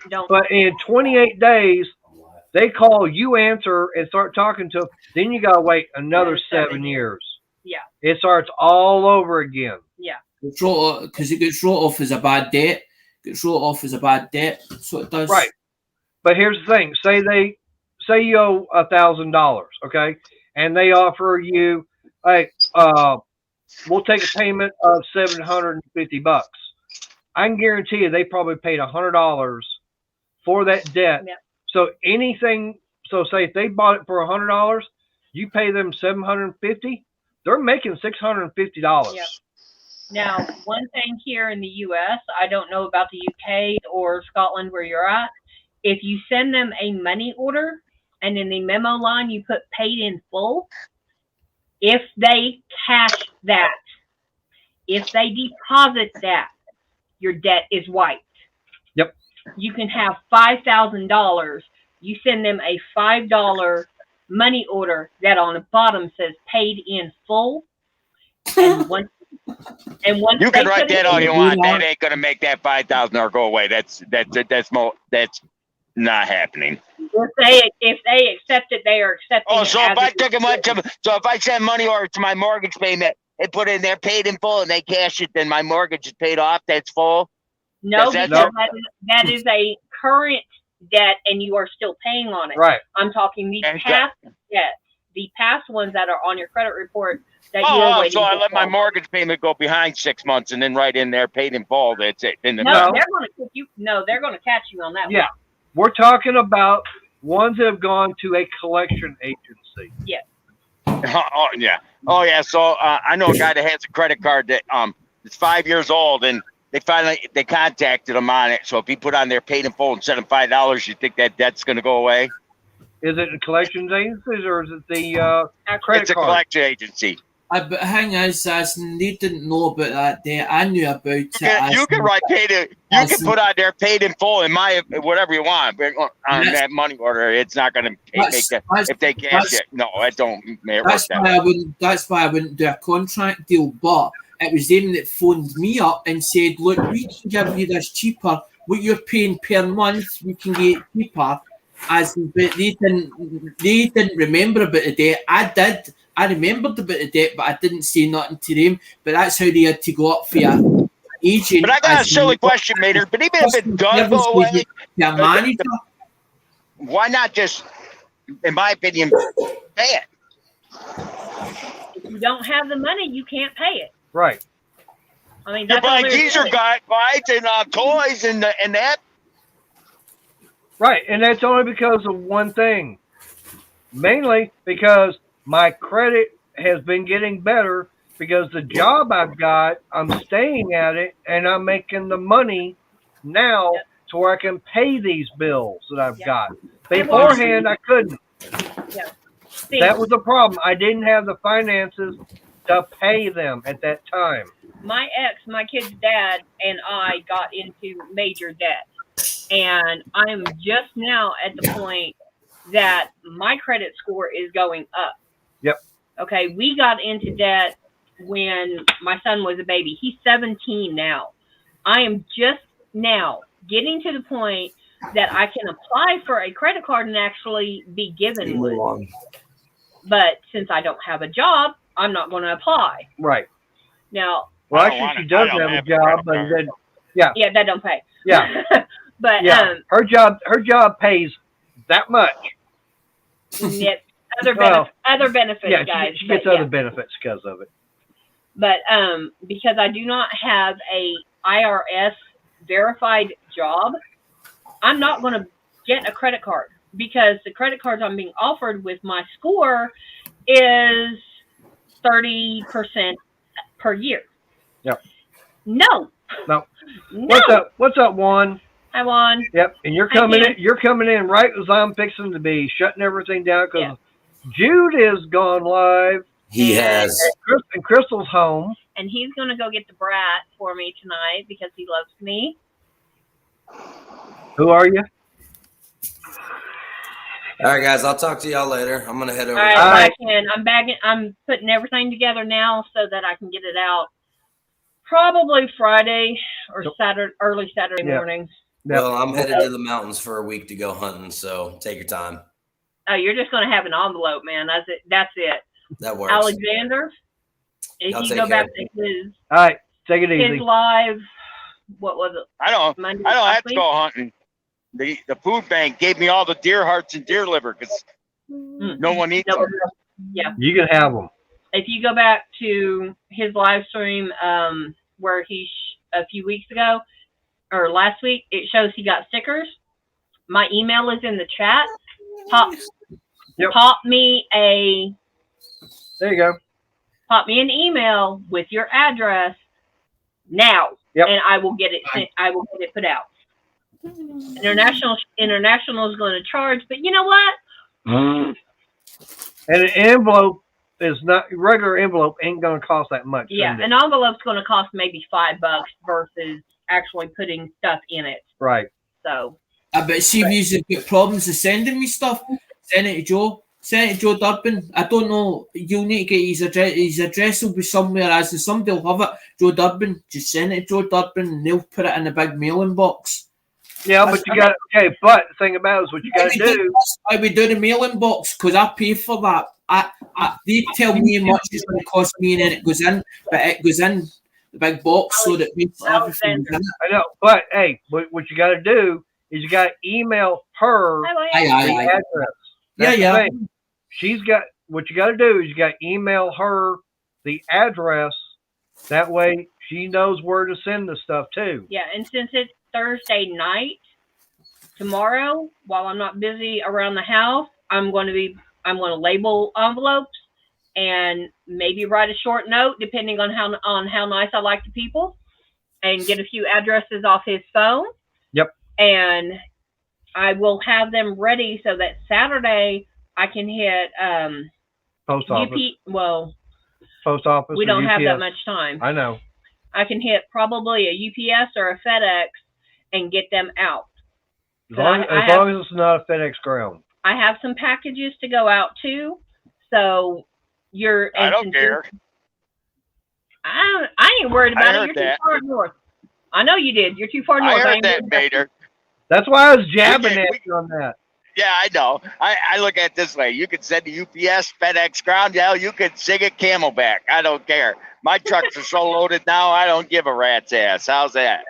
Don't. But in 28 days, they call, you answer, and start talking to them. Then you got to wait another 7 years. Yeah. It starts all over again. Yeah. Because it gets wrote off as a bad debt. Gets wrote off as a bad debt. So it does. Right. But here's the thing. Say you owe $1,000, okay? And they offer you, hey, we'll take a payment of $750. I can guarantee you they probably paid $100 for that debt. Yep. So say if they bought it for $100, you pay them $750, they're making $650. Yep. Now, one thing here in the U.S., I don't know about the UK or Scotland where you're at. If you send them a money order and in the memo line you put paid in full, if they cash that, if they deposit that, your debt is wiped. Yep. You can have $5,000. You send them a $5 money order that on the bottom says paid in full. And once You can they write put that it all in- you want. That ain't gonna make that $5,000 go away. That's not happening. If they accept it, they are accepting Oh, it. so as if I it took a is. money, so if I send money order to my mortgage payment, they put it in there paid in full, and they cash it, then my mortgage is paid off. That's full. No, That's because that is a current debt, and you are still paying on it. Right. I'm talking the And past debts, the past ones that are on your credit report that you are Oh, waiting so I to let my solve. mortgage payment go behind 6 months, and then right in there paid in full. That's it. Then No, they're going to kick you. No, they're going to catch you on that. Yeah. We're talking about ones that have gone to a collection agency. Yes. Oh yeah. Oh yeah. So I know a guy that has a credit card that is 5 years old, and they contacted him on it. So if he put on there paid in full and sent him $5, you think that debt's going to go away? Is it the collections agencies or is it the credit It's a card? collection agency. But the thing is, they didn't know about that debt. I knew about it. You can write paid in. You can put on there paid in full in my whatever you want but on that money order. It's not going to make that if they cash it. No, it don't work that way. That's why I wouldn't do a contract deal. But it was them that phoned me up and said, "Look, we can give you this cheaper. What you're paying per month, we can get it cheaper." But they didn't remember about the debt. I did. I remembered about the debt, but I didn't say nothing to them. But that's how they had to go up for your agent. But I got a silly question, Mater. But even if it does go away, your manager. Why not just, in my opinion, pay it? If you don't have the money, you can't pay it. Right. I mean, You're that's buying all there is geezer to it. guides and toys and that. Right. And that's only because of one thing. Mainly because my credit has been getting better because the job I've got, I'm staying at it and I'm making the money now to where I can pay these bills that I've got. Beforehand, I couldn't. Yeah. See, That was the problem. I didn't have the finances to pay them at that time. my kid's dad, and I got into major debt. And I'm just now at the point that my credit score is going up. Yep. Okay, we got into debt when my son was a baby. He's 17 now. I am just now getting to the point that I can apply for a credit card and actually be given one. But since I don't have a job, I'm not going to apply. Right. Now, Well, actually, she does have a job, but then, yeah, that don't pay. yeah, But yeah. Her job pays that much. Yet other Well, benefits, Yeah, guys. she gets but other benefits because of it. But because I do not have a IRS verified job, I'm not going to get a credit card because the credit cards I'm being offered with my score is 30% per year. Yep. No, No. What's up? What's up, Juan? Hi, Juan. Yep. And you're Hi, coming Ken. in. You're coming in right as I'm fixing to be shutting everything down because Jude is gone live. He has. And Crystal's home. And he's going to go get the brat for me tonight because he loves me. Who are you? All right, guys. I'll talk to y'all later. I'm gonna head over. All right, bye, Ken. I'm putting everything together now so that I can get it out probably Friday or Saturday, early Saturday morning. Well, I'm headed to the mountains for a week to go hunting, so take your time. Oh, you're just going to have an envelope, man. That's it. That's it. That works. Alexander, if Y'all you take go care. back to his All right, take it easy. his live, what was it? I don't Monday, have last to week? go hunting. The food bank gave me all the deer hearts and deer liver because no one eats them. Yeah. You can have them. If you go back to his live stream, where he a few weeks ago or last week, it shows he got stickers. My email is in the chat. Pop me a. There you go. Pop me an email with your address now, and I will get it sent. I will get it put out. International is going to charge, but you know what? And an envelope is not regular envelope ain't going to cost that much. Yeah, isn't it? an envelope's going to cost maybe $5 versus actually putting stuff in it. Right. So. But see, if you've got problems with sending me stuff, send it to Joe. Send it to Joe Durbin. I don't know. You'll need to get his address. His address will be somewhere, as in somebody will have it. Joe Durbin. Just send it to Joe Durbin, and they'll put it in a big mailing box. Yeah, but you got but the thing about it is what you got to do. I would do the mailing box because I pay for that. They tell me how much it's going to cost me, and then it goes in. But it goes in the big box so that everything. I know, but hey, what you got to do is you got to email her the address. That's the thing. She's got what you got to do is you got to email her the address. That way she knows where to send the stuff to. Yeah, and since it's Thursday night, tomorrow, while I'm not busy around the house, I'm going to label envelopes and maybe write a short note, depending on how nice I like the people, and get a few addresses off his phone. Yep. And I will have them ready so that Saturday I can hit Post office. Post office. We don't or have UPS. that much time. I know. I can hit probably a UPS or a FedEx and get them out. As long as it's not a FedEx ground. I have some packages to go out too, so I don't care. I ain't worried about it. You're too far north. I know you did. You're too far north. I heard that, Mater. That's why I was jabbing at you on that. Yeah, I know. I look at it this way. You could send the UPS, FedEx ground. Yeah, you could sing it Camelback. I don't care. My trucks are so loaded now, I don't give a rat's ass. How's that?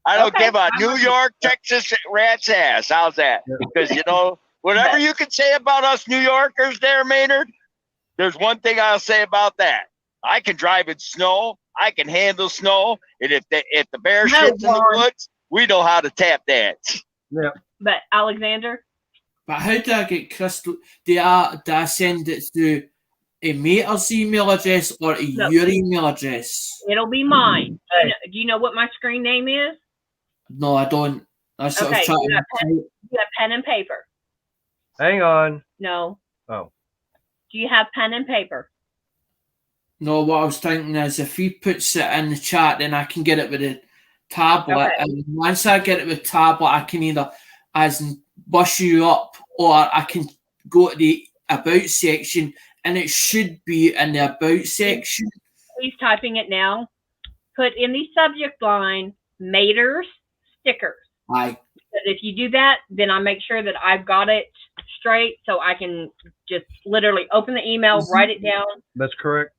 I don't give a New York, Texas rat's ass. How's that? Because, whatever you can say about us New Yorkers there, Maynard, there's one thing I'll say about that. I can drive in snow. I can handle snow. And if the bear shits in the woods, we know how to tap dance. Yeah. But Alexander? But how do I get Crystal? Do I send it to a Mater's email address or your email address? It'll be mine. Do you know what my screen name is? No, I don't. I sort of try you have pen and paper. Hang on. No. Oh. Do you have pen and paper? No, what I was thinking is if he puts it in the chat, then I can get it with a tablet. Okay. And once I get it with tablet, I can either bus you up or I can go to the About section, and it should be in the About section. He's typing it now. Put in the subject line, Mater's stickers. Aye. But if you do that, then I make sure that I've got it straight so I can just literally open the email, write it down. That's correct.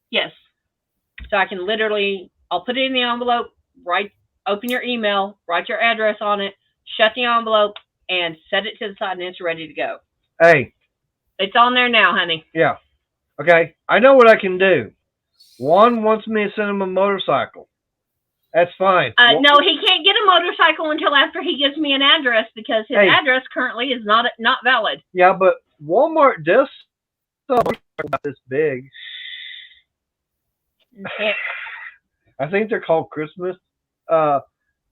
Yes. So I can literally, I'll put it in the envelope, open your email, write your address on it, shut the envelope, and set it to the side, and it's ready to go. Hey. It's on there now, honey. Yeah. Okay. I know what I can do. Juan wants me to send him a motorcycle. That's fine. No, he can't get a motorcycle until after he gives me an address because his address currently is not valid. Yeah, but Walmart just about this big. I think they're called Christmas tree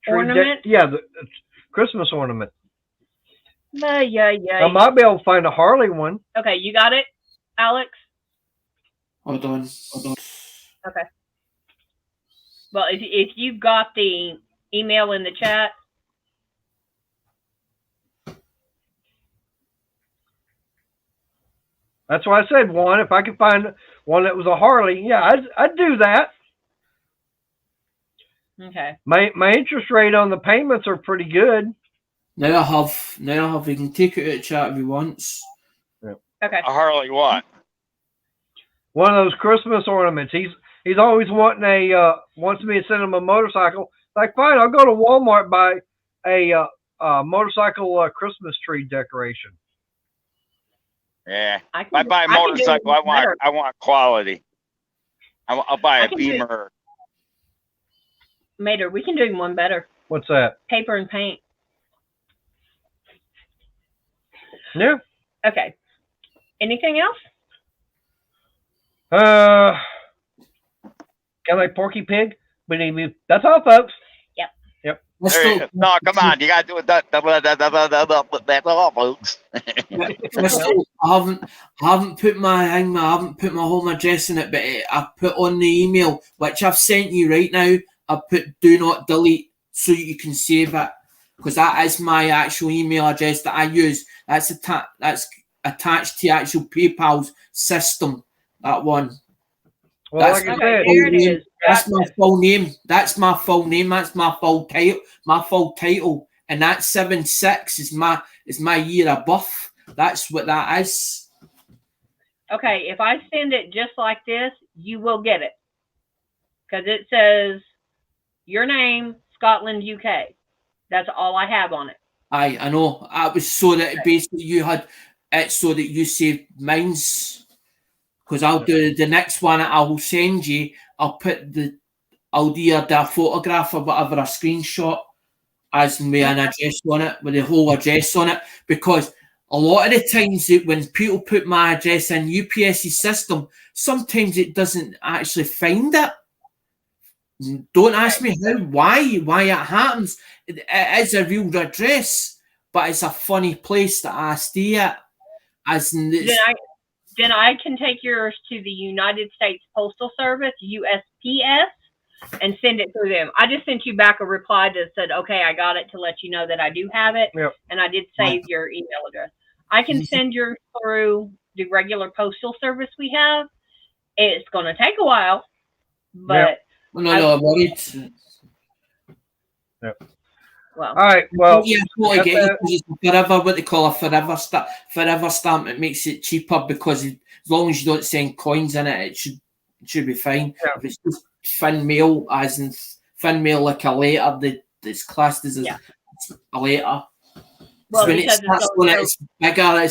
Ornament? yeah, it's Christmas ornament. Yeah. I might be able to find a Harley one. Okay, you got it, Alex? Hold on. Okay. Well, if you've got the email in the chat, That's why I said one. If I could find one that was a Harley, yeah, I'd do that. okay. My interest rate on the payments are pretty good. Now I have. You can take it out of chat if you want. Okay. A Harley what? One of those Christmas ornaments. He's always wanting wants me to send him a motorcycle. Like, fine, I'll go to Walmart buy a motorcycle Christmas tree decoration. Yeah. I If I buy a can do motorcycle, it better. I want quality. I'll buy I a can do it. Beamer. Mater, we can do one better. What's that? Paper and paint. Yeah. Okay. Anything else? Can I Porky Pig? That's all, folks. Yep. No, come on. You got to do it. That's all, folks. Crystal, I haven't put my home address in it, but I put on the email which I've sent you right now. I put do not delete so you can save it, because that is my actual email address that I use. That's attached to actual PayPal's system. That one. Well, That's like I my said, full name. That's my full name. That's my full name. That's my full title. My full title, and that 76 is my year of birth. That's what that is. Okay, if I send it just like this, you will get it. Because it says your name, Scotland, UK. That's all I have on it. I know. I was so that basically you had it so that you saved mine's. Because I'll do the next one I will send you. I'll do a photograph or whatever, a screenshot as with an address on it, with the whole address on it. Because a lot of the times when people put my address in UPS's system, sometimes it doesn't actually find it. Don't ask me why it happens. It is a real address, but it's a funny place that I stay at. Then I can take yours to the United States Postal Service, USPS, and send it through them. I just sent you back a reply that said, okay, I got it, to let you know that I do have it. Yep. And I did save your email address. I can send yours through the regular postal service we have. It's going to take a while, but... No, I'm worried. Yep. Well, all right. Well, yeah, totally get it, it's forever, what they call a forever stamp. It makes it cheaper because as long as you don't send coins in it, it should be fine. Yeah. If it's just fin mail, as in fin mail like a letter, that's classed as a letter. Well, so when it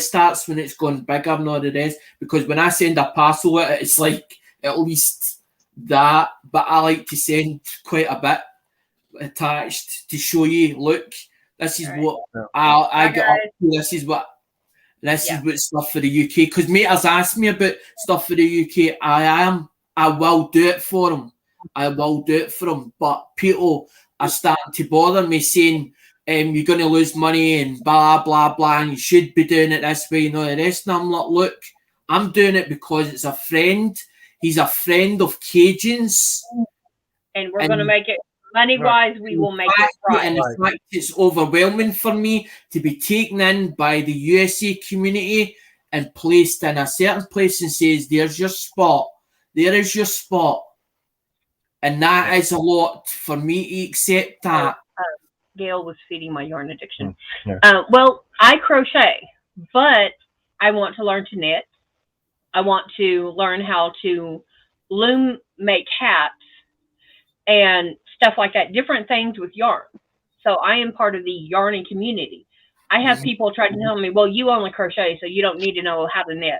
starts when it's going bigger, not the rest. Because when I send a parcel out, it's like at least that, but I like to send quite a bit attached to show you, look, this is what I got up to, this is what stuff for the UK, because maters ask me about stuff for the UK. I will do it for them, but people are starting to bother me saying you're going to lose money and blah blah blah, and you should be doing it this way, you know, the rest. And I'm like, look, I'm doing it because it's a friend. He's a friend of Cajuns, and we're going to make it money-wise. We will make it right. And in fact, it's overwhelming for me to be taken in by the USA community and placed in a certain place and says, "There's your spot. There is your spot," and that is a lot for me to accept that. Gail was feeding my yarn addiction. Well, I crochet, but I want to learn to knit. I want to learn how to loom, make hats, and stuff like that, different things with yarn. So I am part of the yarning community. I have people try to tell me, well, you only crochet, so you don't need to know how to knit.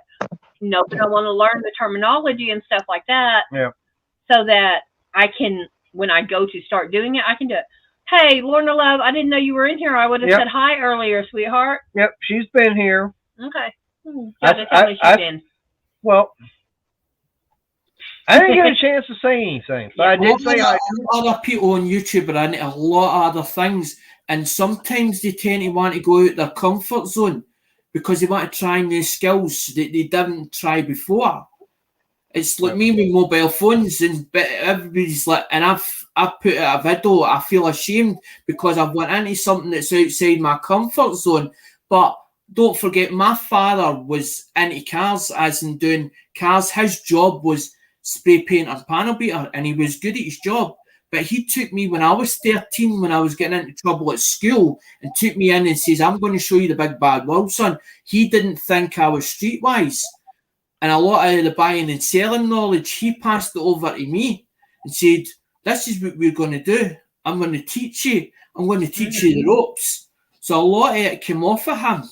No, but I want to learn the terminology and stuff like that, so that I can, when I go to start doing it, I can do it. Hey, Lorna Love, I didn't know you were in here. I would have said hi earlier, sweetheart. Yep, she's been here. Okay. Well, I didn't get a chance to say anything, but I did say I. Other people on YouTube are into a lot of other things, and sometimes they tend to want to go out their comfort zone because they want to try new skills that they didn't try before. It's like me with mobile phones, and everybody's like, and I've put out a video. I feel ashamed because I've went into something that's outside my comfort zone. But don't forget, my father was into cars, as in doing cars. His job was spray paint and panel beater, and he was good at his job. But he took me when I was 13, when I was getting into trouble at school, and took me in and says, I'm going to show you the big bad world, son. He didn't think I was streetwise. And a lot of the buying and selling knowledge, he passed it over to me and said, this is what we're going to do. I'm going to teach you. I'm going to teach you the ropes. So a lot of it came off of him.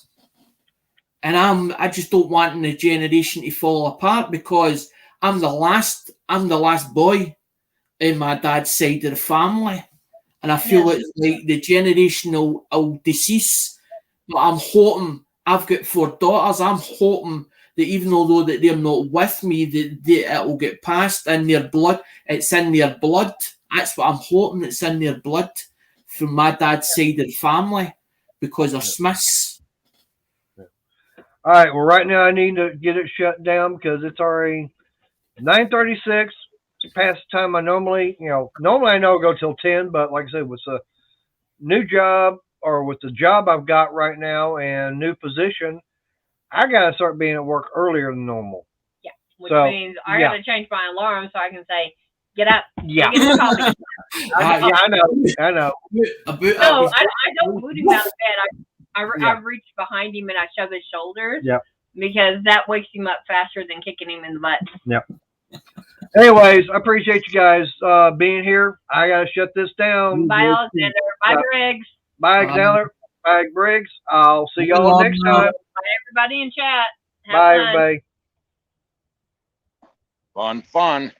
And I just don't want the generation to fall apart because I'm the last boy in my dad's side of the family. And I feel it's like the generation will decease. But I'm hoping, I've got 4 daughters, I'm hoping that even though that they're not with me, that it will get passed in their blood. It's in their blood. That's what I'm hoping, it's in their blood from my dad's side of the family because they're Smiths. All right. Well, right now I need to get it shut down because it's already 9:36. It's past the time I normally I know go till 10, but like I said, with a new job or with the job I've got right now and new position, I gotta start being at work earlier than normal. Yeah, which means I gotta change my alarm so I can say, "Get up." Yeah. Get the coffee. I know. No, I don't put him out of bed. I reach behind him and I shove his shoulders. Yep. Because that wakes him up faster than kicking him in the butt. Yep. Anyways, I appreciate you guys being here. I gotta shut this down. Bye, Alexander. Bye, Briggs. Bye, Alexander. Bye, Briggs. I'll see y'all next time. Bye, everybody in chat. Have Bye, fun. everybody. Fun.